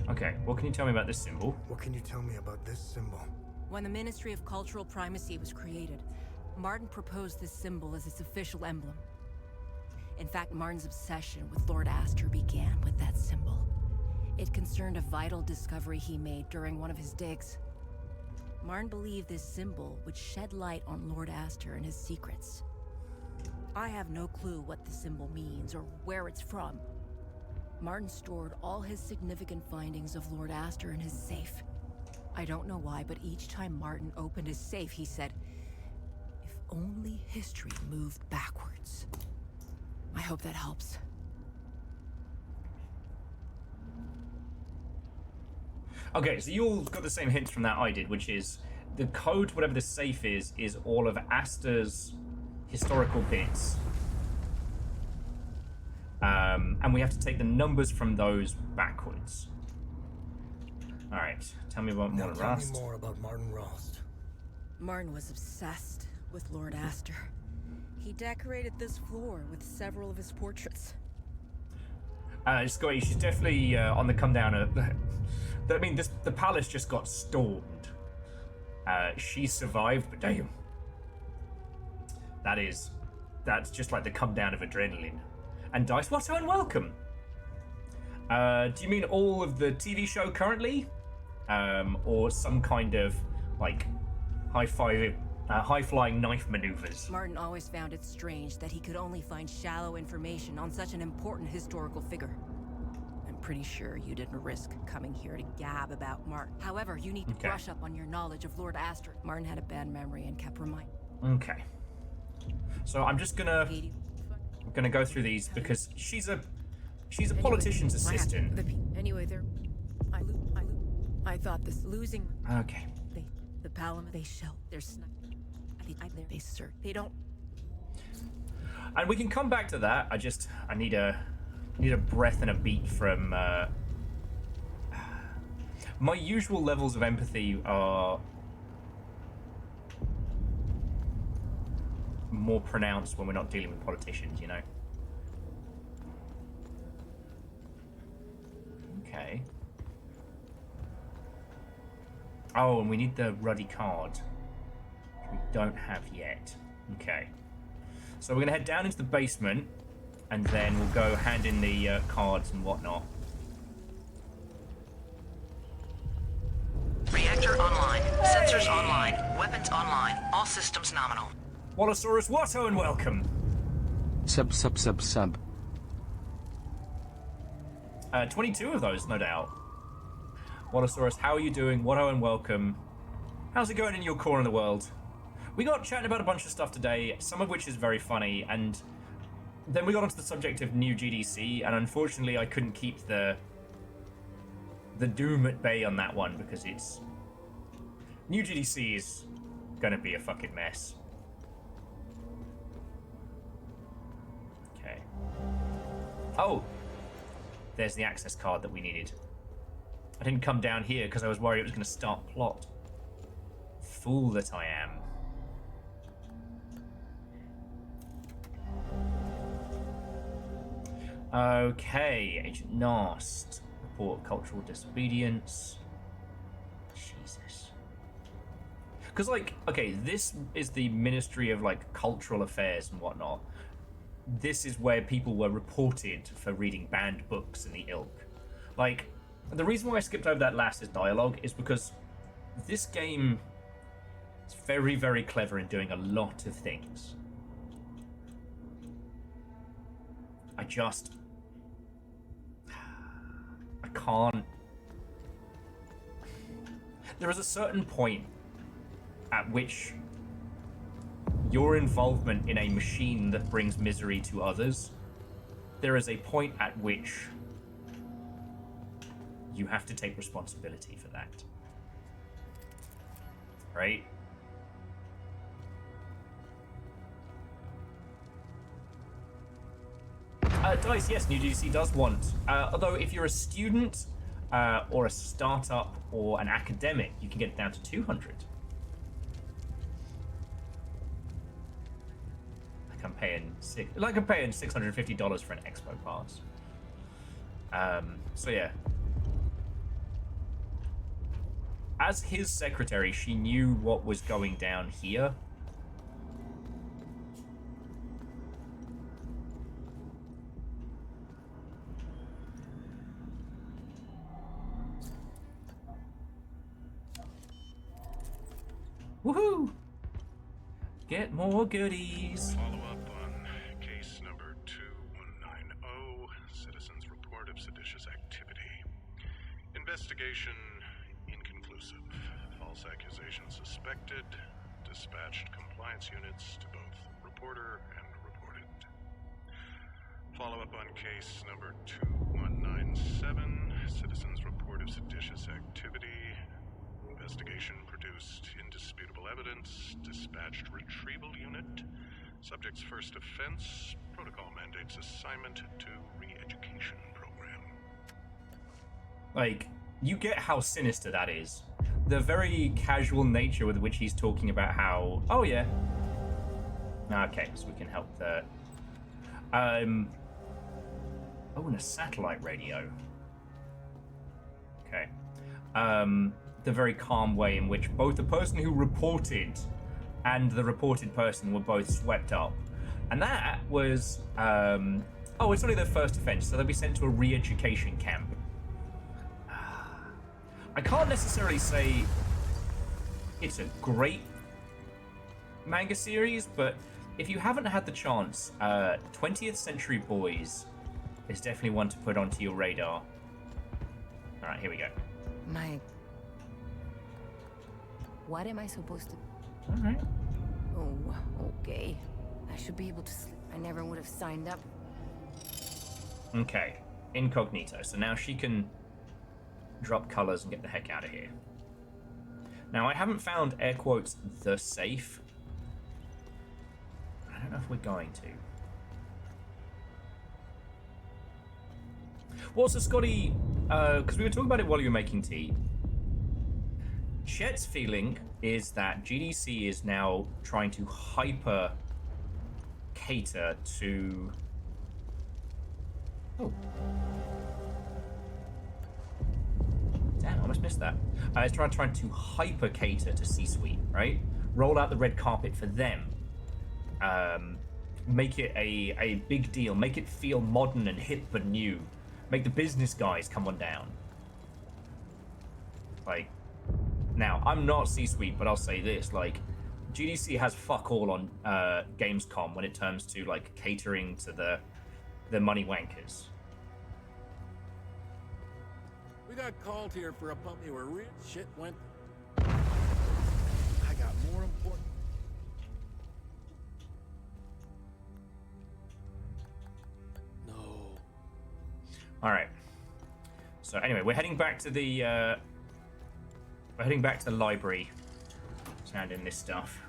Okay, what can you tell me about this symbol? What can you tell me about this symbol? When the Ministry of Cultural Primacy was created, Martin proposed this symbol as its official emblem. In fact, Martin's obsession with Lord Astor began with that symbol. It concerned a vital discovery he made during one of his digs. Martin believed this symbol would shed light on Lord Astor and his secrets. I have no clue what the symbol means or where it's from. Martin stored all his significant findings of Lord Astor in his safe. I don't know why, but each time Martin opened his safe, he said, "If only history moved backwards." I hope that helps. Okay, so you all got the same hints from that I did, which is the code, whatever the safe is all of Astor's historical bits. And we have to take the numbers from those backwards. Alright, tell me about Martin Rost. Tell me more about Martin Rost. Martin was obsessed with Lord Astor. He decorated this floor with several of his portraits. Scotty, she's definitely on the come down. I mean, the palace just got stormed. She survived, but damn. That's just like the come down of adrenaline. And Dice, Watto and welcome. Do you mean all of the TV show currently? Or some kind of, like, high-flying knife maneuvers? Martin always found it strange that he could only find shallow information on such an important historical figure. I'm pretty sure you didn't risk coming here to gab about Martin. However, you need to brush up on your knowledge of Lord Astor. Martin had a bad memory and kept reminding. Okay. So I'm just gonna go through these because she's a politician's assistant. Anyway, I thought this losing. Okay. The Palomar, they shell. They're sniping. They search. They don't. And we can come back to that. I need a breath and a beat from. My usual levels of empathy are more pronounced when we're not dealing with politicians, you know. Okay. Oh, and we need the ruddy card, which we don't have yet. Okay. So we're going to head down into the basement, and then we'll go hand in the cards and whatnot. Reactor online. Sensors online. Weapons online. All systems nominal. Wallosaurus Watto and welcome. Sub. 22 of those, no doubt. Wallosaurus, how are you doing? Watto and welcome. How's it going in your corner of the world? We got chatting about a bunch of stuff today, some of which is very funny, and then we got onto the subject of new GDC, and unfortunately I couldn't keep the doom at bay on that one because it's... New GDC is gonna be a fucking mess. Okay. Oh! There's the access card that we needed. I didn't come down here because I was worried it was going to start plot. Fool that I am. Okay, Agent Nast. Report of cultural disobedience. Jesus. Because, like, okay, this is the Ministry of, like, Cultural Affairs and whatnot. This is where people were reported for reading banned books in the ilk. Like, the reason why I skipped over that last dialogue is because this game is very, very clever in doing a lot of things. I can't... There is a certain point at which your involvement in a machine that brings misery to others, there is a point at which you have to take responsibility for that. Right? Dice, yes, New GDC does want. Although if you're a student or a startup or an academic, you can get it down to 200. I'm paying $650 for an expo pass. So yeah. As his secretary, she knew what was going down here. get more goodies. Follow up on case number 2190, citizen's report of seditious activity. Investigation inconclusive. False accusation suspected. Dispatched compliance units to both reporter and reported. Follow up on case number 2197, citizen's report of seditious activity. Investigation produced indisputable evidence. Dispatched retrieval unit. Subject's first offense. Protocol mandates assignment to re-education program. Like, you get how sinister that is. The very casual nature with which he's talking about how, oh yeah. Okay, so we can help the... Oh, and a satellite radio. Okay. The very calm way in which both the person who reported and the reported person were both swept up. And that was, oh, it's only their first offense, so they'll be sent to a re-education camp. I can't necessarily say it's a great manga series, but if you haven't had the chance, 20th Century Boys is definitely one to put onto your radar. Alright, here we go. What am I supposed to... Alright. Oh, okay. I should be able to sleep. I never would have signed up. Okay. Incognito. So now she can drop colors and get the heck out of here. Now, I haven't found, air quotes, the safe. I don't know if we're going to. Well, so Scotty, because we were talking about it while you were making tea. Chet's feeling is that GDC is now trying to hyper cater to... Oh. Damn, I almost missed that. It's trying to hyper cater to C-suite, right? Roll out the red carpet for them. Make it a big deal. Make it feel modern and hip and new. Make the business guys come on down. Like, now, I'm not C-suite, but I'll say this, like, GDC has fuck all on Gamescom when it comes to, like, catering to the money wankers. We got called here for a puppy where real shit went. I got more important. No. All right. So anyway, we're heading back to the library to hand in this stuff.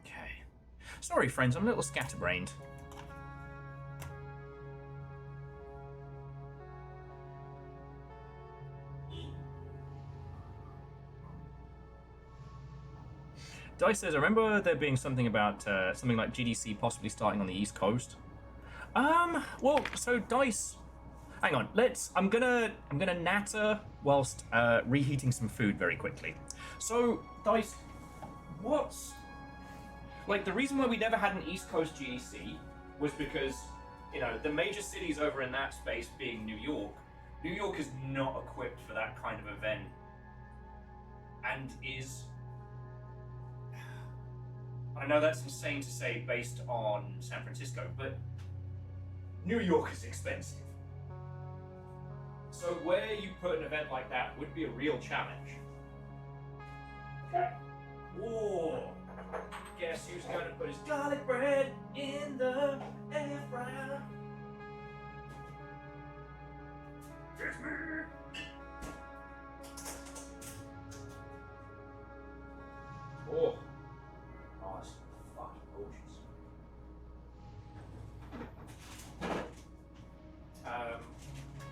Okay. Sorry, friends, I'm a little scatterbrained. Dice says, I remember there being something about something like GDC possibly starting on the East Coast. Well, so Dice, hang on. I'm gonna natter whilst reheating some food very quickly. So Dice, what's like the reason why we never had an East Coast GDC was because, you know, the major cities over in that space being New York is not equipped for that kind of event, and is. I know that's insane to say based on San Francisco, but New York is expensive. So where you put an event like that would be a real challenge. Okay. Whoa. Guess who's going to put his garlic bread in the air fryer? It's me. Oh. Oh, it's fucking gorgeous.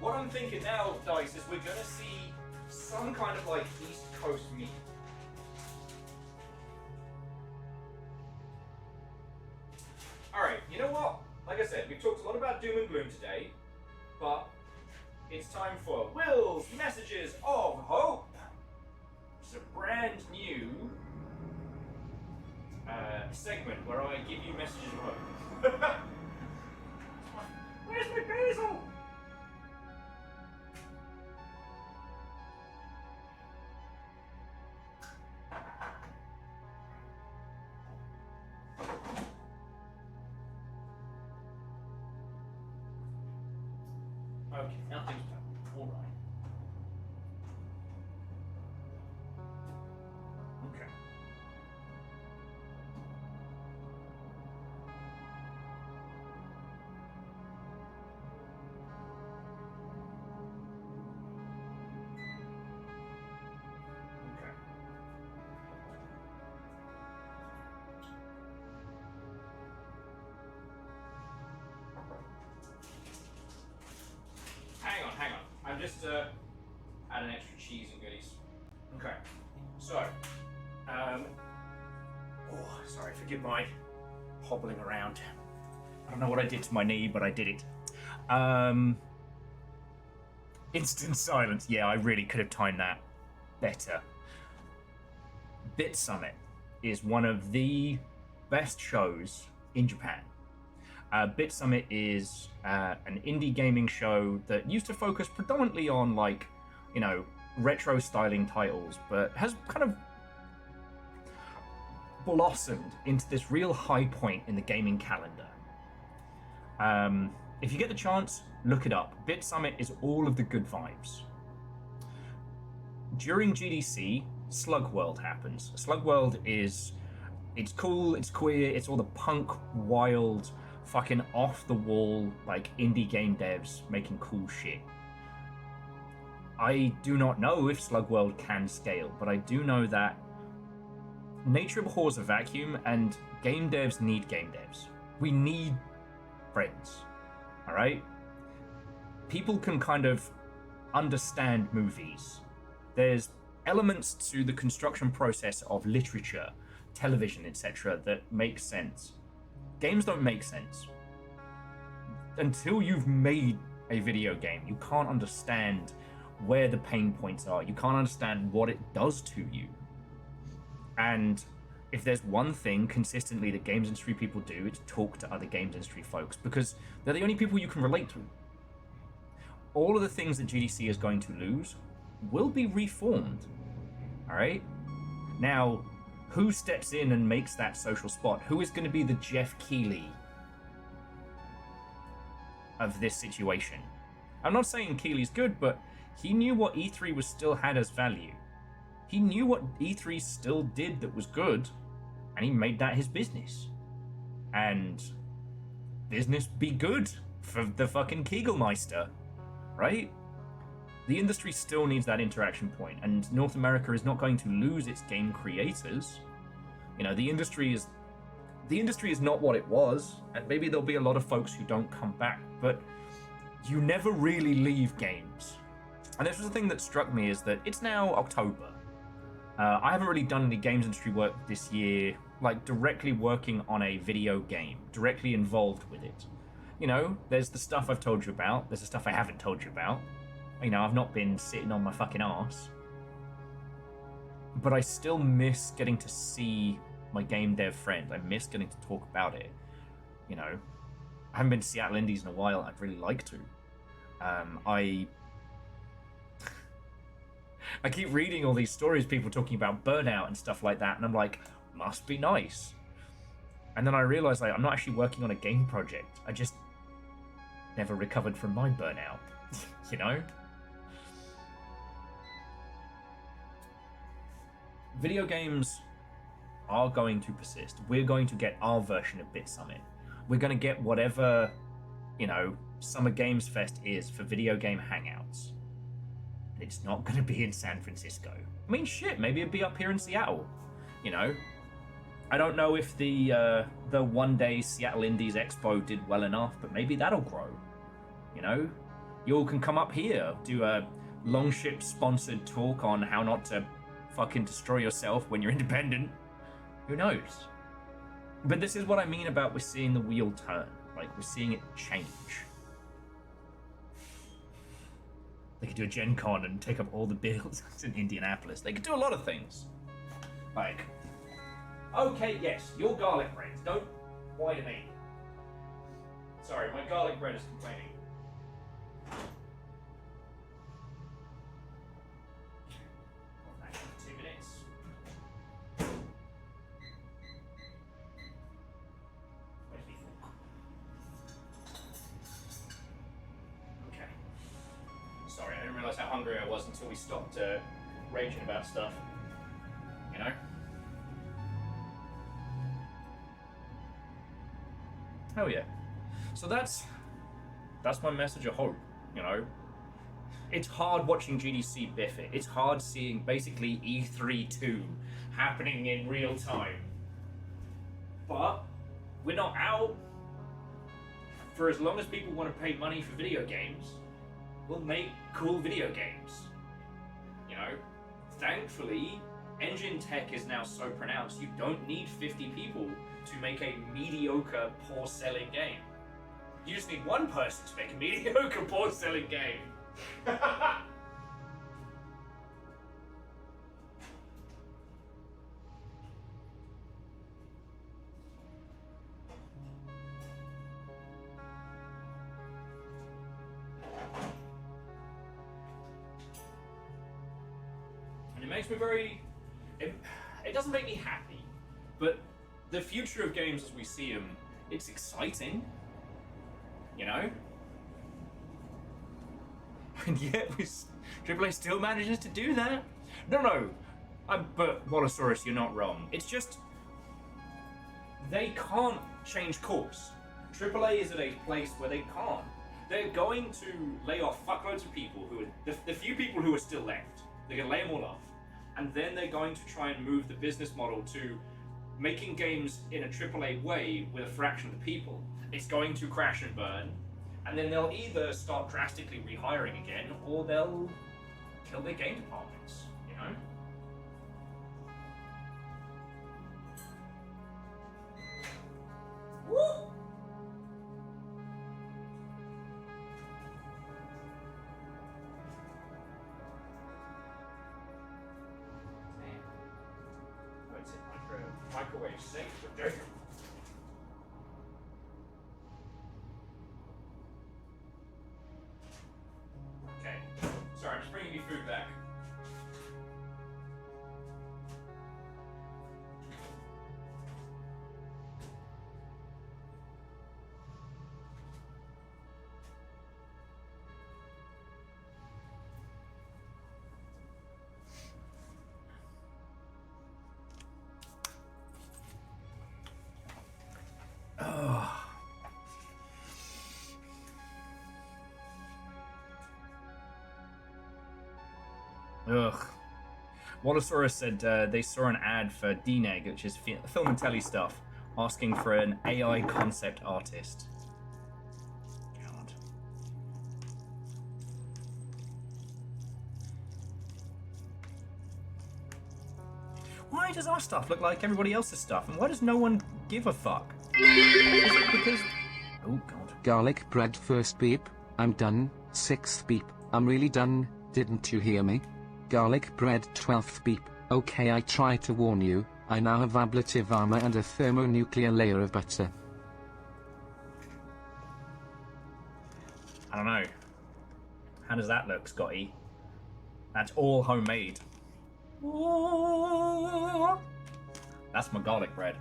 What I'm thinking now, Dice, is we're gonna see some kind of like East Coast meat. Alright, you know what? Like I said, we've talked a lot about doom and gloom today, but it's time for Will's Messages of Hope. It's a brand new segment where I give you messages of hope. Where's my basil? Okay, now things are all right. Okay. Okay. Hang on. I'm just adding extra cheese and goodies. Okay. So, sorry, forgive my hobbling around. I don't know what I did to my knee, but I did it. Instant silence. Yeah, I really could have timed that better. Bit Summit is one of the best shows in Japan. Bit Summit is an indie gaming show that used to focus predominantly on, like, you know, retro styling titles, but has kind of blossomed into this real high point in the gaming calendar. If you get the chance, look it up. Bit Summit is all of the good vibes. During GDC, Slug World happens. Slug World is, it's cool, it's queer, it's all the punk, wild, fucking off-the-wall, like, indie game devs making cool shit. I do not know if Slug World can scale, but I do know that nature abhors a vacuum, and game devs need game devs. We need friends, alright? People can kind of understand movies. There's elements to the construction process of literature, television, etc. that make sense. Games don't make sense. Until you've made a video game, you can't understand where the pain points are. You can't understand what it does to you. And if there's one thing consistently that games industry people do, it's talk to other games industry folks, because they're the only people you can relate to. All of the things that GDC is going to lose will be reformed. Alright? Now, who steps in and makes that social spot? Who is going to be the Jeff Keighley of this situation? I'm not saying Keighley's good, but he knew what E3 was still had as value. He knew what E3 still did that was good, and he made that his business. And business be good for the fucking Kegelmeister, right? The industry still needs that interaction point, and North America is not going to lose its game creators. You know, the industry is not what it was, and maybe there'll be a lot of folks who don't come back, but you never really leave games. And this was the thing that struck me, is that it's now October. I haven't really done any games industry work this year, like directly working on a video game, directly involved with it. You know, there's the stuff I've told you about, there's the stuff I haven't told you about. You know, I've not been sitting on my fucking arse. But I still miss getting to see my game dev friend. I miss getting to talk about it. You know, I haven't been to Seattle Indies in a while. I'd really like to. I keep reading all these stories, people talking about burnout and stuff like that, and I'm like, must be nice. And then I realize, like, I'm not actually working on a game project. I just never recovered from my burnout. You know? Video games are going to persist. We're going to get our version of Bit Summit. We're going to get whatever, you know, Summer Games Fest is for video game hangouts. And it's not going to be in San Francisco. I mean, shit, maybe it'd be up here in Seattle. You know? I don't know if the one-day Seattle Indies Expo did well enough, but maybe that'll grow. You know? You all can come up here, do a Longship-sponsored talk on how not to fucking destroy yourself when you're independent. Who knows? But this is what I mean about we're seeing the wheel turn. Like, we're seeing it change. They could do a Gen Con and take up all the buildings in Indianapolis. They could do a lot of things. Like, okay, yes, your garlic bread. Don't whine at me. Sorry, my garlic bread is complaining. realise how hungry I was until we stopped raging about stuff. You know? Hell yeah. So that's my message of hope, you know? It's hard watching GDC biff it. It's hard seeing basically E3-2 happening in real time. But we're not out. For as long as people want to pay money for video games, we'll make cool video games. You know? Thankfully, engine tech is now so pronounced, you don't need 50 people to make a mediocre, poor-selling game. You just need one person to make a mediocre, poor-selling game. And it makes me very... It doesn't make me happy, but the future of games as we see them, it's exciting. You know? And yet, AAA still manages to do that? No. But, Wallosaurus, you're not wrong. It's just... They can't change course. AAA is at a place where they can't. They're going to lay off fuckloads of people who are... The few people who are still left. They're going to lay them all off. And then they're going to try and move the business model to making games in a AAA way with a fraction of the people. It's going to crash and burn. And then they'll either start drastically rehiring again, or they'll kill their game departments, you know? Woo! Damn. What's it? Microwave safe, but damn. Sorry, I'm just bringing you food back. Ugh. Wallosaurus said they saw an ad for DNEG, which is film and telly stuff, asking for an AI concept artist. God. Why does our stuff look like everybody else's stuff, and why does no one give a fuck? Is it because... Oh, God. Garlic bread first beep, I'm done, 6th beep, I'm really done, didn't you hear me? Garlic bread 12th beep, okay, I tried to warn you, I now have ablative armor and a thermonuclear layer of butter. I don't know. How does that look, Scotty? That's all homemade. That's my garlic bread.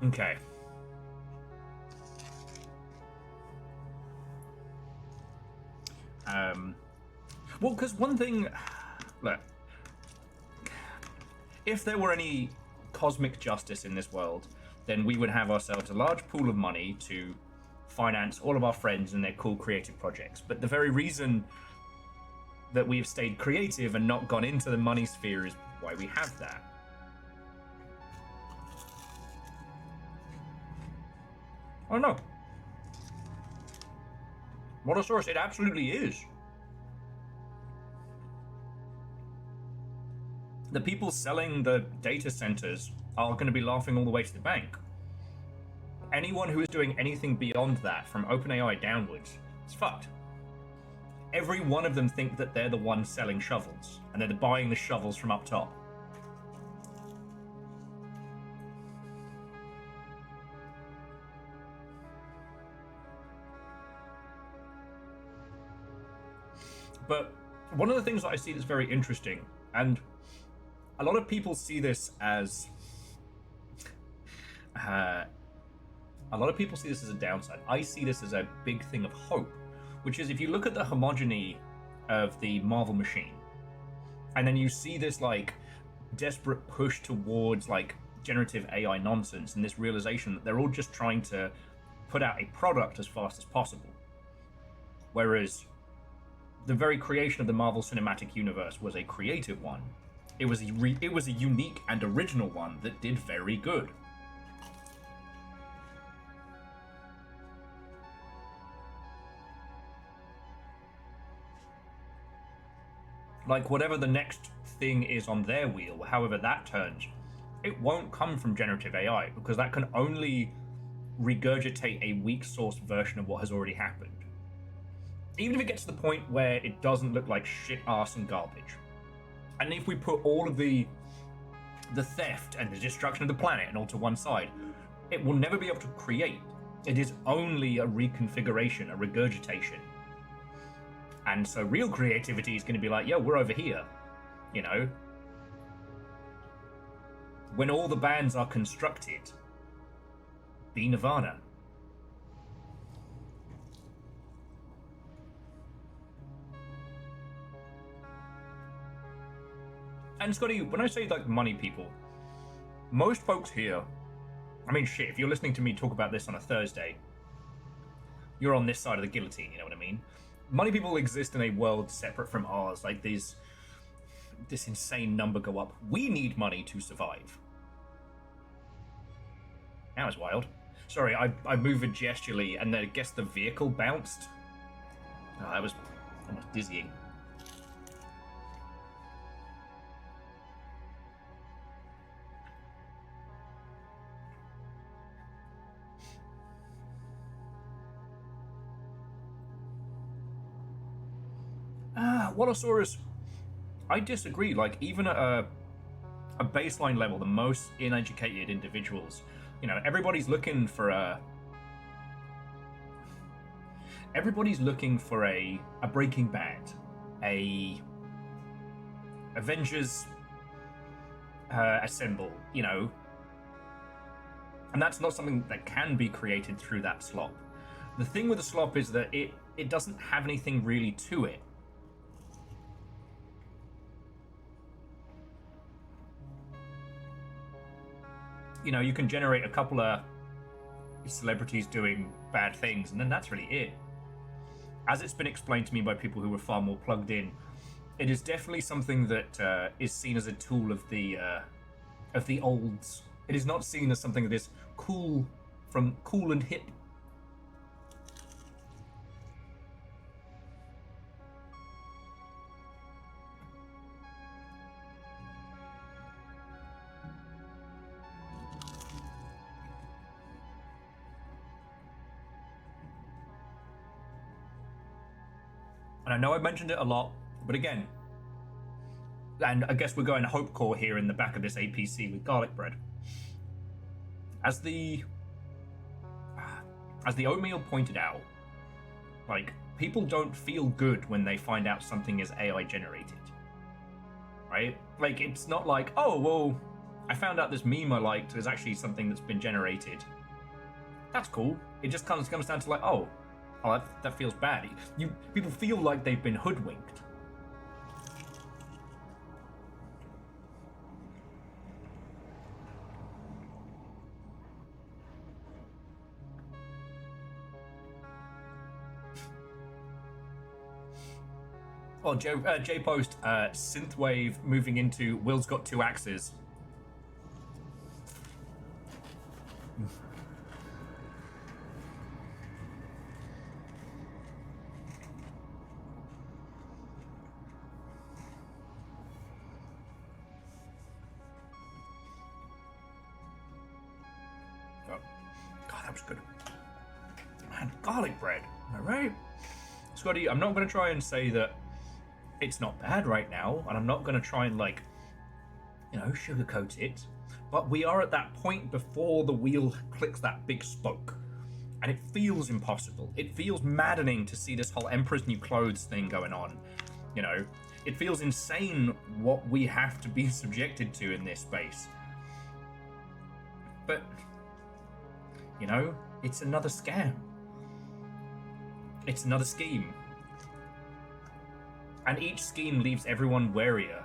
Okay. Well, because one thing... Look. If there were any cosmic justice in this world, then we would have ourselves a large pool of money to finance all of our friends and their cool creative projects. But the very reason that we've stayed creative and not gone into the money sphere is why we have that. Oh no. Motosaurus, it absolutely is. The people selling the data centers are going to be laughing all the way to the bank. Anyone who is doing anything beyond that, from OpenAI downwards, it's fucked. Every one of them think that they're the ones selling shovels, and they're buying the shovels from up top. But one of the things that I see that's very interesting, and a lot of people see this as a downside. I see this as a big thing of hope, which is if you look at the homogeny of the Marvel machine. And then you see this like desperate push towards like generative AI nonsense and this realization that they're all just trying to put out a product as fast as possible. Whereas the very creation of the Marvel Cinematic Universe was a creative one. It was a unique and original one that did very good. Like, whatever the next thing is on their wheel, however that turns, it won't come from generative AI, because that can only regurgitate a weak source version of what has already happened. Even if it gets to the point where it doesn't look like shit, arse, and garbage. And if we put all of the theft and the destruction of the planet and all to one side, it will never be able to create. It is only a reconfiguration, a regurgitation. And so real creativity is going to be like, yo, we're over here, you know? When all the bands are constructed, be Nirvana. And Scotty, when I say like money people, most folks here, I mean shit, if you're listening to me talk about this on a Thursday, you're on this side of the guillotine, you know what I mean? Money people exist in a world separate from ours, like this insane number go up. We need money to survive. That was wild. Sorry, I moved gesturally and then I guess the vehicle bounced. Oh, that was almost dizzying. Wallosaurus, I disagree. Like, even at a baseline level, the most uneducated individuals, you know, everybody's looking for a Breaking Bad, a Avengers Assemble, you know, and that's not something that can be created through that slop. The thing with the slop is that it doesn't have anything really to it. You know, you can generate a couple of celebrities doing bad things, and then that's really it. As it's been explained to me by people who were far more plugged in, it is definitely something that is seen as a tool of the olds. It is not seen as something that is cool and hip. And I know I mentioned it a lot, but again, and I guess we're going hope core here in the back of this APC with garlic bread. As the oatmeal pointed out, like, people don't feel good when they find out something is AI generated, right? Like, it's not like, oh, well, I found out this meme I liked is actually something that's been generated. That's cool. It just comes down to like, oh, that feels bad. People feel like they've been hoodwinked. Oh, J Post, synthwave moving into Will's got two axes. Good. Man, garlic bread, am I right? Scotty, I'm not going to try and say that it's not bad right now, and I'm not going to try and, like, you know, sugarcoat it, but we are at that point before the wheel clicks that big spoke, and it feels impossible. It feels maddening to see this whole Emperor's New Clothes thing going on, you know? It feels insane what we have to be subjected to in this space. But you know, it's another scam. It's another scheme. And each scheme leaves everyone warier.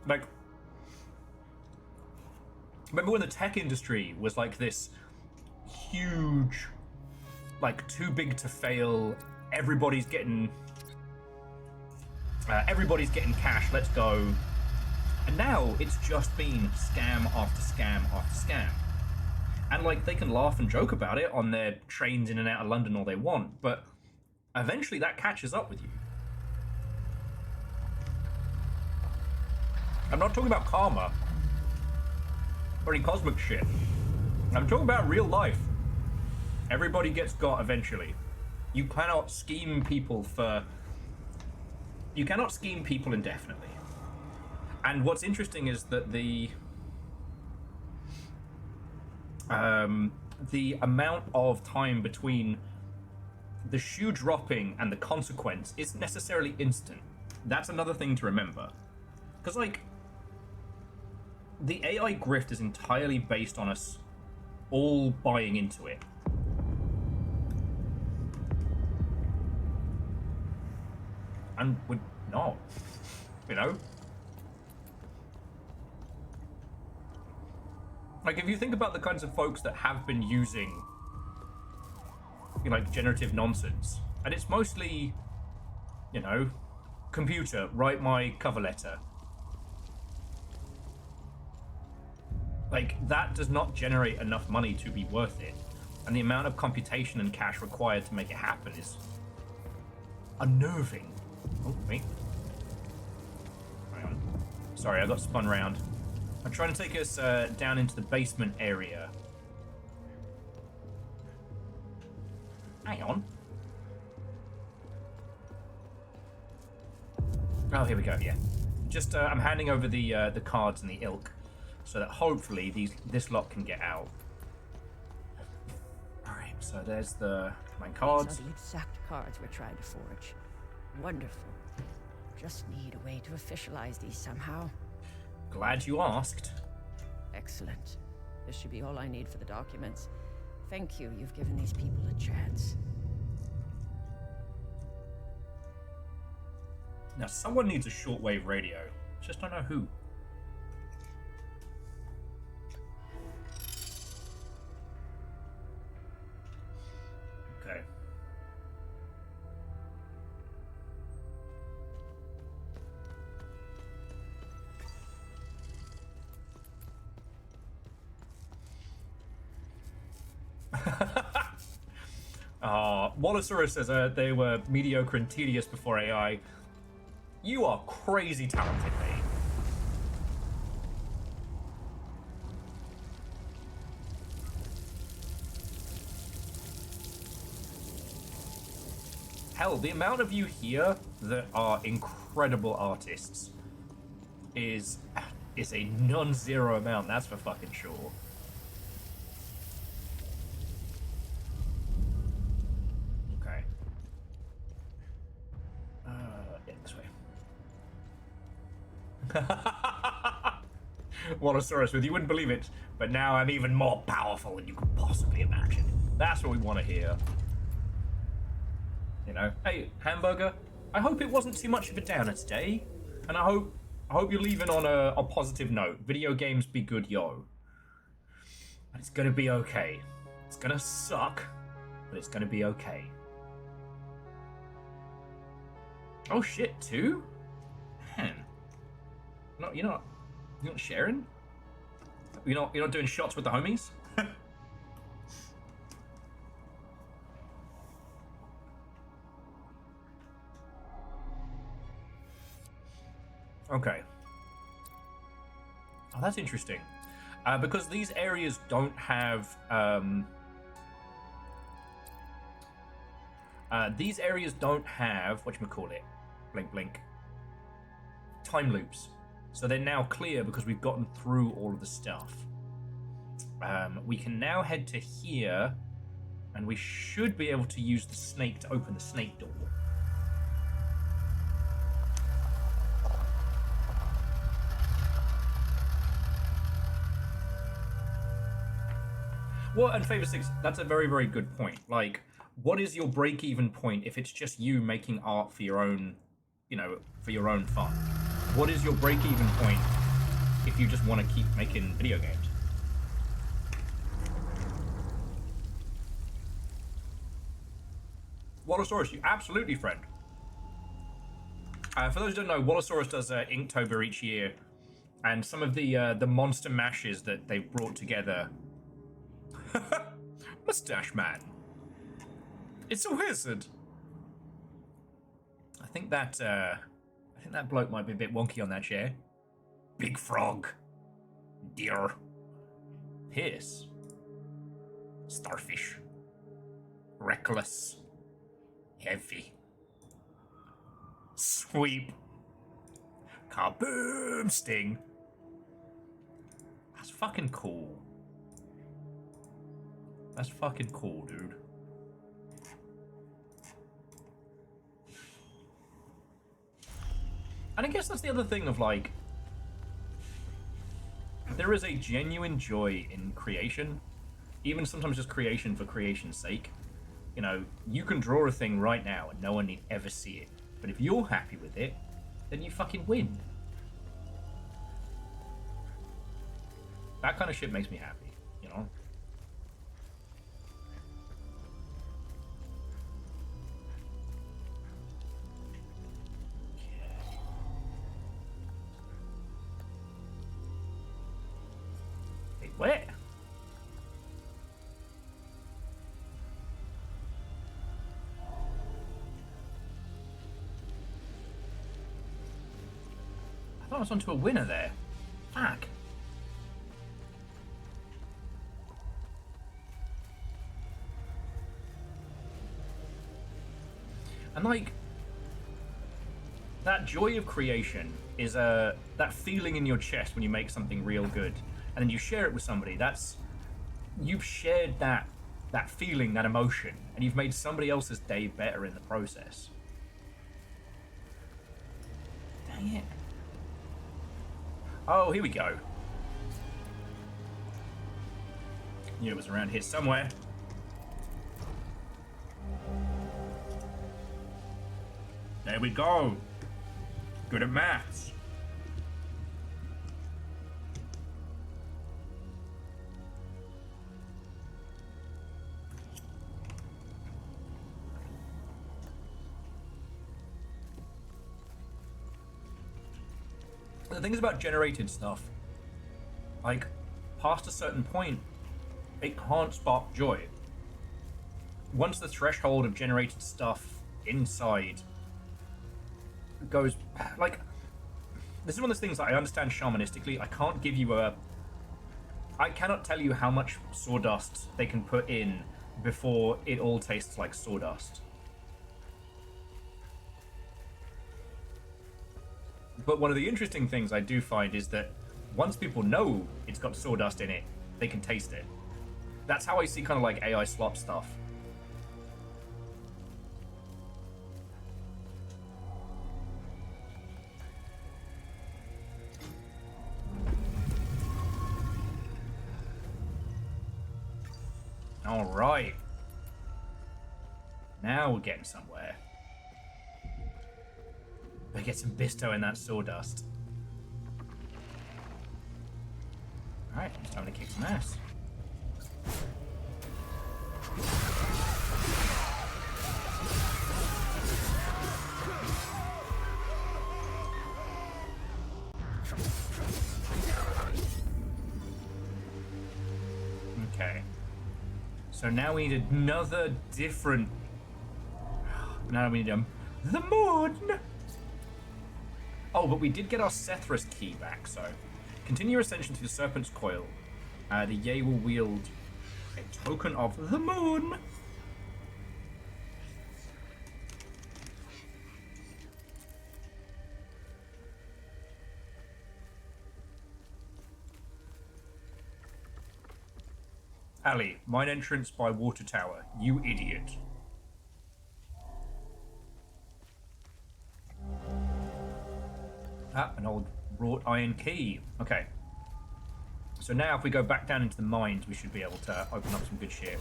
Like, remember when the tech industry was like this huge, like too big to fail, everybody's getting cash, let's go. And now it's just been scam after scam after scam. And like, they can laugh and joke about it on their trains in and out of London all they want, but eventually that catches up with you. I'm not talking about karma or any cosmic shit. I'm talking about real life. Everybody gets got eventually. You cannot scheme people indefinitely. And what's interesting is that the amount of time between the shoe dropping and the consequence isn't necessarily instant. That's another thing to remember. Because, like, the AI grift is entirely based on us all buying into it. And we're not, you know? Like, if you think about the kinds of folks that have been using, you know, like, generative nonsense, and it's mostly, you know, computer, write my cover letter. Like, that does not generate enough money to be worth it. And the amount of computation and cash required to make it happen is unnerving. Oh, me. Hang on. Sorry, I got spun around. I'm trying to take us down into the basement area. Hang on. Oh, here we go, yeah. Just, I'm handing over the cards and the ilk, so that hopefully this lot can get out. Alright, so there's the my cards. These are the exact cards we're trying to forge. Wonderful. Just need a way to officialize these somehow. Glad you asked. Excellent. This should be all I need for the documents. Thank you, you've given these people a chance. Now, someone needs a shortwave radio. Just don't know who. Okay. Wallisaurus says they were mediocre and tedious before AI. You are crazy talented, mate. Hell, the amount of you here that are incredible artists is a non-zero amount, that's for fucking sure. Okay. Yeah, this way. Wallisaurus with you wouldn't believe it, but now I'm even more powerful than you could possibly imagine. That's what we want to hear. You know, hey, Hamburger, I hope it wasn't too much of a downer today, and I hope you're leaving on a positive note. Video games be good, yo. And it's gonna be okay. It's gonna suck, but it's gonna be okay. Oh shit, two? Man. No, you're not sharing? You're not doing shots with the homies? Okay. Oh, that's interesting. Because these areas don't have whatchamacallit, blink blink, time loops. So they're now clear because we've gotten through all of the stuff. We can now head to here, and we should be able to use the snake to open the snake door. Well, and Favor 6, that's a very, very good point. Like, what is your break-even point if it's just you making art for your own, you know, for your own fun? What is your break-even point if you just want to keep making video games? Wallosaurus, you absolutely, friend. For those who don't know, Wallosaurus does Inktober each year, and some of the monster mashes that they've brought together. Mustache Man. It's a wizard. I think that bloke might be a bit wonky on that chair. Big frog. Deer. Pierce. Starfish. Reckless. Heavy. Sweep. Kaboom! Sting. That's fucking cool. That's fucking cool, dude. And I guess that's the other thing of, like, there is a genuine joy in creation, even sometimes just creation for creation's sake. You know, you can draw a thing right now and no one need ever see it. But if you're happy with it, then you fucking win. That kind of shit makes me happy, you know? Wait, where? I thought I was onto a winner there. Fuck. And like, that joy of creation is that feeling in your chest when you make something real good, and then you share it with somebody. You've shared that feeling, that emotion, and you've made somebody else's day better in the process. Dang it. Oh, here we go. Knew it was around here somewhere. There we go. Good at maths. The thing is about generated stuff, like, past a certain point, it can't spark joy. Once the threshold of generated stuff inside goes, like, this is one of those things that I understand shamanistically. I cannot tell you how much sawdust they can put in before it all tastes like sawdust. But one of the interesting things I do find is that once people know it's got sawdust in it, they can taste it. That's how I see kind of like AI slop stuff. All right. Now we're getting somewhere. Better get some Bisto in that sawdust. Alright, it's time to kick some ass. Okay. So now we need another different... Now we need the moon! Oh, but we did get our Sethra's key back, so... Continue your ascension through the Serpent's Coil. The Yay will wield a token of the moon! Ali, mine entrance by water tower. You idiot. Ah, an old wrought iron key. Okay. So now if we go back down into the mines, we should be able to open up some good shit.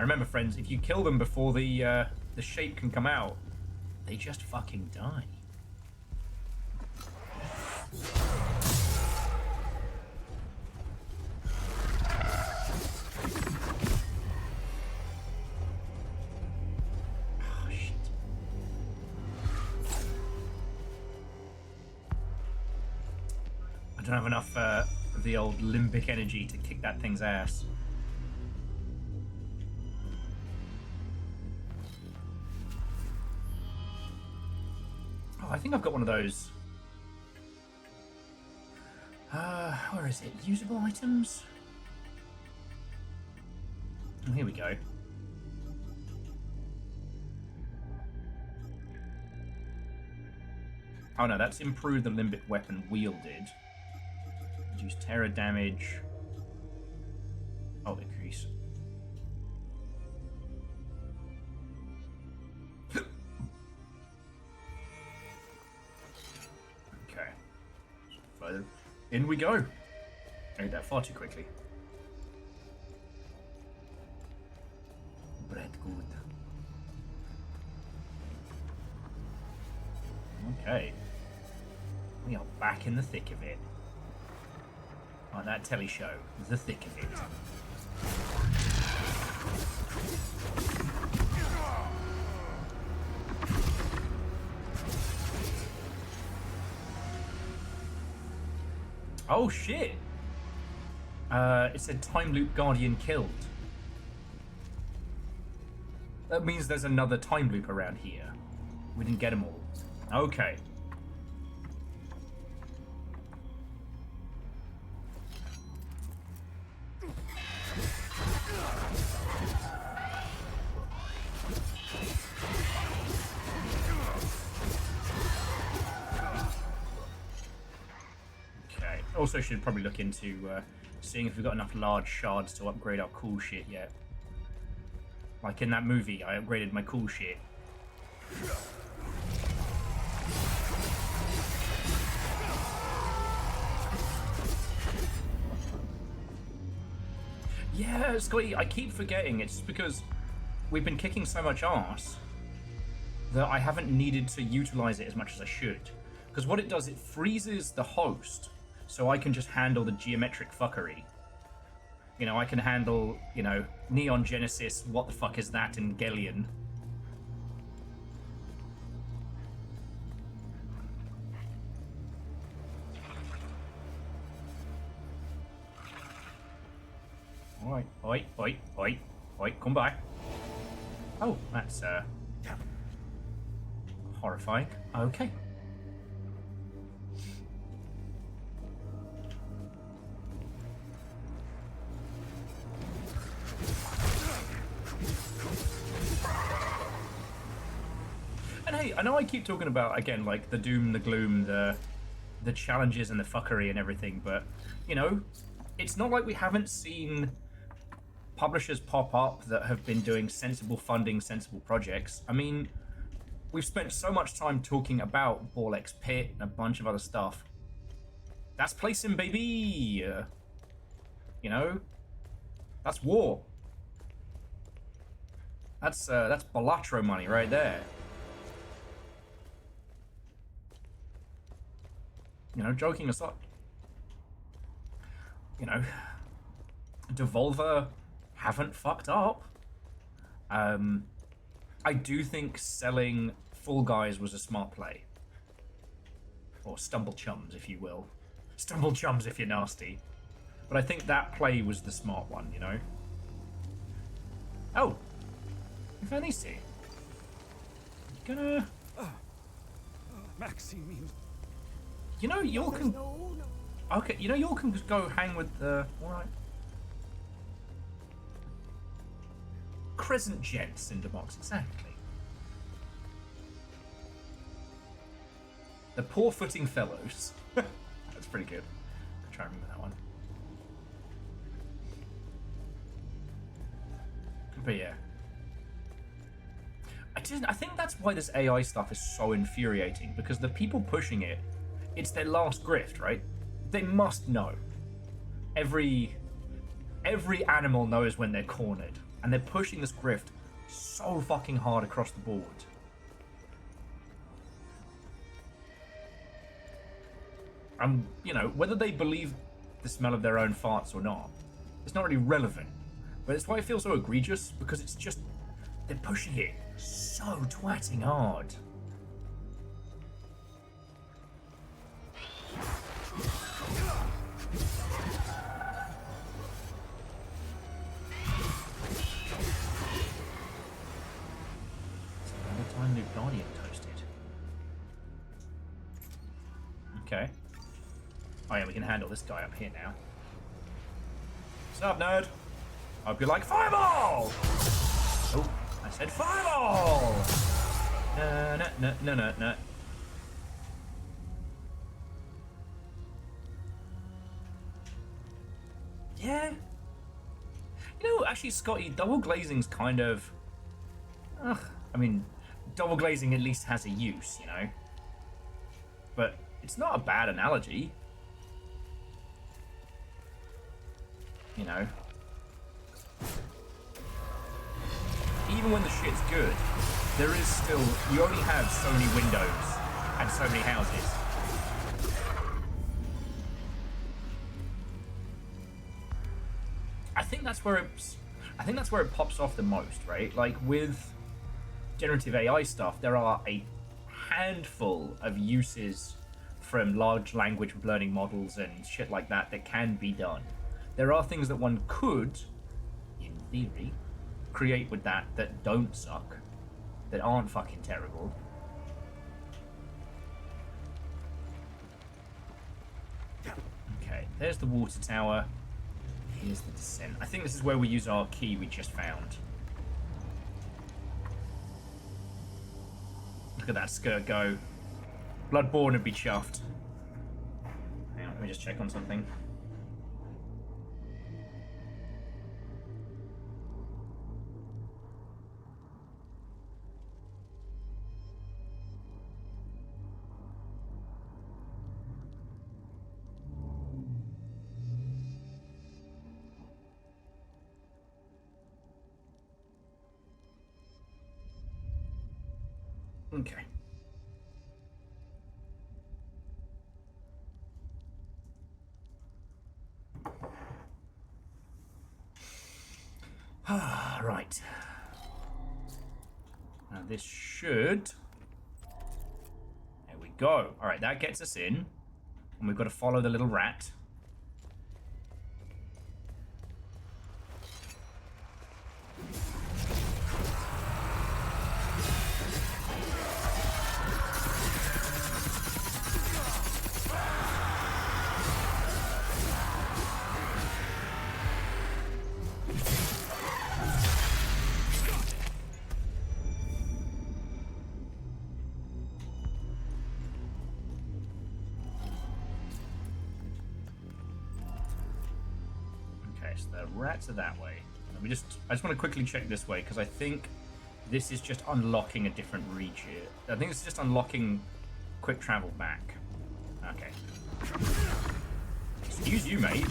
And remember, friends, if you kill them before the shape can come out, they just fucking die. Oh, shit. I don't have enough of the old limbic energy to kick that thing's ass. Oh, I think I've got one of those. Where is it? Usable items? Oh, here we go. Oh no, that's improved the limbic weapon wielded. Reduce terror damage. Oh, increase. Okay. Further in we go. I ate that far too quickly. Bread good. Okay. We are back in the thick of it. Like that telly show, the thick of it. Oh shit! It said time loop guardian killed. That means there's another time loop around here. We didn't get them all. Okay. Also should probably look into seeing if we've got enough large shards to upgrade our cool shit yet. Like in that movie, I upgraded my cool shit. Yeah, Scotty, I keep forgetting. It's because we've been kicking so much ass that I haven't needed to utilize it as much as I should. Because what it does, it freezes the host, so I can just handle the geometric fuckery. You know, I can handle, you know, Neon Genesis, what the fuck is that, and Gellion. Alright, oi, come by. Oh, that's, horrifying. Okay. And hey, I know I keep talking about, again, like, the doom, the gloom, the challenges and the fuckery and everything, but, you know, it's not like we haven't seen publishers pop up that have been doing sensible funding, sensible projects. I mean, we've spent so much time talking about Borlex Pit and a bunch of other stuff. That's placing, baby! You know? That's war. That's Balatro money right there. You know, joking aside. You know, Devolver haven't fucked up. I do think selling Fall Guys was a smart play. Or Stumble Chums, if you will. Stumble Chums if you're nasty. But I think that play was the smart one, you know? Oh! We found these two. Gonna... Maxime. You know, you can... Okay, you know, you all can just go hang with the... Alright. Crescent Gents in Demox, exactly. The Poor Footing Fellows. That's pretty good. I'll try and remember that one. But yeah. I think that's why this AI stuff is so infuriating, because the people pushing it, it's their last grift, right? They must know. Every animal knows when they're cornered. And they're pushing this grift so fucking hard across the board. And, you know, whether they believe the smell of their own farts or not, it's not really relevant. But it's why it feels so egregious, because it's just, they're pushing it so twatting hard. Another time new Guardian toasted. Okay. Oh yeah, we can handle this guy up here now. What's up, nerd? Hope you like Fireball! Oh, I said Fireball! No. Yeah. You know, actually, Scotty, double glazing's kind of... I mean, double glazing at least has a use, you know? But it's not a bad analogy. You know? Even when the shit's good, there is still... You only have so many windows and so many houses. I think that's where it pops off the most, right? Like with generative AI stuff, there are a handful of uses from large language learning models and shit like that that can be done. There are things that one could, in theory, create with that don't suck, that aren't fucking terrible. Okay, there's the water tower. Here's the descent. I think this is where we use our key we just found. Look at that skirt go. Bloodborne would be chuffed. Hang on, let me just check on something. Okay. Right. Now this should... There we go. Alright, that gets us in. And we've got to follow the little rat. So the rats are that way. I just want to quickly check this way because I think this is just unlocking a different region. I think it's just unlocking quick travel back. Okay. Excuse you, mate.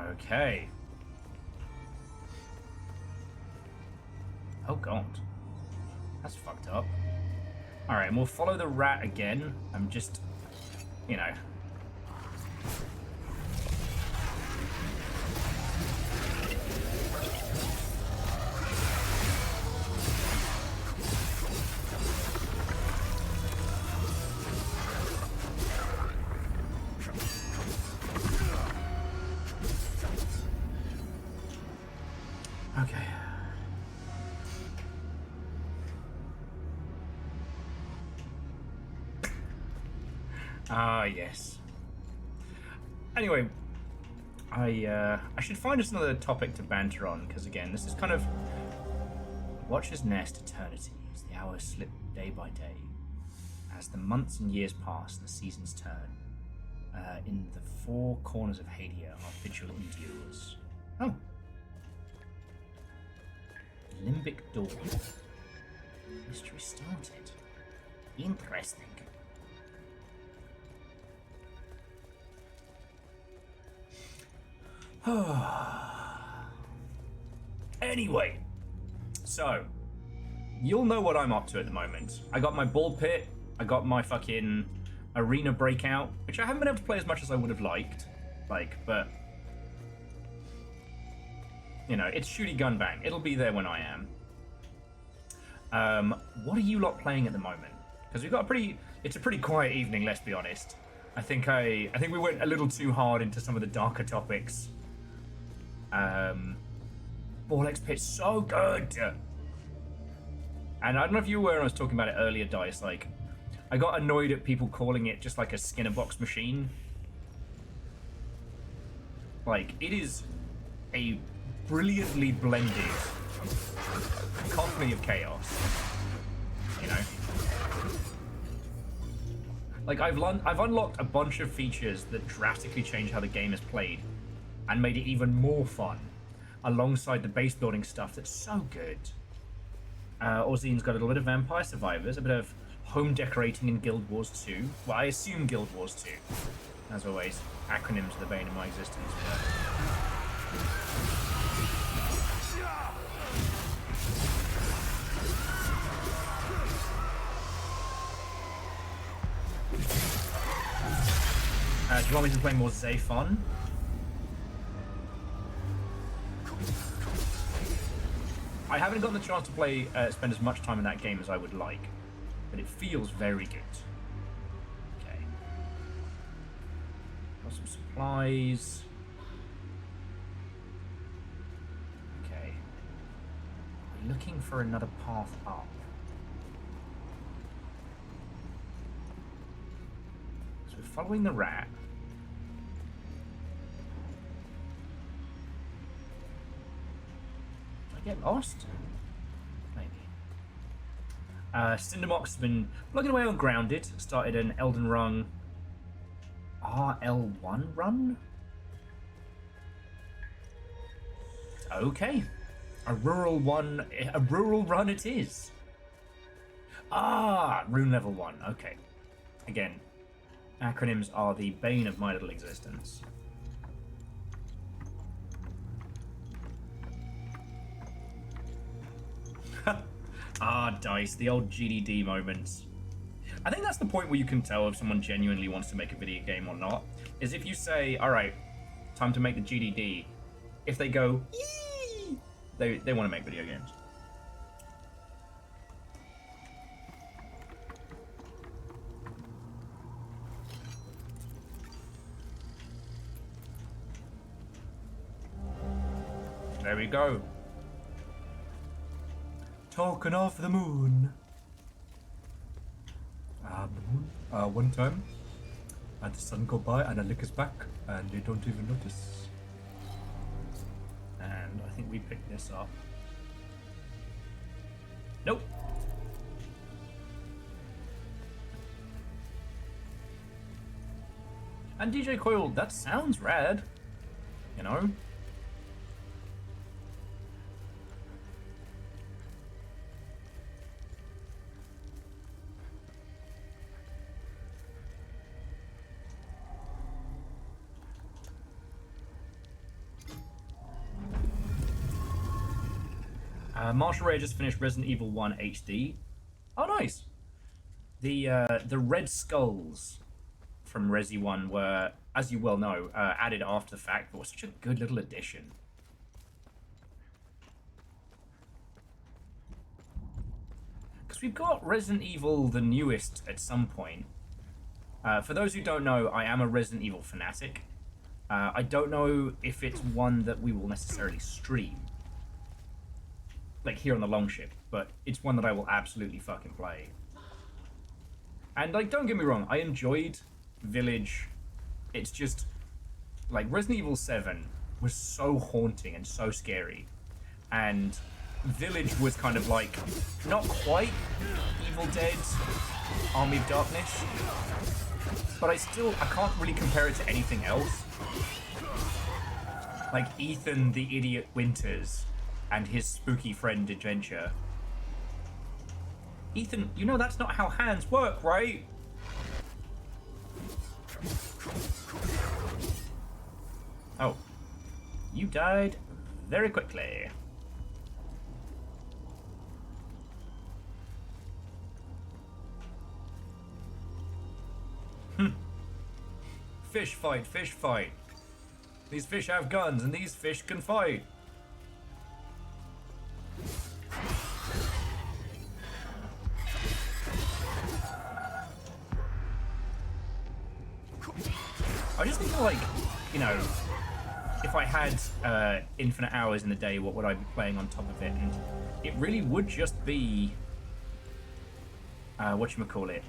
Okay. Oh god. That's fucked up. Alright, and we'll follow the rat again. I'm just, you know. Okay. Ah, yes. Anyway, I should find us another topic to banter on, because again, this is kind of... Watcher's Nest eternity as the hours slip day by day. As the months and years pass, the seasons turn. In the four corners of Hadia, our vigil endures. Oh. Limbic door. Mystery started. Interesting. Anyway, so you'll know what I'm up to at the moment. I got my ball pit, I got my fucking arena breakout, which I haven't been able to play as much as I would have liked. But you know, it's shooty gun bang. It'll be there when I am. What are you lot playing at the moment? Because we've got it's a pretty quiet evening, let's be honest. I think we went a little too hard into some of the darker topics. Ball X Pit's so good. And I don't know if you were when I was talking about it earlier, Dice, like, I got annoyed at people calling it just like a Skinner box machine. Like, it is a brilliantly blended cacophony of chaos. You know? Like, I've unlocked a bunch of features that drastically change how the game is played and made it even more fun, alongside the base building stuff that's so good. Orzine's got a little bit of Vampire Survivors, a bit of home decorating in Guild Wars 2. Well, I assume Guild Wars 2. As always, acronyms are the bane of my existence. Do you want me to play more Zayfon? I haven't gotten the chance to play, spend as much time in that game as I would like, but it feels very good. Okay. Got some supplies. Okay. We're looking for another path up. So we're following the rat. Get lost? Maybe. Cindermox has been plugging away on Grounded. Started an Elden Rung RL1 run? Okay. A rural run it is. Rune level 1. Okay. Again, acronyms are the bane of my little existence. Dice, the old GDD moments. I think that's the point where you can tell if someone genuinely wants to make a video game or not, is if you say, alright, time to make the GDD. If they go, yee, they want to make video games. There we go. Talking of the moon. The moon. One time, the sun go by and I lick his back, and they don't even notice. And I think we picked this up. Nope. And DJ Coil, that sounds rad. You know? Marshall Ray just finished Resident Evil 1 HD. Oh, nice. The red skulls from Resi 1 were, as you well know, added after the fact, but was such a good little addition. Because we've got Resident Evil the newest at some point. For those who don't know, I am a Resident Evil fanatic. I don't know if it's one that we will necessarily stream, like here on the Longship, but it's one that I will absolutely fucking play. And like, don't get me wrong, I enjoyed Village. It's just like Resident Evil 7 was so haunting and so scary, and Village was kind of like not quite Evil Dead Army of Darkness, but I can't really compare it to anything else. Like Ethan the Idiot Winters and his spooky friend adventure. Ethan, you know that's not how hands work, right? Oh. You died very quickly. Fish fight, fish fight. These fish have guns and these fish can fight. I just think, like, you know, if I had infinite hours in the day, what would I be playing on top of it? And it really would just be whatchamacallit,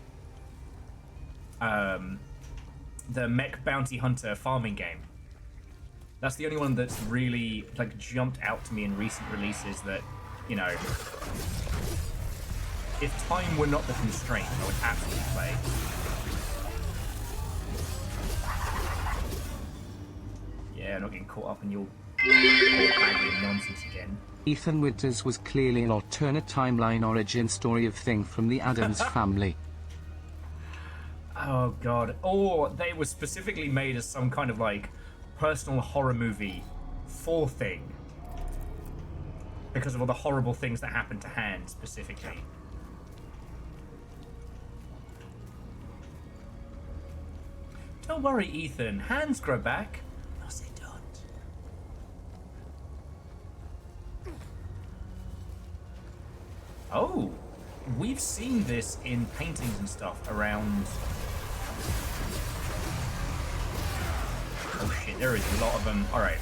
the Mech Bounty Hunter farming game. That's the only one that's really, like, jumped out to me in recent releases that, you know, if time were not the constraint, I would absolutely play. Yeah, not getting caught up in your baggy nonsense again. Ethan Winters was clearly an alternate timeline origin story of Thing from the Addams Family. Oh god. Or they were specifically made as some kind of, like, personal horror movie for Thing. Because of all the horrible things that happened to Han, specifically. Don't worry, Ethan. Hands grow back. No, they don't. Oh, we've seen this in paintings and stuff around. Oh shit, there is a lot of them. Alright.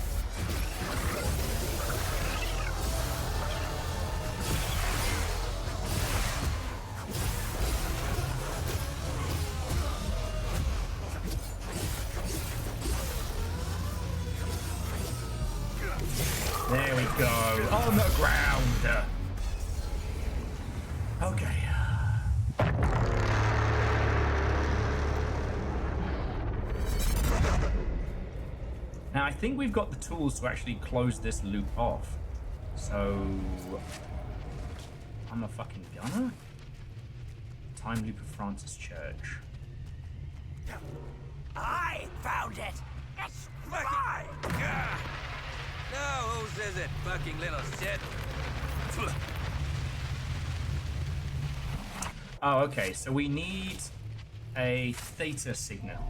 There we go. On the ground. Okay. Now, I think we've got the tools to actually close this loop off. So, I'm a fucking gunner? Time loop of Francis Church. I found it! It's mine! No, who says it, fucking little shit? Oh, okay, so we need a theta signal.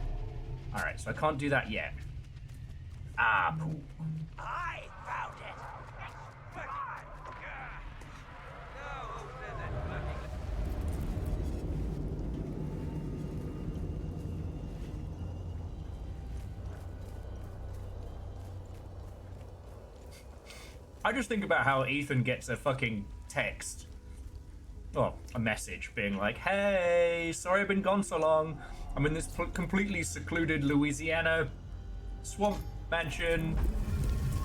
Alright, so I can't do that yet. Ah, poop. I found it! It's mine! No, who says it, fucking... I just think about how Ethan gets a fucking text. Well, a message being like, hey, sorry I've been gone so long. I'm in this completely secluded Louisiana swamp mansion.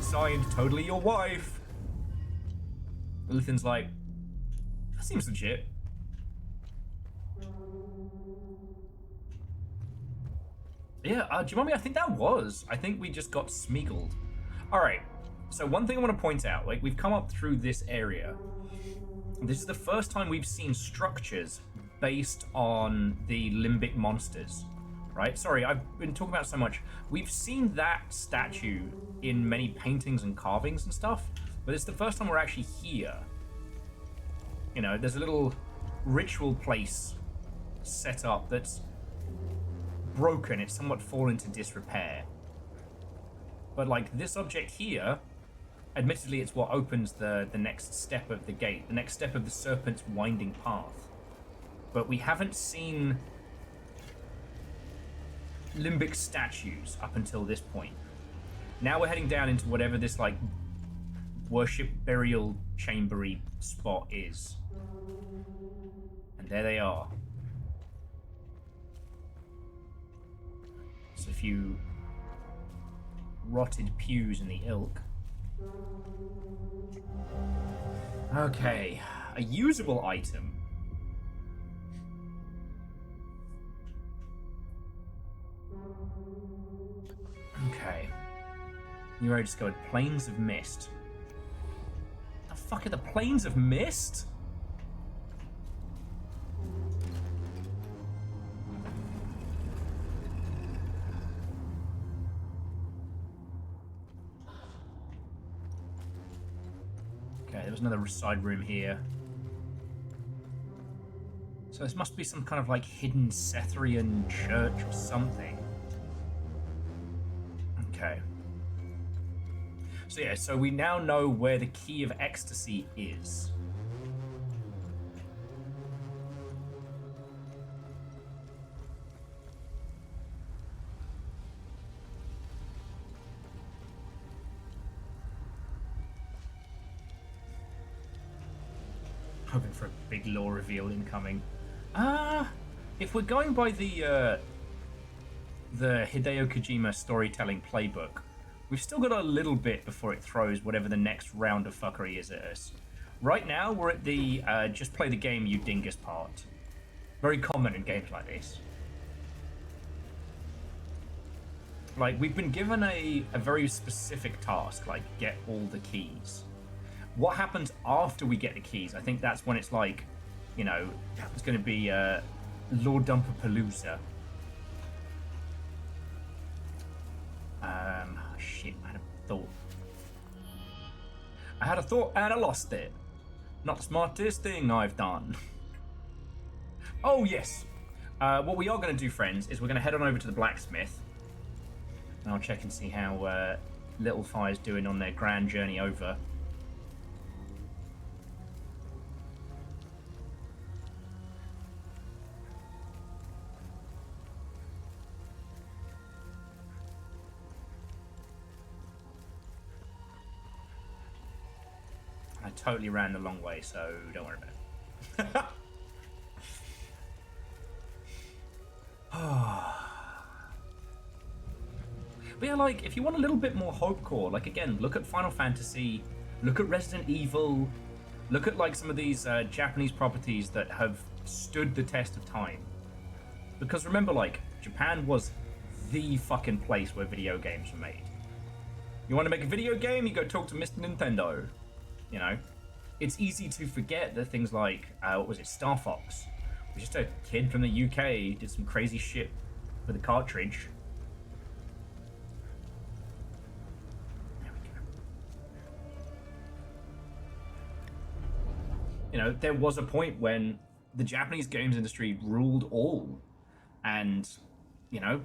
Signed, totally your wife. Ethan's like, that seems legit. Yeah, do you mind me? I think that was. I think we just got Smeagoled. Alright. So one thing I want to point out, like, we've come up through this area. This is the first time we've seen structures based on the limbic monsters, right? Sorry, I've been talking about so much. We've seen that statue in many paintings and carvings and stuff, but it's the first time we're actually here. You know, there's a little ritual place set up that's broken. It's somewhat fallen into disrepair. But, like, this object here, admittedly, it's what opens the next step of the gate, the next step of the serpent's winding path. But we haven't seen limbic statues up until this point. Now we're heading down into whatever this, like, worship burial chambery spot is. And there they are. So a few rotted pews in the ilk. Okay, a usable item. Okay. You already discovered Plains of Mist. fuck are the plains of mist? Okay, there was another side room here. So this must be some kind of like hidden Setherian church or something. Okay. So yeah, so we now know where the key of ecstasy is. Hoping for a big lore reveal incoming. If we're going by the Hideo Kojima storytelling playbook, we've still got a little bit before it throws whatever the next round of fuckery is at us. Right now, we're at the just play the game, you dingus part. Very common in games like this. Like, we've been given a very specific task, like, get all the keys. What happens after we get the keys? I think that's when it's like, you know, it's going to be Lord Dumperpalooza. Shit, I had a thought. I had a thought and I lost it. Not the smartest thing I've done. Oh, yes. What we are going to do, friends, is we're going to head on over to the blacksmith. And I'll check and see how Little Fire's doing on their grand journey over. I totally ran the long way, so don't worry about it. But yeah, like, if you want a little bit more hope core, like, again, look at Final Fantasy, look at Resident Evil, look at, like, some of these Japanese properties that have stood the test of time. Because remember, like, Japan was the fucking place where video games were made. You want to make a video game, you go talk to Mr. Nintendo. You know? It's easy to forget that things like, what was it, Star Fox, was just a kid from the UK, did some crazy shit with a cartridge. You know, there was a point when the Japanese games industry ruled all. And, you know,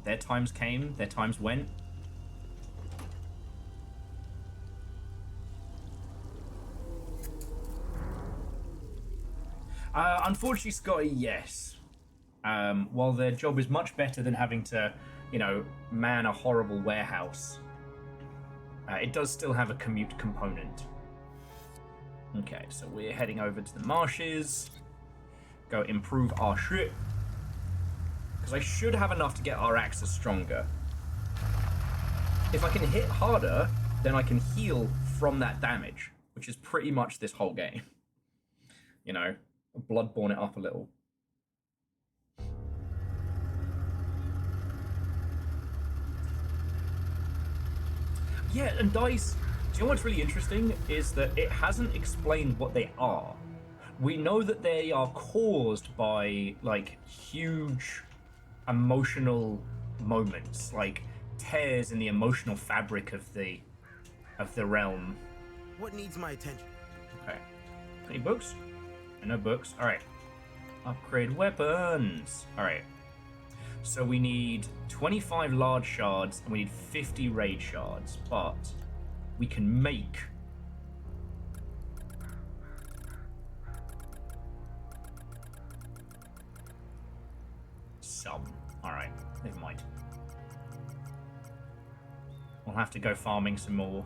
their times came, their times went. Unfortunately, Scotty, yes. While their job is much better than having to, you know, man a horrible warehouse, it does still have a commute component. Okay, so we're heading over to the marshes. Go improve our shit. Because I should have enough to get our axes stronger. If I can hit harder, then I can heal from that damage, which is pretty much this whole game. You know, Bloodborne it up a little. Yeah, and dice, do you know what's really interesting is that it hasn't explained what they are. We know that they are caused by, like, huge emotional moments, like tears in the emotional fabric of the realm. What needs my attention? Okay. Any books? No books. Alright. Upgrade weapons. Alright. So we need 25 large shards and we need 50 raid shards, but we can make some. Alright, never mind. We'll have to go farming some more.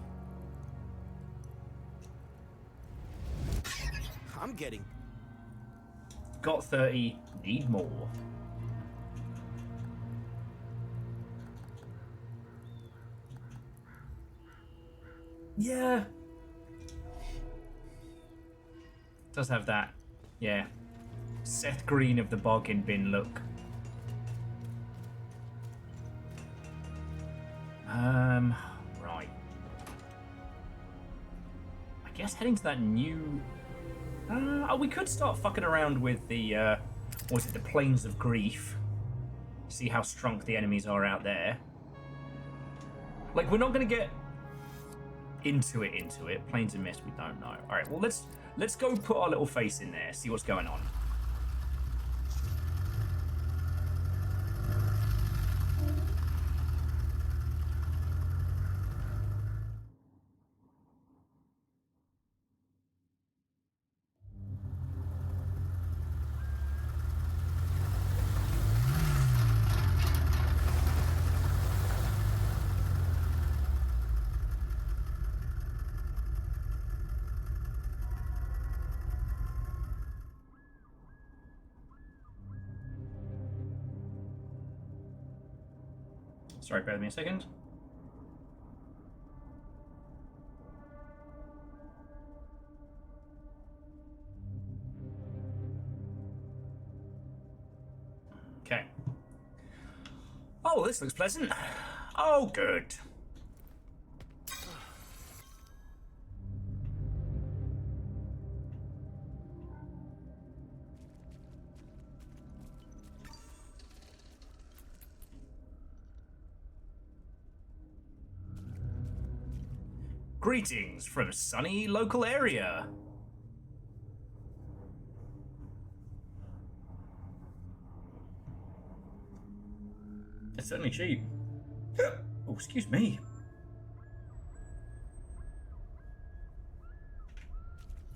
I'm getting... Got 30, need more. Yeah. Does have that, yeah. Seth Green of the bargain bin look. Right. I guess heading to that new... oh, we could start fucking around with the, what was it, the Plains of Grief. See how strong the enemies are out there. Like, we're not going to get into it. Plains of Mist, we don't know. Alright, well, let's go put our little face in there, see what's going on. Sorry, bear with me a second. Okay. Oh, this looks pleasant. Oh, good. Greetings from sunny local area. It's certainly cheap. Oh, excuse me.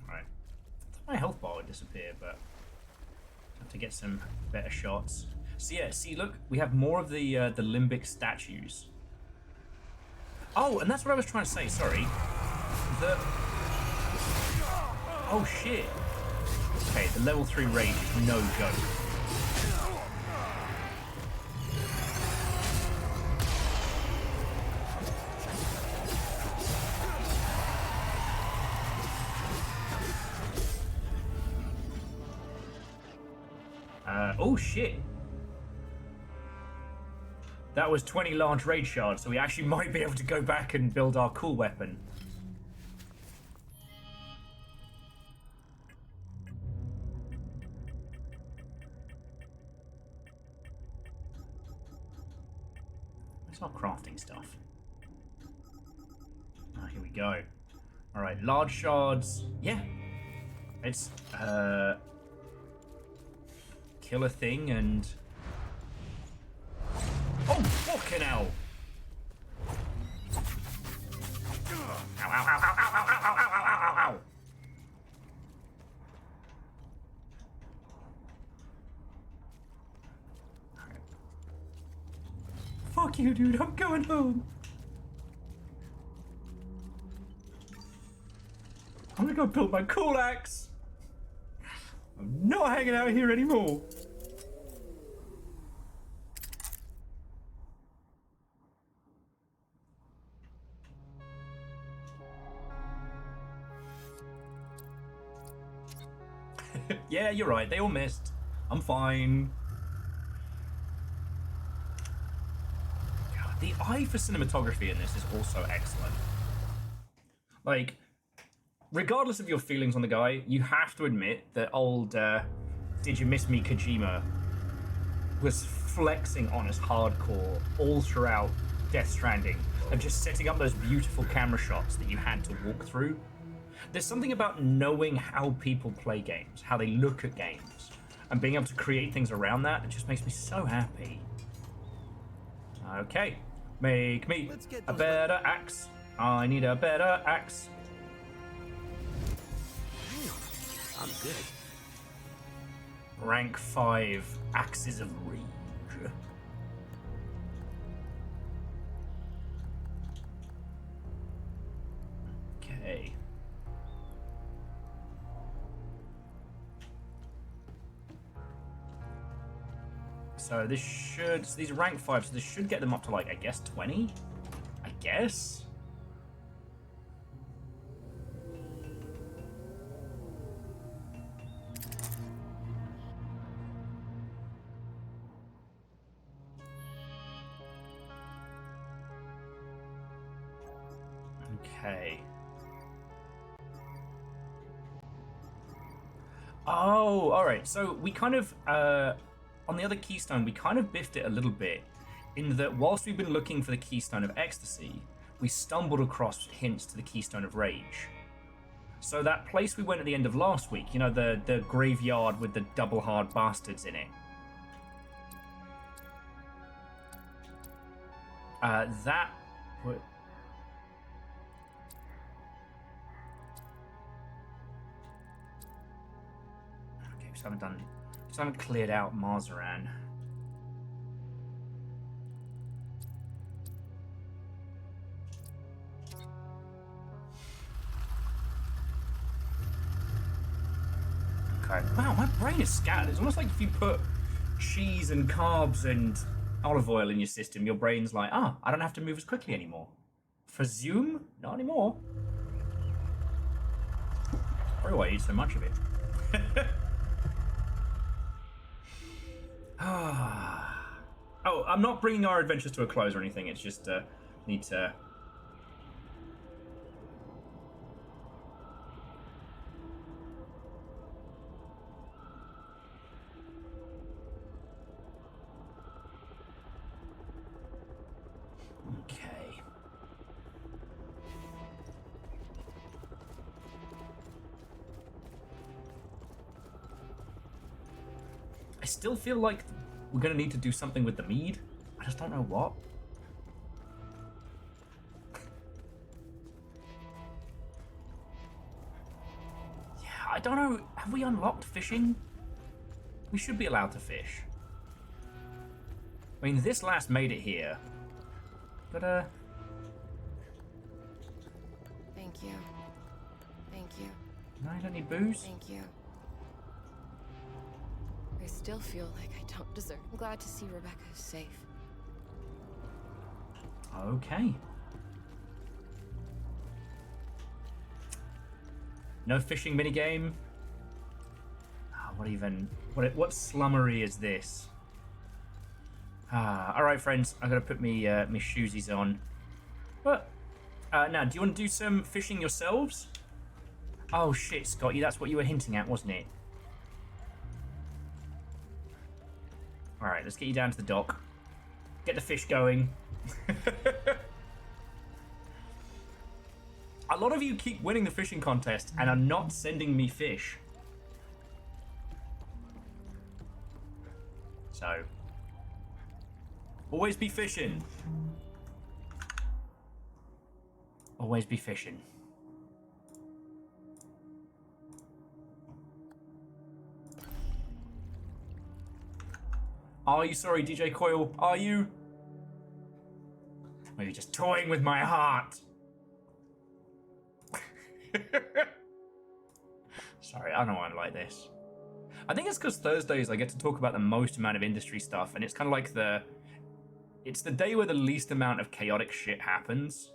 Alright. My health bar would disappear, but I have to get some better shots. So yeah, see, look, we have more of the limbic statues. Oh, and that's what I was trying to say, sorry. Oh shit. Okay, the level 3 rage is no joke. Oh shit. That was 20 large raid shards, so we actually might be able to go back and build our cool weapon. Where's our crafting stuff? Oh, here we go. Alright, large shards. Yeah. Let's kill a thing and... Oh, fucking hell! Ow, ow, ow, ow, ow, ow, ow, ow, ow, ow, ow. Fuck you, dude, I'm going home. I'm gonna go build my cool axe. I'm not hanging out here anymore. Yeah, you're right. They all missed. I'm fine. God, the eye for cinematography in this is also excellent. Like, regardless of your feelings on the guy, you have to admit that old Did You Miss Me Kojima was flexing on us hardcore all throughout Death Stranding of just setting up those beautiful camera shots that you had to walk through. There's something about knowing how people play games, how they look at games, and being able to create things around that. It just makes me so happy. Okay, make me a better axe. I need a better axe. I'm good. Rank 5 Axes of Rage. Okay. So this should, so these are rank 5, so this should get them up to like, I guess 20? I guess? Okay. Oh, all right. So we kind of, on the other keystone, we kind of biffed it a little bit in that whilst we've been looking for the keystone of ecstasy, we stumbled across hints to the keystone of rage. So that place we went at the end of last week, you know, the graveyard with the double hard bastards in it. That would... Okay, just haven't cleared out Marzaran. Okay. Wow, my brain is scattered. It's almost like if you put cheese and carbs and olive oil in your system, your brain's like, I don't have to move as quickly anymore. For Zoom? Not anymore. Probably why I eat so much of it. Oh, I'm not bringing our adventures to a close or anything. It's just need to... Okay. I still feel like we're gonna need to do something with the mead. I just don't know what. Yeah, I don't know. Have we unlocked fishing? We should be allowed to fish. I mean, this last made it here. But, Thank you. Thank you. No, I don't need booze. Thank you. I still feel like I don't deserve. I'm glad to see Rebecca is safe. Okay. No fishing minigame. What slummery is this? All right, friends. I gotta put me my shoesies on. But now, do you want to do some fishing yourselves? Oh shit, Scotty, that's what you were hinting at, wasn't it? All right, let's get you down to the dock. Get the fish going. A lot of you keep winning the fishing contest and are not sending me fish. So, always be fishing. Always be fishing. Are you sorry, DJ Coyle? Are you? Or are you just toying with my heart? Sorry, I don't know why I'm like this. I think it's because Thursdays I get to talk about the most amount of industry stuff, and it's kind of like it's the day where the least amount of chaotic shit happens.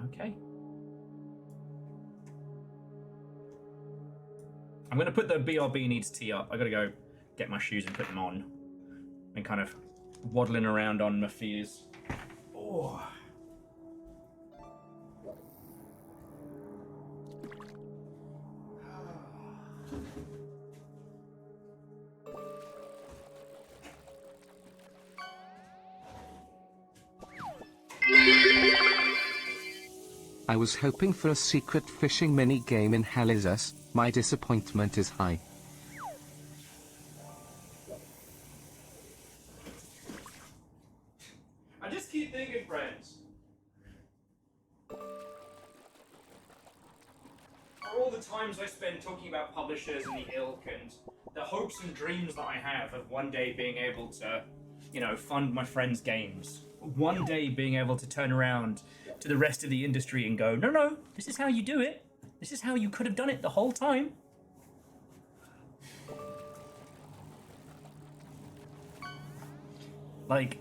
Okay. I'm gonna put the BRB needs tea up. I gotta go get my shoes and put them on. And kind of waddling around on my fears. Oh. I was hoping for a secret fishing mini-game in Hell Is Us. My disappointment is high. I just keep thinking, friends. For all the times I spend talking about publishers and the ilk and the hopes and dreams that I have of one day being able to, you know, fund my friends' games. One day being able to turn around to the rest of the industry and go, no, no, this is how you do it. This is how you could have done it the whole time. Like,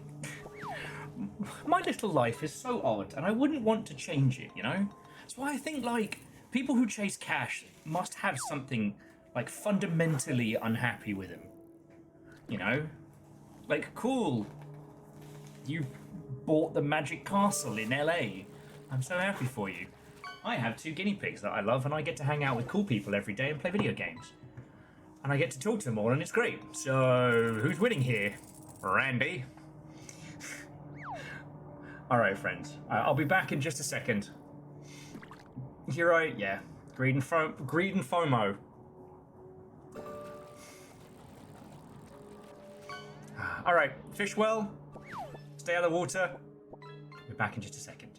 my little life is so odd, and I wouldn't want to change it, you know? That's why I think, like, people who chase cash must have something, like, fundamentally unhappy with them. You know? Like, cool. You bought the Magic Castle in LA, I'm so happy for you. I have 2 guinea pigs that I love, and I get to hang out with cool people every day and play video games. And I get to talk to them all, and it's great. So, who's winning here? Randy? Alright, friends. I'll be back in just a second. You're right, yeah. Greed and FOMO. Alright, fish well. Stay out of the water. We're back in just a second.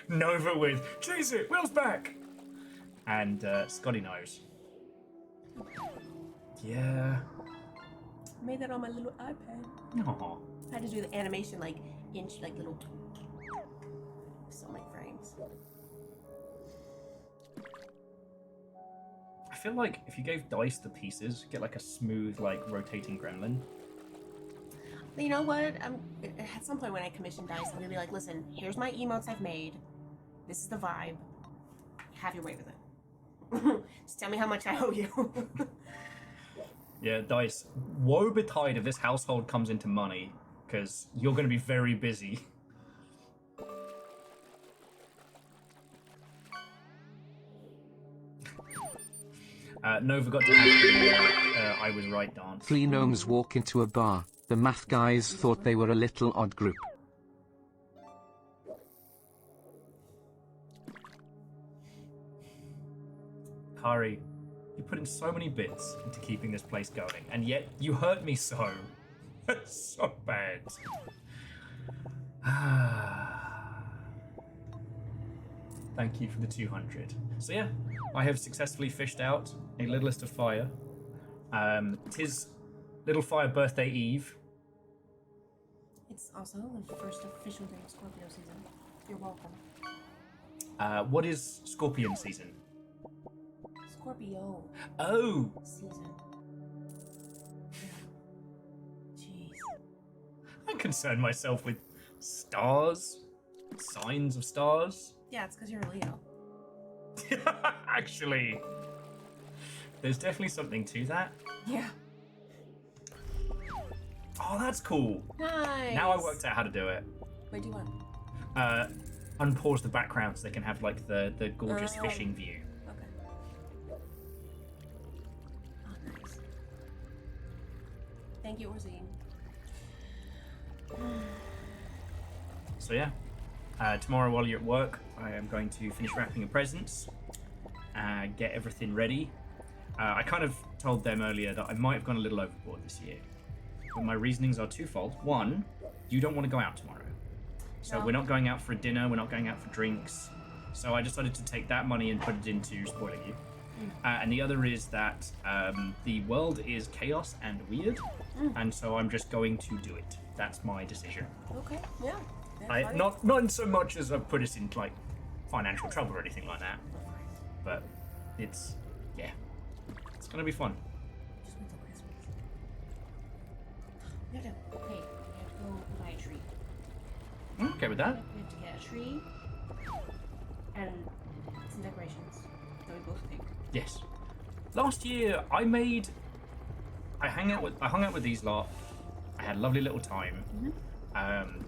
Nova with, chase it, Will's back! And Scotty knows. Yeah. Made that on my little iPad. Aww. I had to do the animation like little so many frames. I feel like if you gave Dice the pieces, get like a smooth, like rotating gremlin. You know what? At some point when I commission Dice, I'm gonna be like, listen, here's my emotes I've made. This is the vibe. Have your way with it. Just tell me how much I owe you. Yeah, Dice, woe betide if this household comes into money, because you're going to be very busy. Nova got to have the I was right dance. 3 gnomes walk into a bar. The math guys thought they were a little odd group. Kari, you put in so many bits into keeping this place going, and yet you hurt me so. That's so bad. Thank you for the 200. So yeah, I have successfully fished out a Littlest of Fire. Tis Little Fire Birthday Eve. It's also the first official day of Scorpio season. You're welcome. What is Scorpion season? Scorpio. Oh! Season. Jeez. I concern myself with stars, signs of stars. Yeah, it's because you're a Leo. Actually, there's definitely something to that. Yeah. Oh, that's cool. Nice. Now I worked out how to do it. Wait, do what? Unpause the background so they can have like the gorgeous fishing view. Okay. Oh, nice. Thank you, Orzine. So yeah, tomorrow while you're at work, I am going to finish wrapping your presents, get everything ready. I kind of told them earlier that I might have gone a little overboard this year, but my reasonings are twofold. One, you don't want to go out tomorrow, so we're not going out for a dinner, we're not going out for drinks, so I decided to take that money and put it into spoiling you. And the other is that the world is chaos and weird, and so I'm just going to do it. That's my decision. Okay, yeah. Not in so much as I've put us in like financial trouble or anything like that, but it's gonna be fun. Just wait till Christmas. We have to go buy a tree. I'm okay with that. We have to get a tree and some decorations that we both picked. Yes. Last year I hung out with these lot. I had a lovely little time.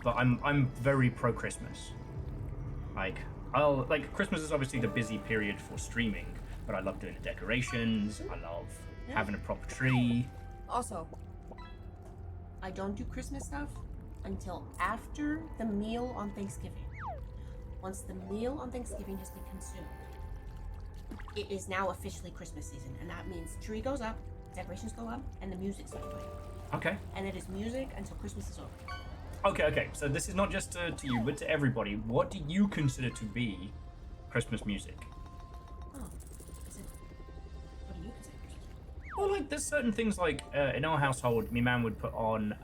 But I'm very pro Christmas. Christmas is obviously the busy period for streaming, but I love doing the decorations. I love having a proper tree. Also, I don't do Christmas stuff until after the meal on Thanksgiving. Once the meal on Thanksgiving has been consumed, it is now officially Christmas season, and that means tree goes up, decorations go up, and the music starts playing. Okay. And it is music until Christmas is over. Okay. So this is not just to you, but to everybody. What do you consider to be Christmas music? What do you consider Christmas? Well, like there's certain things like in our household, my man would put on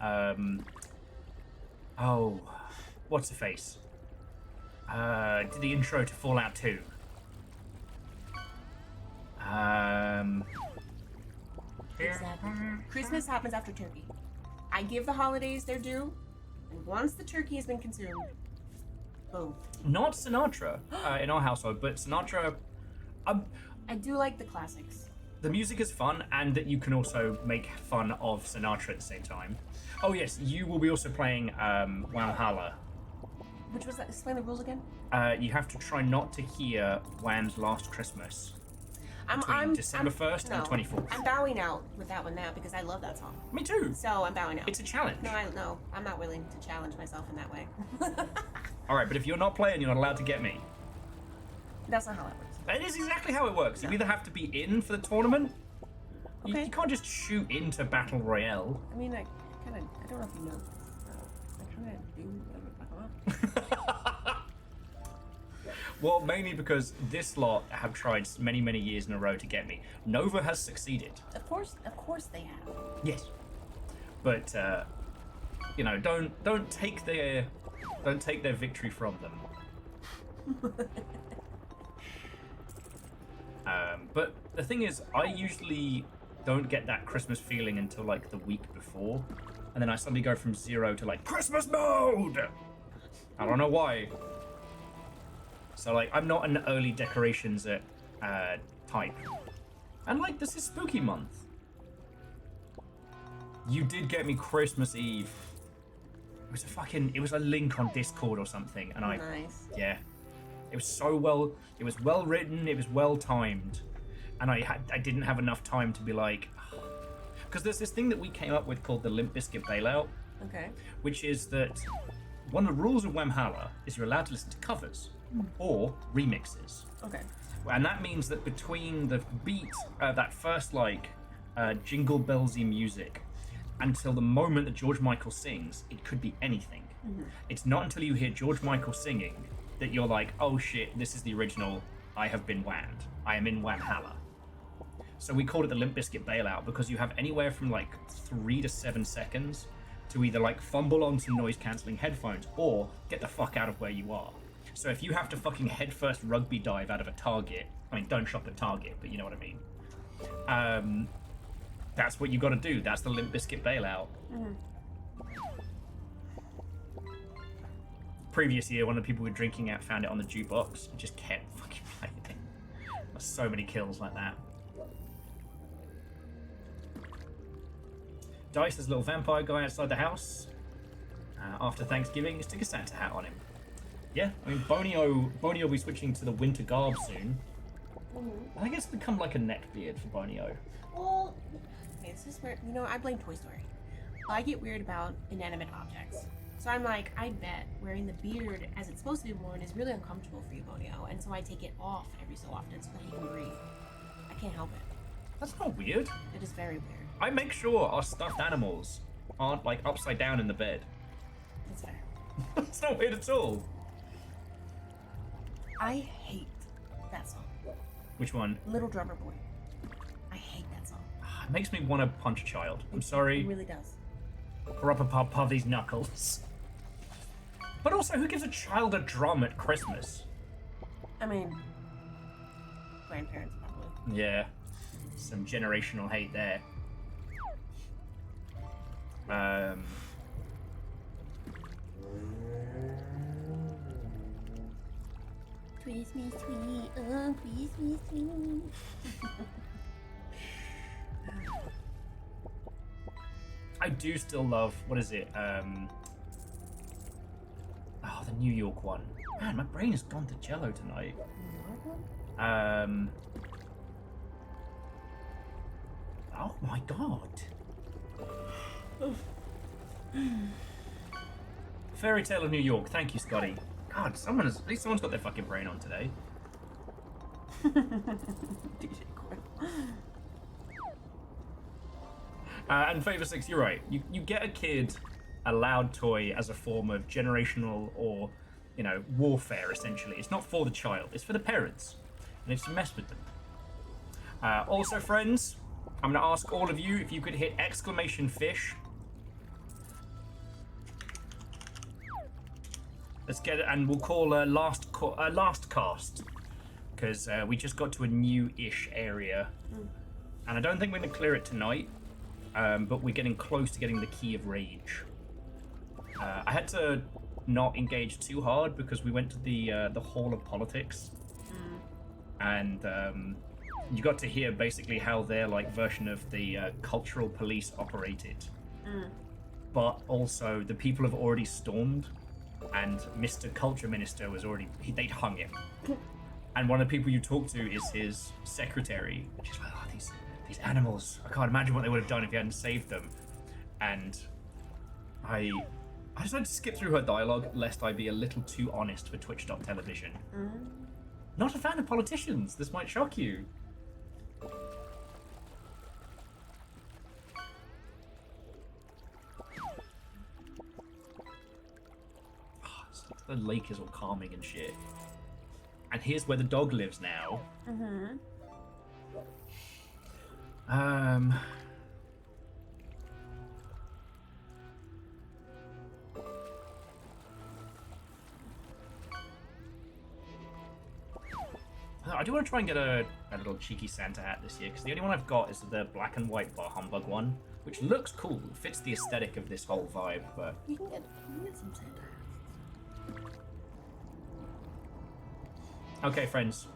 what's the face? Did the intro to Fallout 2. Exactly. Christmas happens after turkey. I give the holidays their due, and once the turkey has been consumed, boom. Not Sinatra in our household, but Sinatra. I do like the classics. The music is fun, and that you can also make fun of Sinatra at the same time. Oh yes, you will be also playing Valhalla. Which was that? Explain the rules again. You have to try not to hear Wham's Last Christmas. Between December 1st and the 24th. I'm bowing out with that one now because I love that song. Me too. So I'm bowing out. It's a challenge. No, I'm not willing to challenge myself in that way. Alright, but if you're not playing, you're not allowed to get me. That's not how it works. That is exactly how it works. You either have to be in for the tournament. Okay. You can't just shoot into Battle Royale. I mean, I don't know if you know this. I kind of do whatever the fuck I want. Well, mainly because this lot have tried many, many years in a row to get me. Nova has succeeded. Of course they have. Yes. But you know, don't take their victory from them. But the thing is, I usually don't get that Christmas feeling until like the week before, and then I suddenly go from 0 to like Christmas mode. I don't know why. So like, I'm not an early decorations type, and like this is spooky month. You did get me Christmas Eve. It was a link on Discord or something, and Nice. Yeah. It was well written, it was well timed, and I didn't have enough time to be like, because there's this thing that we came up with called the Limp Bizkit bailout, Okay. which is that one of the rules of Whamhalla is you're allowed to listen to covers or remixes, Okay. and that means that between the beat, that first like jingle bellsy music, until the moment that George Michael sings, it could be anything. It's not until you hear George Michael singing that you're like, oh shit, this is the original. I have been whammed. I am in Whamhalla. So we called it the Limp Bizkit bailout because you have anywhere from like 3 to 7 seconds to either like fumble on some noise cancelling headphones or get the fuck out of where you are. So if you have to fucking headfirst rugby dive out of a Target, I mean, don't shop at Target, but you know what I mean. That's what you got to do. That's the Limp Bizkit bailout. Previous year, one of the people we were drinking at found it on the jukebox and just kept fucking playing it. There's so many kills like that. Dice, there's a little vampire guy outside the house. After Thanksgiving, stick a Santa hat on him. Yeah, I mean, Bonio will be switching to the winter garb soon. I think it's become like a neck beard for Bonio. Well, okay, this is where, I blame Toy Story. I get weird about inanimate objects. So I'm like, I bet wearing the beard as it's supposed to be worn is really uncomfortable for you, Bonio, and so I take it off every so often so that he can breathe. I can't help it. That's not weird. It is very weird. I make sure our stuffed animals aren't like upside down in the bed. That's fair. It's not weird at all. I hate that song. Which one? Little Drummer Boy. I hate that song. It makes me want to punch a child. I'm sorry. It really does. Rub these knuckles. But also, who gives a child a drum at Christmas? I mean, grandparents probably. Yeah, some generational hate there. Christmas tree, oh, Christmas tree. I do still love, what is it? The New York one. Man, my brain has gone to jello tonight. Oh my god. Fairy Tale of New York. Thank you, Scotty. God, at least someone's got their fucking brain on today. And Favor 6, you're right. You get a kid a loud toy as a form of generational or, warfare, essentially. It's not for the child, it's for the parents. And it's to mess with them. Also, friends, I'm going to ask all of you if you could hit exclamation fish. Let's get it, and we'll call last cast. Because we just got to a new-ish area. And I don't think we're going to clear it tonight. But we're getting close to getting the Key of Rage. I had to not engage too hard because we went to the Hall of Politics, and you got to hear basically how their version of the cultural police operated. But also the people have already stormed, and Mr. Culture Minister was they'd hung him. And one of the people you talk to is his secretary, which is like, oh, these animals, I can't imagine what they would have done if you hadn't saved them. And I decided to skip through her dialogue lest I be a little too honest for Twitch.television. Not a fan of politicians, this might shock you. The lake is all calming and shit. And here's where the dog lives now. Mm-hmm. I do want to try and get a little cheeky Santa hat this year, because the only one I've got is the black and white Bar Humbug one, which looks cool, fits the aesthetic of this whole vibe, but... You can get some Santa hats. Okay, friends.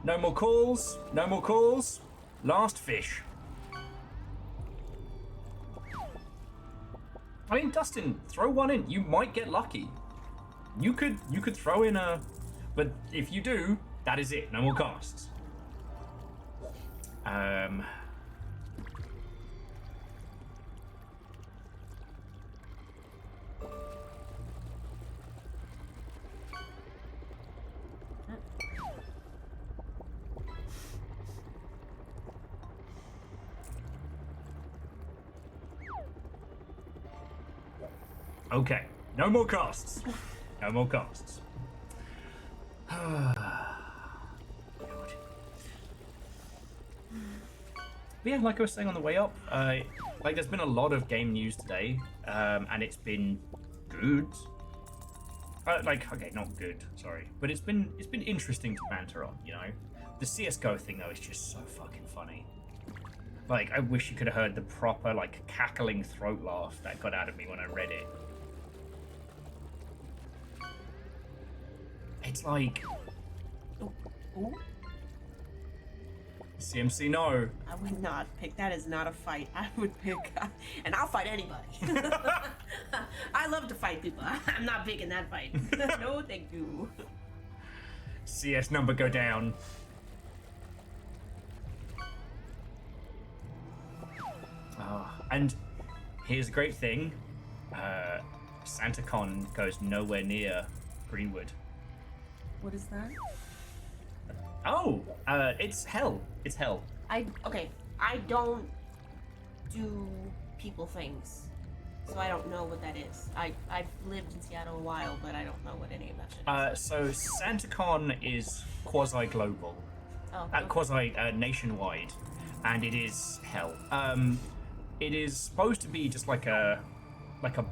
No more calls. No more calls. Last fish. I mean, Dustin, throw one in. You might get lucky. You could throw in a... But if you do, that is it. No more casts. Okay, no more casts. No more casts. But yeah, like I was saying on the way up, like there's been a lot of game news today, and it's been good. Okay, not good, sorry, but it's been interesting to banter on. You know, the CS:GO thing though is just so fucking funny. Like, I wish you could have heard the proper like cackling throat laugh that got out of me when I read it. It's like, Ooh. CMC, no. I would not pick. That is not a fight. I would pick, and I'll fight anybody. I love to fight people. I'm not picking that fight. No, thank you. CS number go down. And here's a great thing. SantaCon goes nowhere near Greenwood. What is that? Oh, it's hell. It's hell. Okay. I don't do people things, so I don't know what that is. I've lived in Seattle a while, but I don't know what any of that shit is. So SantaCon is quasi-global, okay. Nationwide, and it is hell. It is supposed to be just like a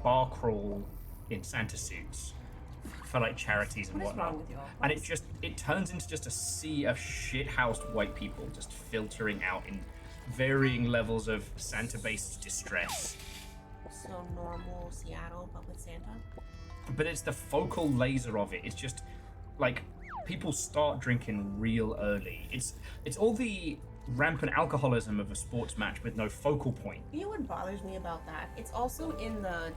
bar crawl in Santa suits for like charities and whatnot. Wrong with you all? And it turns into just a sea of shit-housed white people just filtering out in varying levels of Santa-based distress. So normal Seattle, but with Santa? But it's the focal laser of it. It's just like people start drinking real early. It's all the rampant alcoholism of a sports match with no focal point. You know what bothers me about that? It's also in the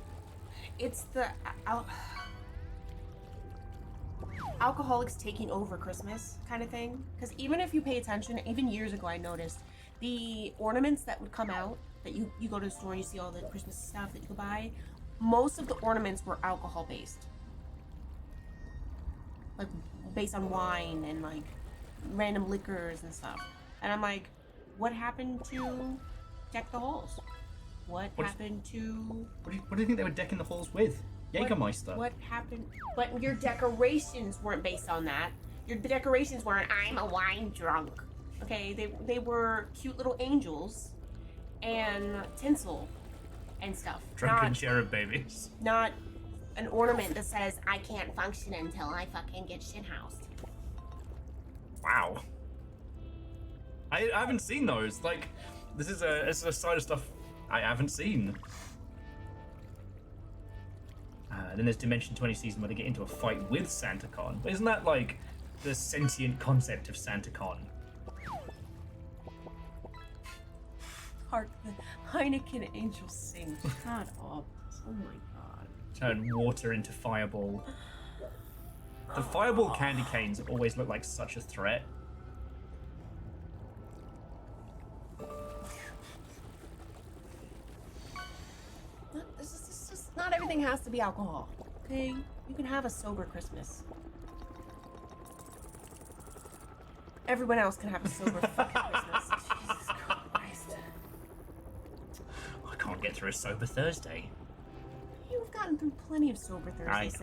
alcoholics taking over Christmas kind of thing. Because even if you pay attention, even years ago I noticed the ornaments that would come out, that you go to the store and you see all the Christmas stuff that you could buy, most of the ornaments were alcohol based. Like based on wine and like random liquors and stuff. And I'm like, what happened to Deck the Halls? What happened to... What do you think they were decking the halls with? Jägermeister. What happened? But your decorations weren't based on that. Your decorations weren't, I'm a wine drunk. Okay, they were cute little angels and tinsel and stuff. Drunken cherub babies. Not an ornament that says, I can't function until I fucking get shithoused. Wow. I haven't seen those. Like, this is a side of stuff I haven't seen. Then there's Dimension 20 season where they get into a fight with SantaCon. But isn't that like the sentient concept of SantaCon? Hark the Heineken angels sing. Shut up. Oh my god. Turn water into fireball. The fireball candy canes always look like such a threat. Not everything has to be alcohol, okay? You can have a sober Christmas. Everyone else can have a sober fucking Christmas. Jesus Christ. I can't get through a sober Thursday. You've gotten through plenty of sober Thursdays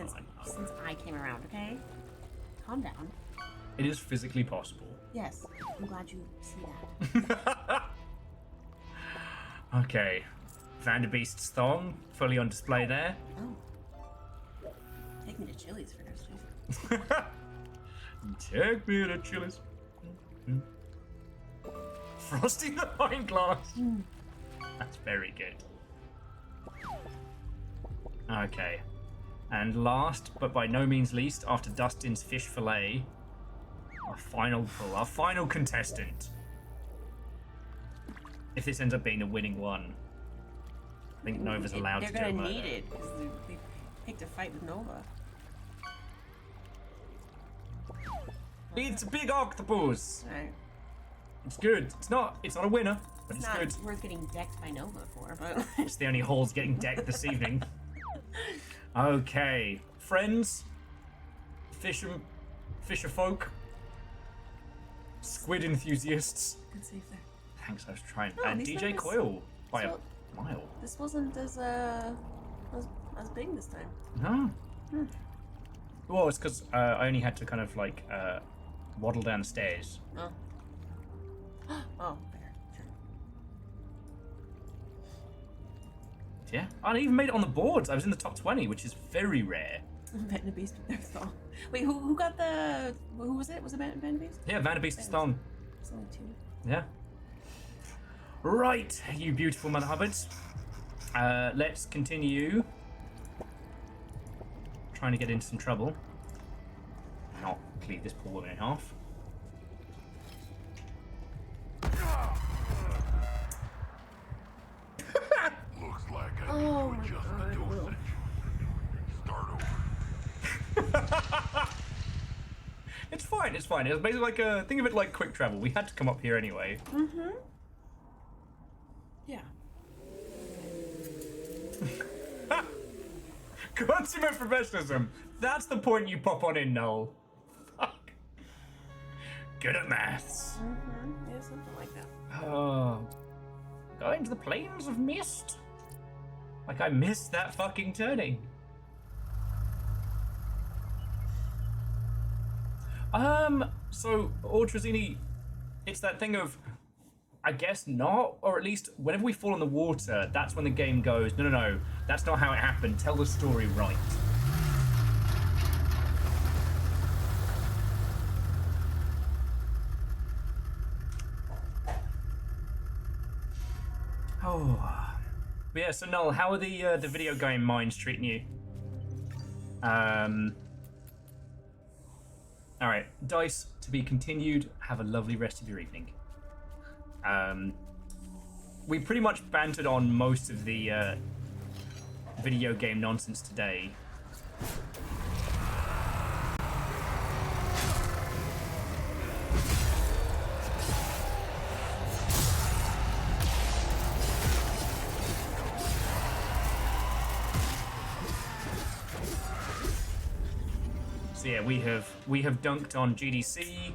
since I came around, okay? Calm down. It is physically possible. Yes, I'm glad you see that. Okay. Vanderbeest's thong, fully on display there. Oh. Take me to Chili's for next week. Take me to Chili's. Frosty the wine glass. That's very good. Okay. And last, but by no means least, after Dustin's fish fillet, our final pull, our final contestant. If this ends up being a winning one, I think Nova's allowed to do it. They're gonna need it because they picked a fight with Nova. It's a big octopus. Right. It's good. It's not a winner, but it's not good. worth getting decked by Nova for, but It's the only holes getting decked this evening. Okay, friends, fisher folk, squid enthusiasts. Good save there. Thanks, I was trying. No, And these DJ numbers- Coil by a mile. This wasn't as big this time. No. Hmm. Well, it's because I only had to kind of like waddle down the stairs. Oh. Oh, fair. True. Yeah, I even made it on the boards. I was in the top 20, which is very rare. Vanderbeest with their thong. Wait, who got the? Who was it? Was it Vanderbeest? Yeah, Vanderbeest's thong. It's only two. Yeah. Right, you beautiful mother hubbards. Let's continue trying to get into some trouble. Not cleave this poor woman in half. Looks like I Oh need my to adjust God. the dosage. Start over. It's fine, it's fine. It was basically like think of it like quick travel. We had to come up here anyway. Mm-hmm. Yeah. Consummate professionalism. That's the point you pop on in, Noel. Fuck. Good at maths. Mm-hmm. Yeah, something like that. Oh. Going to the plains of mist. Like I missed that fucking turning. So, Ortrazini, it's that thing of, I guess not, or at least whenever we fall in the water, that's when the game goes, no, that's not how it happened, tell the story right. Oh. But yeah, so Noel, how are the video game mines treating you? Alright, dice to be continued. Have a lovely rest of your evening. We pretty much bantered on most of the video game nonsense today. So yeah, we have dunked on GDC.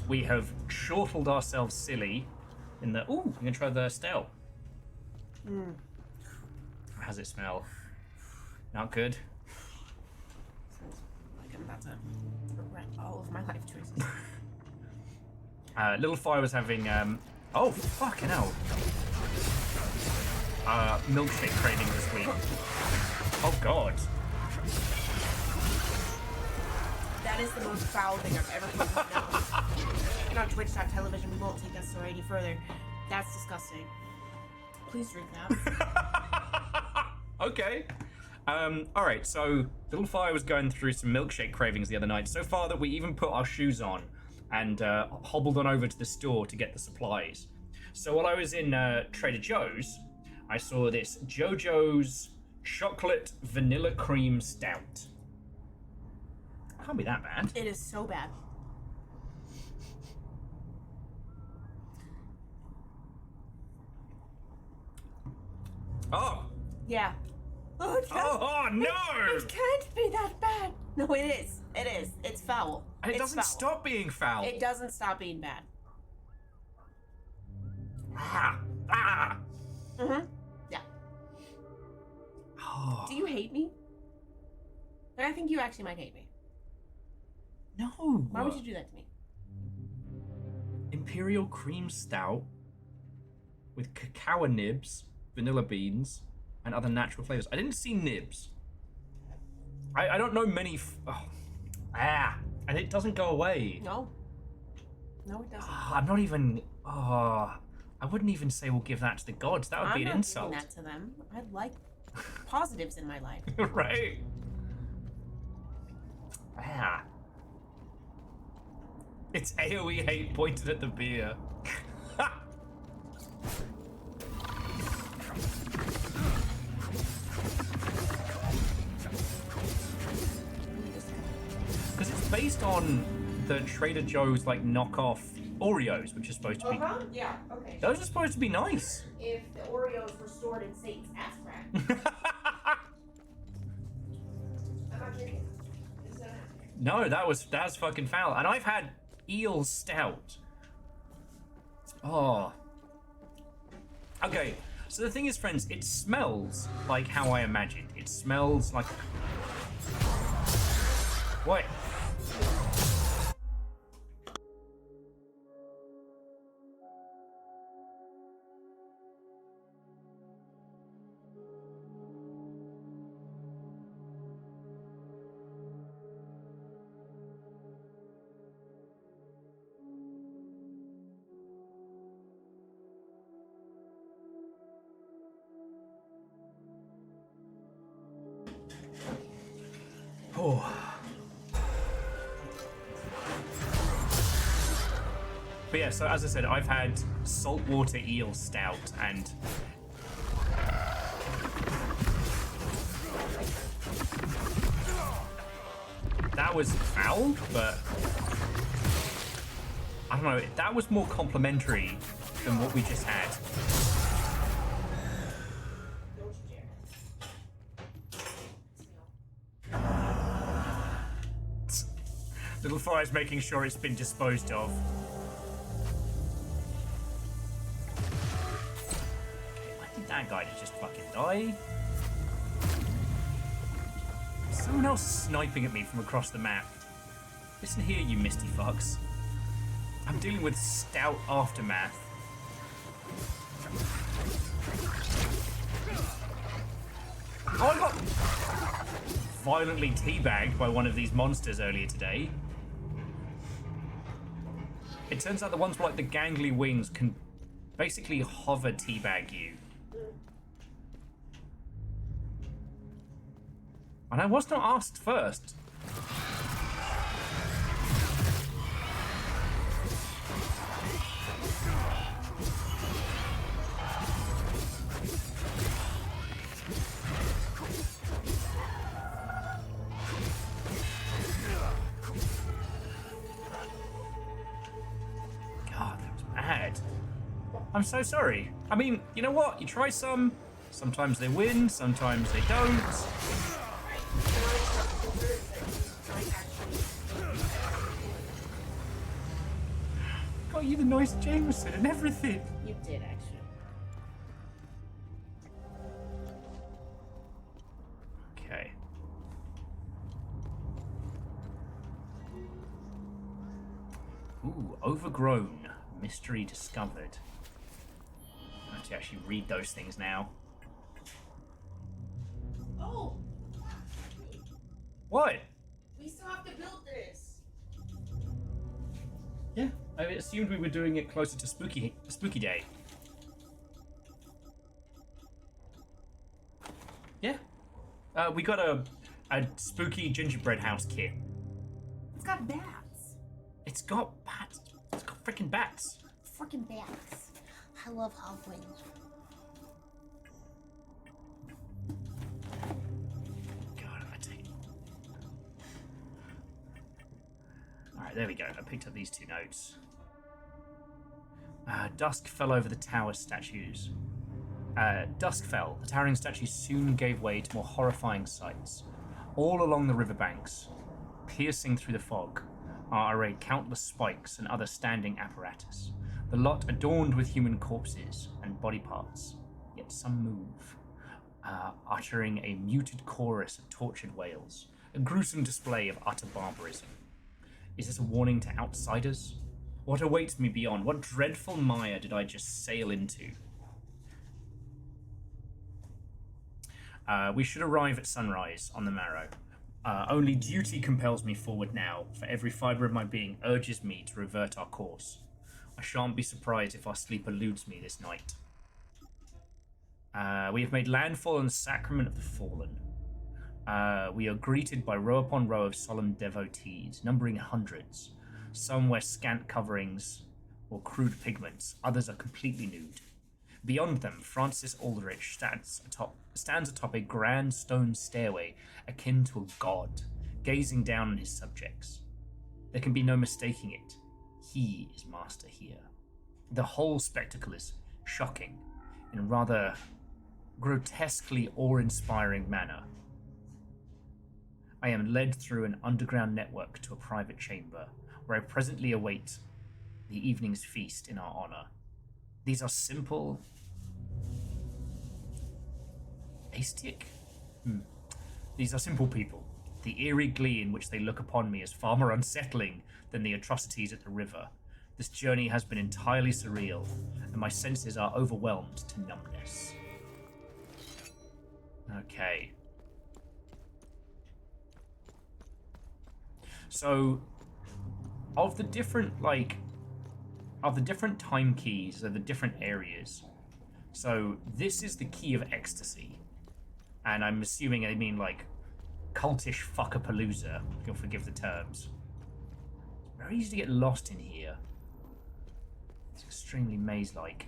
We have chortled ourselves silly in the. Ooh, I'm gonna try the stale. How's it smell? Not good. Sounds like I'm about to regret all of my life choices. Little Fire was having oh fucking hell. Milkshake craving this week. Oh god. That is the most foul thing I've ever put in my mouth. And on Twitch.tv, we won't take that story any further. That's disgusting. Please drink that. Okay. Alright, so Little Fire was going through some milkshake cravings the other night, so far that we even put our shoes on and hobbled on over to the store to get the supplies. So while I was in Trader Joe's, I saw this JoJo's Chocolate Vanilla Cream Stout. Can't be that bad. It is so bad. Oh! Yeah. Oh, it can't, Oh, no! It can't be that bad. No, it is. It is. It's foul. And it It's doesn't foul. stop being foul. It doesn't stop being bad. Ah! Mm-hmm. Yeah. Oh. Do you hate me? I think you actually might hate me. No. Why would you do that to me? Imperial cream stout with cacao nibs, vanilla beans, and other natural flavors. I didn't see nibs. I don't know many. And it doesn't go away. No. No, it doesn't. I'm not even. I wouldn't even say we'll give that to the gods. That would be an insult. I'm not giving that to them. I'd like positives in my life. Right. It's AoE hate pointed at the beer. Because it's based on the Trader Joe's like knockoff Oreos, which are supposed to be. Yeah. Okay. Those are supposed to be nice. If the Oreos were stored in Satan's ass crack. I'm not kidding. No, that's fucking foul. And I've had eel stout. Oh. Okay. So the thing is, friends, it smells like how I imagined. It smells like. What? Oh. But yeah, so as I said, I've had saltwater eel stout, and that was foul, but I don't know, that was more complimentary than what we just had. Little Fire's making sure it's been disposed of. Okay, why did that guy just fucking die? Someone else sniping at me from across the map. Listen here, you misty fucks. I'm dealing with stout aftermath. Oh, I got violently teabagged by one of these monsters earlier today. It turns out the ones with like the gangly wings can basically hover teabag you. And I was not asked first. I'm so sorry. I mean, you know what? You try some. Sometimes they win, sometimes they don't. Got you the nice Jameson and everything. You did, actually. Okay. Ooh, overgrown. Mystery discovered. I have to actually read those things now. Oh! What? We still have to build this. Yeah, I assumed we were doing it closer to Spooky Day. Yeah. We got a spooky gingerbread house kit. It's got bats. It's got bats. It's got freaking bats. Freaking bats. I love Halloween. God, I take. Alright, there we go. I picked up these two notes. Dusk fell over the tower statues. Dusk fell. The towering statues soon gave way to more horrifying sights. All along the riverbanks, piercing through the fog, are arrayed countless spikes and other standing apparatus. The lot adorned with human corpses and body parts, yet some move, uttering a muted chorus of tortured wails, a gruesome display of utter barbarism. Is this a warning to outsiders? What awaits me beyond? What dreadful mire did I just sail into? We should arrive at sunrise on the Marrow. Only duty compels me forward now, for every fibre of my being urges me to revert our course. I shan't be surprised if our sleep eludes me this night. We have made landfall on the sacrament of the fallen. We are greeted by row upon row of solemn devotees, numbering hundreds. Some wear scant coverings or crude pigments, others are completely nude. Beyond them, Francis Aldrich stands atop a grand stone stairway akin to a god, gazing down on his subjects. There can be no mistaking it. He is master here. The whole spectacle is shocking, in a rather grotesquely awe-inspiring manner. I am led through an underground network to a private chamber, where I presently await the evening's feast in our honor. These are simple... aesthetic? These are simple people. The eerie glee in which they look upon me is far more unsettling than the atrocities at the river. This journey has been entirely surreal, and my senses are overwhelmed to numbness. Okay. So, of the different time keys of the different areas, so this is the key of ecstasy, and I'm assuming I mean like cultish fuckapalooza, if you'll forgive the terms. It's very easy to get lost in here. It's extremely maze-like.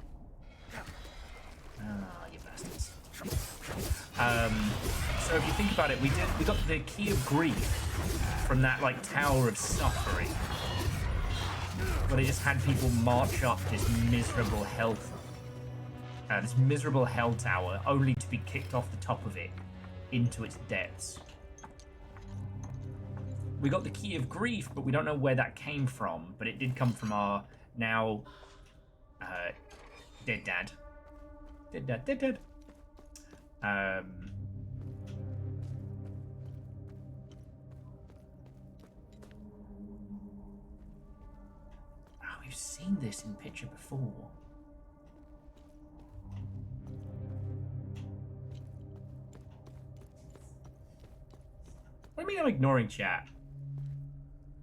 Ah, you bastards. So if you think about it, we got the key of grief from that like Tower of Suffering, where they just had people march up this miserable hell tower, only to be kicked off the top of it into its depths. We got the key of grief, but we don't know where that came from. But it did come from our now dead dad. Dead. Oh, we've seen this in picture before. What do you mean I'm ignoring chat?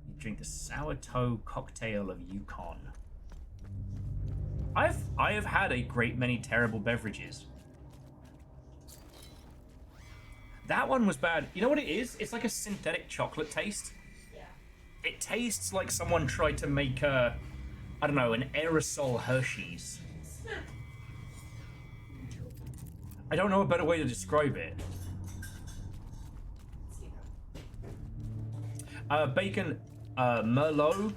You drink the sourdough cocktail of Yukon. I have had a great many terrible beverages. That one was bad. You know what it is? It's like a synthetic chocolate taste. Yeah. It tastes like someone tried to make I don't know, an aerosol Hershey's. I don't know a better way to describe it. Bacon, Merlot.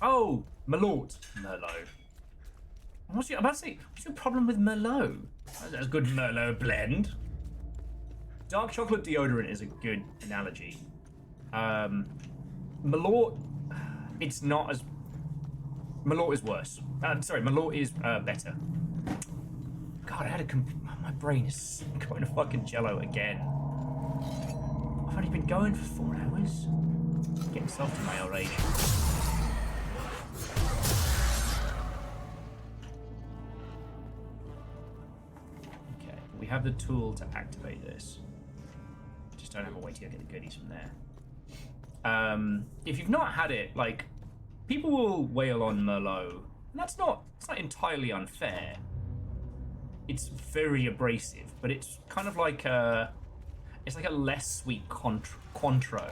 Oh, Merlot. What's your problem with Merlot? That's a good Merlot blend. Dark chocolate deodorant is a good analogy. Merlot, it's not as... Merlot is worse. Sorry, Merlot is better. God, I had my brain is going to fucking jello again. I've only been going for 4 hours. Getting soft in my old age. Okay, we have the tool to activate this. Just don't have a way to get the goodies from there. If you've not had it, like, people will wail on Merlot, and it's not entirely unfair. It's very abrasive, but it's kind of like it's like a less sweet Cointreau.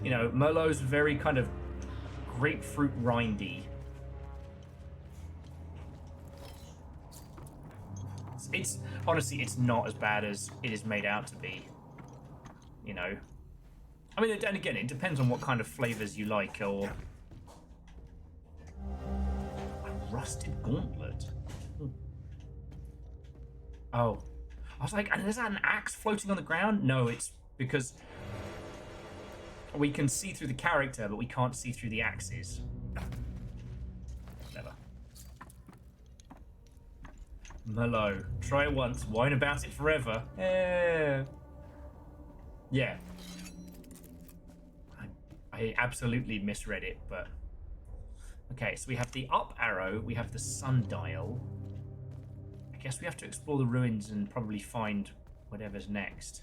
You know, Merlot's very kind of grapefruit rindy. It's honestly, it's not as bad as it is made out to be. You know, I mean, and again, it depends on what kind of flavors you like. Or a rusted gauntlet. Oh, I was like, is that an axe floating on the ground? No, it's because we can see through the character, but we can't see through the axes. Never. Merlot. Try it once, whine about it forever. Yeah. I absolutely misread it, but... Okay, so we have the up arrow, we have the sundial. I guess we have to explore the ruins and probably find whatever's next.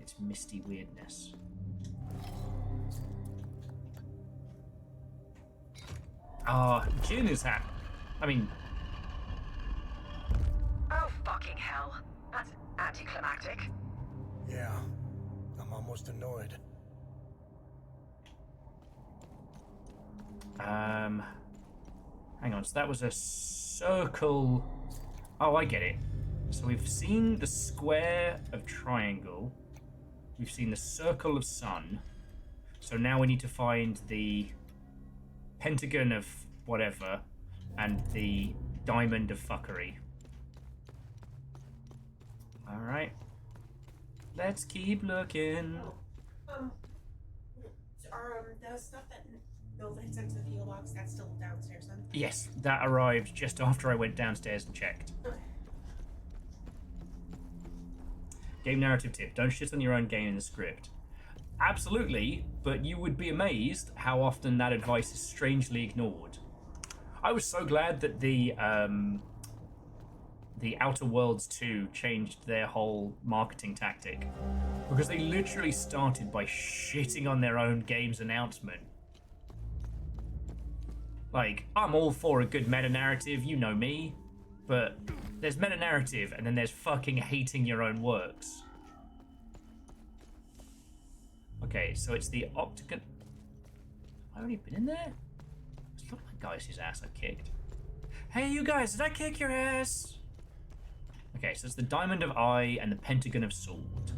It's misty weirdness. Ah, June is happy. I mean... Oh, fucking hell. That's anticlimactic. Yeah, I'm almost annoyed. Hang on, so that was a circle... Oh, I get it. So we've seen the square of triangle. We've seen the circle of sun. So now we need to find the pentagon of whatever and the diamond of fuckery. Alright. Let's keep looking. The stuff that Nova had sent to the PO box, that's still downstairs then? Yes, that arrived just after I went downstairs and checked. Okay. Game narrative tip, don't shit on your own game in the script. Absolutely, but you would be amazed how often that advice is strangely ignored. I was so glad that the Outer Worlds 2 changed their whole marketing tactic, because they literally started by shitting on their own game's announcement. Like, I'm all for a good meta-narrative, you know me, but there's meta-narrative and then there's fucking hating your own works. Okay, so it's the octagon... Have I already been in there? There's a lot of guys whose ass I've kicked. Hey, you guys, did I kick your ass? Okay, so it's the Diamond of Eye and the Pentagon of Sword.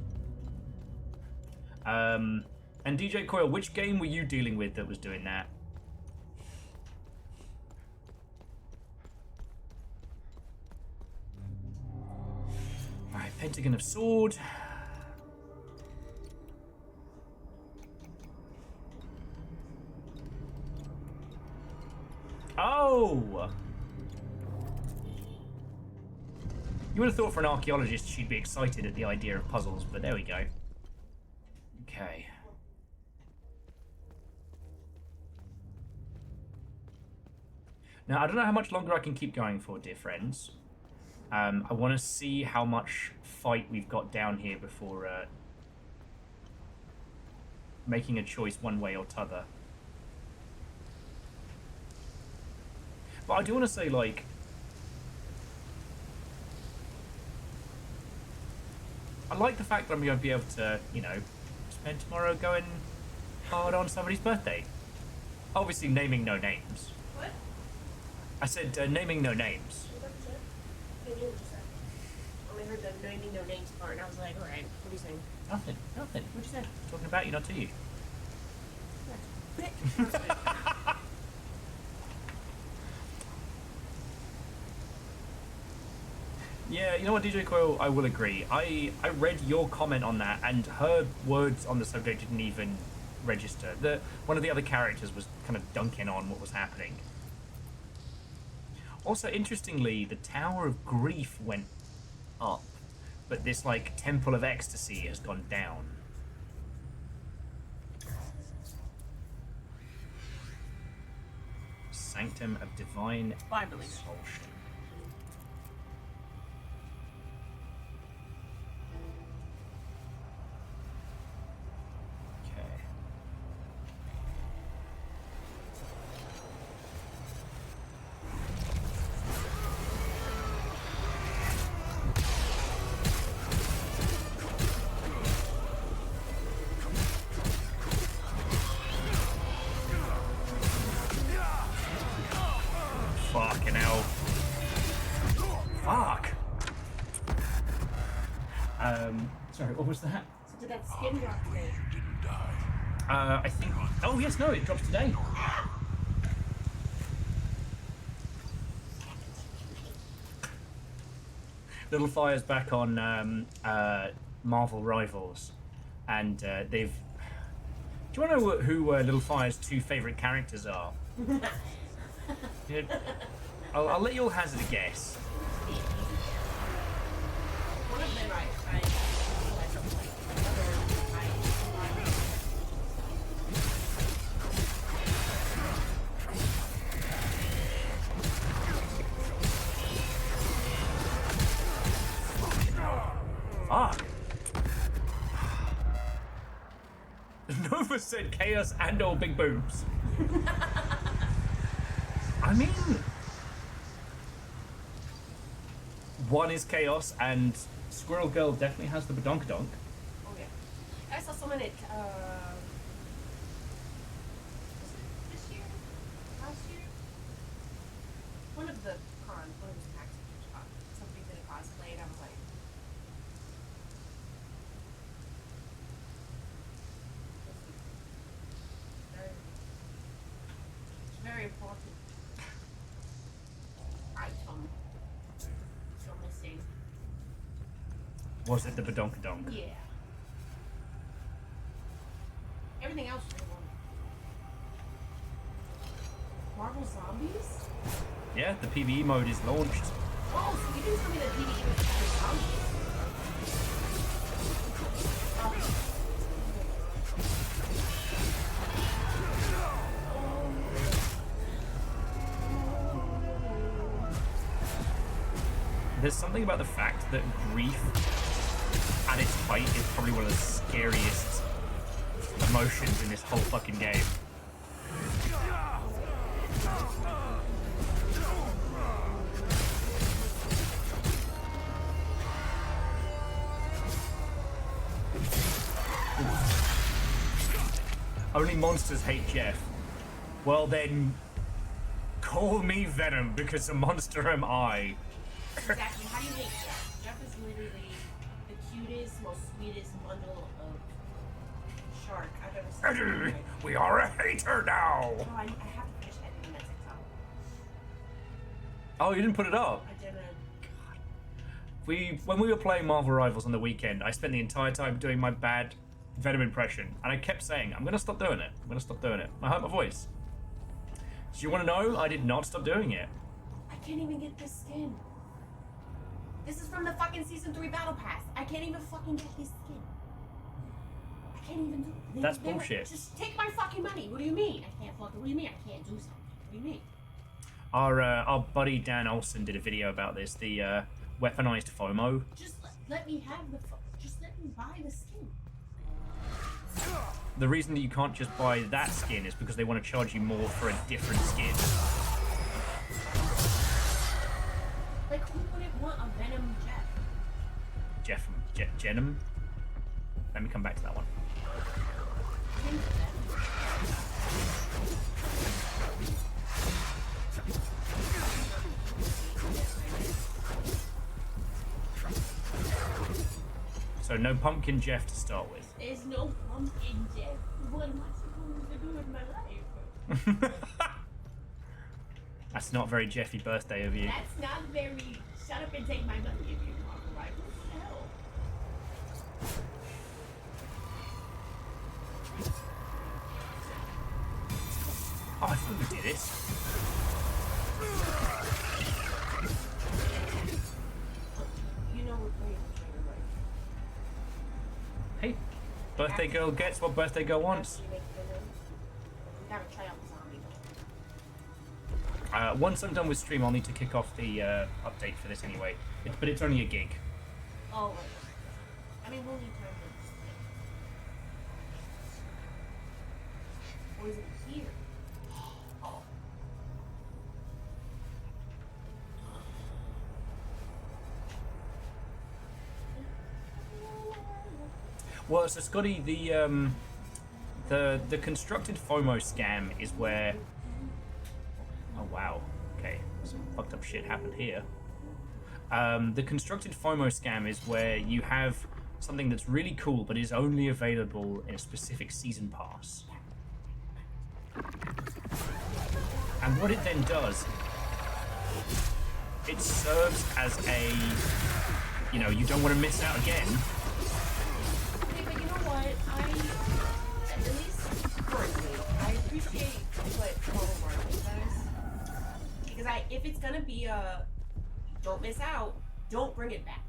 And DJ Coyle, which game were you dealing with that was doing that? Alright, Pentagon of Sword. Oh! You would have thought for an archaeologist she'd be excited at the idea of puzzles, but there we go. Okay. Now, I don't know how much longer I can keep going for, dear friends. I want to see how much fight we've got down here before making a choice one way or t'other. But I do want to say, like... I like the fact that I'm going to be able to, you know, spend tomorrow going hard on somebody's birthday. Obviously, naming no names. What? I said naming no names. I knew what you said. I only heard the naming no names part, and I was like, alright, what are you saying? Nothing, nothing. What'd you say? Talking about you, not to you. Yeah, you know what, DJ Coyle, I will agree. I read your comment on that, and her words on the subject didn't even register. One of the other characters was kind of dunking on what was happening. Also, interestingly, the Tower of Grief went up, but this, like, Temple of Ecstasy has gone down. Sanctum of Divine Expulsion. Fucking hell. Fuck! Sorry, what was that? So did that skin drop today? I think... Oh, yes, no, it drops today. Little Fire's back on Marvel Rivals, and they've... Do you want to know who Little Fire's two favourite characters are? Yeah. I'll let you all hazard a guess. One of them I Fuck. Nova said chaos and all big boobs. I mean, one is chaos and Squirrel Girl definitely has the badonkadonk. Oh yeah. I saw someone at was it this year? Last year? One of the cons, one of the PAX cons. Somebody did a cosplay and I was like, very important item. So missing. Was it the badonkadonk? Yeah. Everything else is wrong. Marvel Zombies? Yeah, the PvE mode is launched. Oh, so you didn't tell me that PvE was for zombies. There's something about the fact that grief at its height is probably one of the scariest emotions in this whole fucking game. Only monsters hate Jeff. Well then, call me Venom because a monster am I. Exactly. How do you hate Jeff? Jeff is literally the cutest, most sweetest bundle of shark I've ever seen. We are a hater now. No, I have to finish editing that TikTok. Oh, you didn't put it up? I didn't. When we were playing Marvel Rivals on the weekend, I spent the entire time doing my bad Venom impression, and I kept saying, I'm gonna stop doing it. I'm gonna stop doing it. I hurt my voice. So you wanna know? I did not stop doing it. I can't even get this skin. This is from the fucking Season 3 Battle Pass. I can't even fucking get this skin. I can't even do it. That's bullshit. Just take my fucking money. What do you mean? I can't fucking, what do you mean I can't do something? What do you mean? Our buddy Dan Olsen did a video about this, the weaponized FOMO. Just let me have the, just let me buy the skin. The reason that you can't just buy that skin is because they want to charge you more for a different skin. Like, who wouldn't want a Venom Jeff? Jenom? Let me come back to that one. So no Pumpkin Jeff to start with. There's no Pumpkin Jeff. What am I supposed to do with my life? That's not very Jeffy birthday of you. That's not very. Shut up and take my money if you want, right? What the hell? Oh, I thought we did it. You know we're playing each other, right? Hey, birthday girl gets what birthday girl wants. We gotta try out the zombie. Once I'm done with stream, I'll need to kick off the update for this anyway. But it's only a gig. Oh, right. I mean, we'll need time to. Or is it here? Oh. Well, so Scotty, the constructed FOMO scam is where. Oh wow. Okay, some fucked up shit happened here. The constructed FOMO scam is where you have something that's really cool but is only available in a specific season pass. And what it then does, it serves as a, you know, you don't want to miss out again. Okay, but you know what? At least currently, I appreciate what Marvel Market does. if it's gonna be a don't miss out, don't bring it back.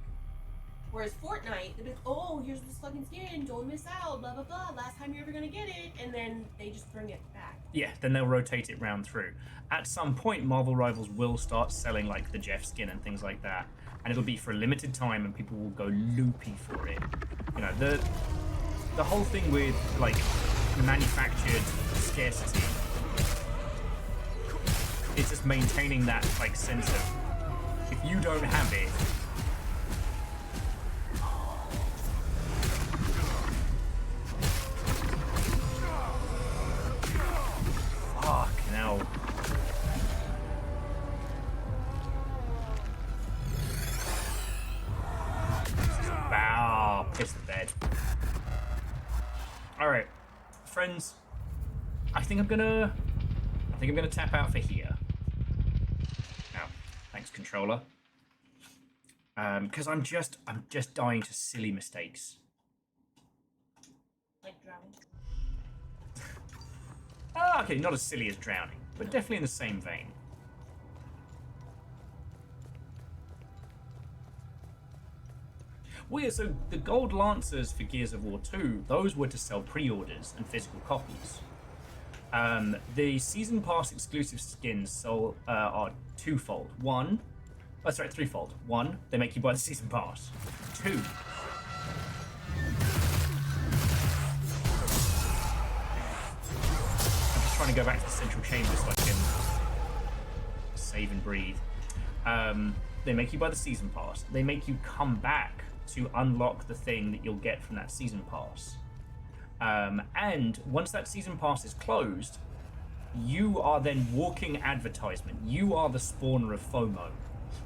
Whereas Fortnite, they'll be like, oh, here's this fucking skin, don't miss out, blah blah blah, last time you're ever gonna get it, and then they just bring it back. Yeah, then they'll rotate it round through. At some point, Marvel Rivals will start selling like the Jeff skin and things like that, and it'll be for a limited time, and people will go loopy for it. You know, the whole thing with like manufactured scarcity is just maintaining that like sense of if you don't have it. Fuck no. Wow, piss the bed. Alright, friends. I think I'm gonna tap out for here. Now, thanks controller. Because I'm just dying to silly mistakes. Like drowning. Okay, not as silly as drowning, but definitely in the same vein. Well, yeah, so the gold lancers for Gears of War 2, those were to sell pre-orders and physical copies. The season pass exclusive skins are twofold. Threefold. One, they make you buy the season pass. Two, trying to go back to the central chamber so I can save and breathe. They make you buy the season pass. They make you come back to unlock the thing that you'll get from that season pass. And once that season pass is closed, you are then walking advertisement. You are the spawner of FOMO.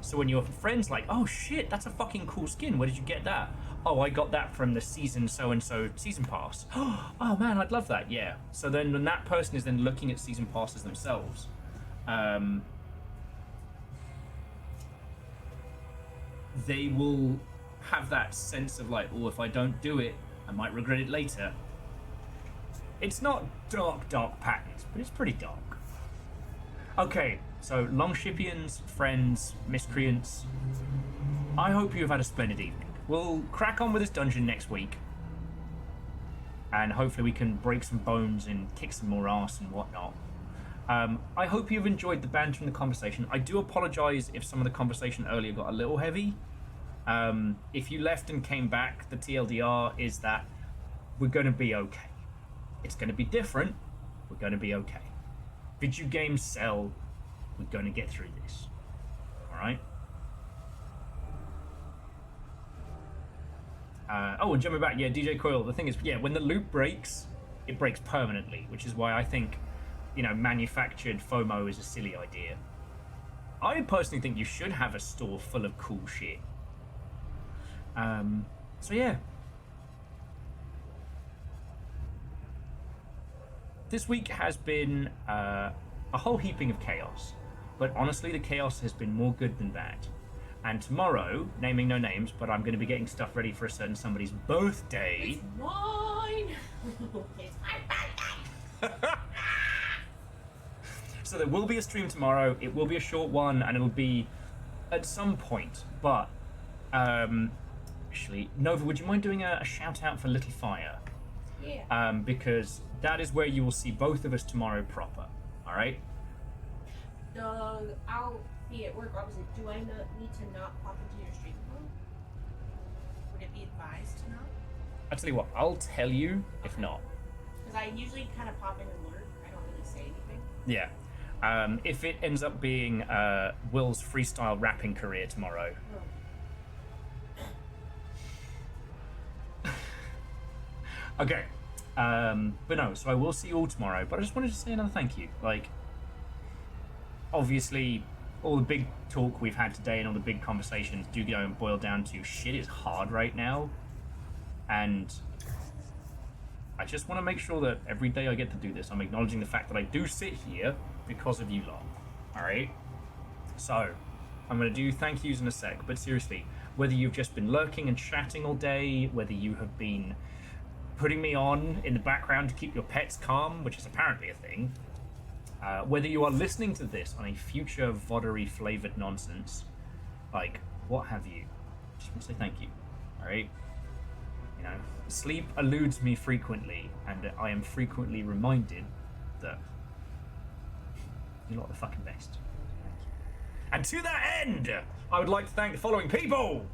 So when your friend's like, oh shit, that's a fucking cool skin. Where did you get that? Oh, I got that from the season so-and-so season pass. Oh man, I'd love that, yeah. So then when that person is then looking at season passes themselves, they will have that sense of like, oh, if I don't do it, I might regret it later. It's not dark patterns, but it's pretty dark. Okay, so Longshipians, friends, miscreants, I hope you have had a splendid evening. We'll crack on with this dungeon next week, and hopefully we can break some bones and kick some more ass and whatnot. I hope you've enjoyed the banter and the conversation. I do apologise if some of the conversation earlier got a little heavy. If you left and came back, the TLDR is that we're going to be okay. It's going to be different. We're going to be okay. Video games sell. We're going to get through this. All right? And jumping back, yeah, DJ Coil, the thing is, yeah, when the loop breaks, it breaks permanently, which is why I think, you know, manufactured FOMO is a silly idea. I personally think you should have a store full of cool shit. So yeah. This week has been a whole heaping of chaos, but honestly the chaos has been more good than bad. And tomorrow, naming no names, but I'm going to be getting stuff ready for a certain somebody's birthday. It's mine! It's my birthday! So there will be a stream tomorrow, it will be a short one, and it'll be at some point, but actually, Nova, would you mind doing a shout out for Little Fire? Yeah. Because that is where you will see both of us tomorrow proper. All right. I'll be at work. Obviously, do I need to not pop into your stream phone? Would it be advised to not? I'll tell you what. I'll tell you if not. Because I usually kind of pop in and lurk. I don't really say anything. Yeah. If it ends up being Will's freestyle rapping career tomorrow. Okay. But no, so I will see you all tomorrow, but I just wanted to say another thank you. Like, obviously, all the big talk we've had today and all the big conversations do go and boil down to shit is hard right now. And I just want to make sure that every day I get to do this, I'm acknowledging the fact that I do sit here because of you lot. Alright? So, I'm going to do thank yous in a sec, but seriously, whether you've just been lurking and chatting all day, whether you have been putting me on in the background to keep your pets calm, which is apparently a thing, Whether you are listening to this on a future voddery flavored nonsense, like what have you, just want to say thank you. All right. You know, sleep eludes me frequently, and I am frequently reminded that you're not the fucking best. And to that end, I would like to thank the following people.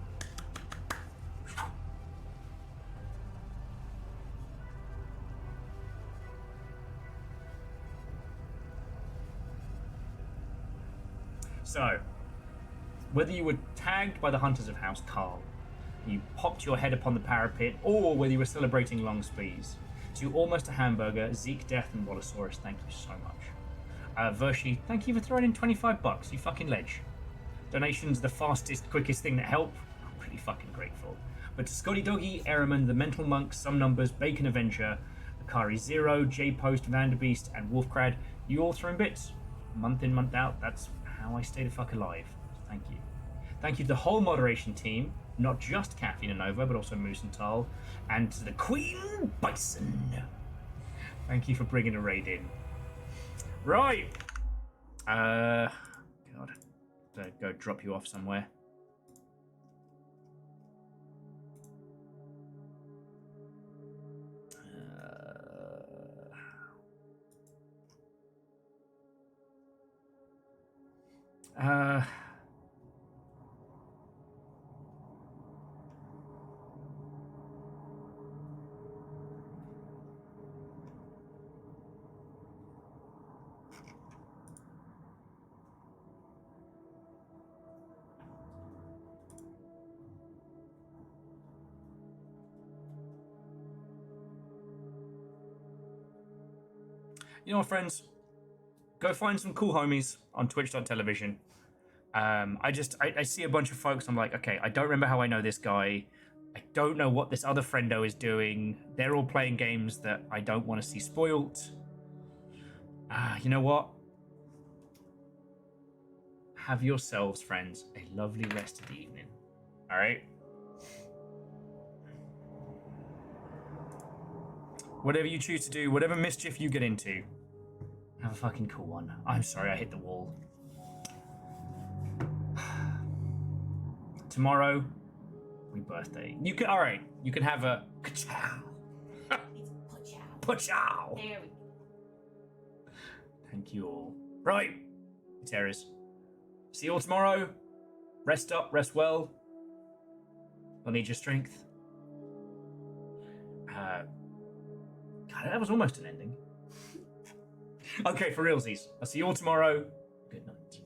So, whether you were tagged by the Hunters of House Carl, you popped your head upon the parapet, or whether you were celebrating long spees, to Almost a Hamburger, Zeke, Death, and Wallosaurus, thank you so much. Vershi, thank you for throwing in $25, you fucking ledge. Donations are the fastest, quickest thing that help. I'm pretty fucking grateful. But to Scotty Doggy, Ehrman, The Mental Monk, Some Numbers, Bacon Avenger, Akari Zero, J Post, Vanderbeast, and Wolfcrad, you all throw in bits. Month in, month out, that's how I stay the fuck alive. Thank you. Thank you to the whole moderation team, not just Caffeine and Nova, but also Moose and Tal, and to the Queen Bison. Thank you for bringing a raid in. Right. God. Go drop you off somewhere. You know what, friends? Go find some cool homies on twitch.tv. I see a bunch of folks. I'm like, okay, I don't remember how I know this guy. I don't know what this other friendo is doing. They're all playing games that I don't want to see spoilt. You know what? Have yourselves, friends, a lovely rest of the evening. All right? Whatever you choose to do, whatever mischief you get into, have a fucking cool one. I'm sorry I hit the wall. Tomorrow, my birthday. You can, all right, you can have a ka-chow. Pachow. There we go. Thank you all. Right, Terrors. See you all tomorrow. Rest up, rest well. I'll need your strength. God, that was almost an ending. Okay, for realsies. I'll see you all tomorrow. Good night.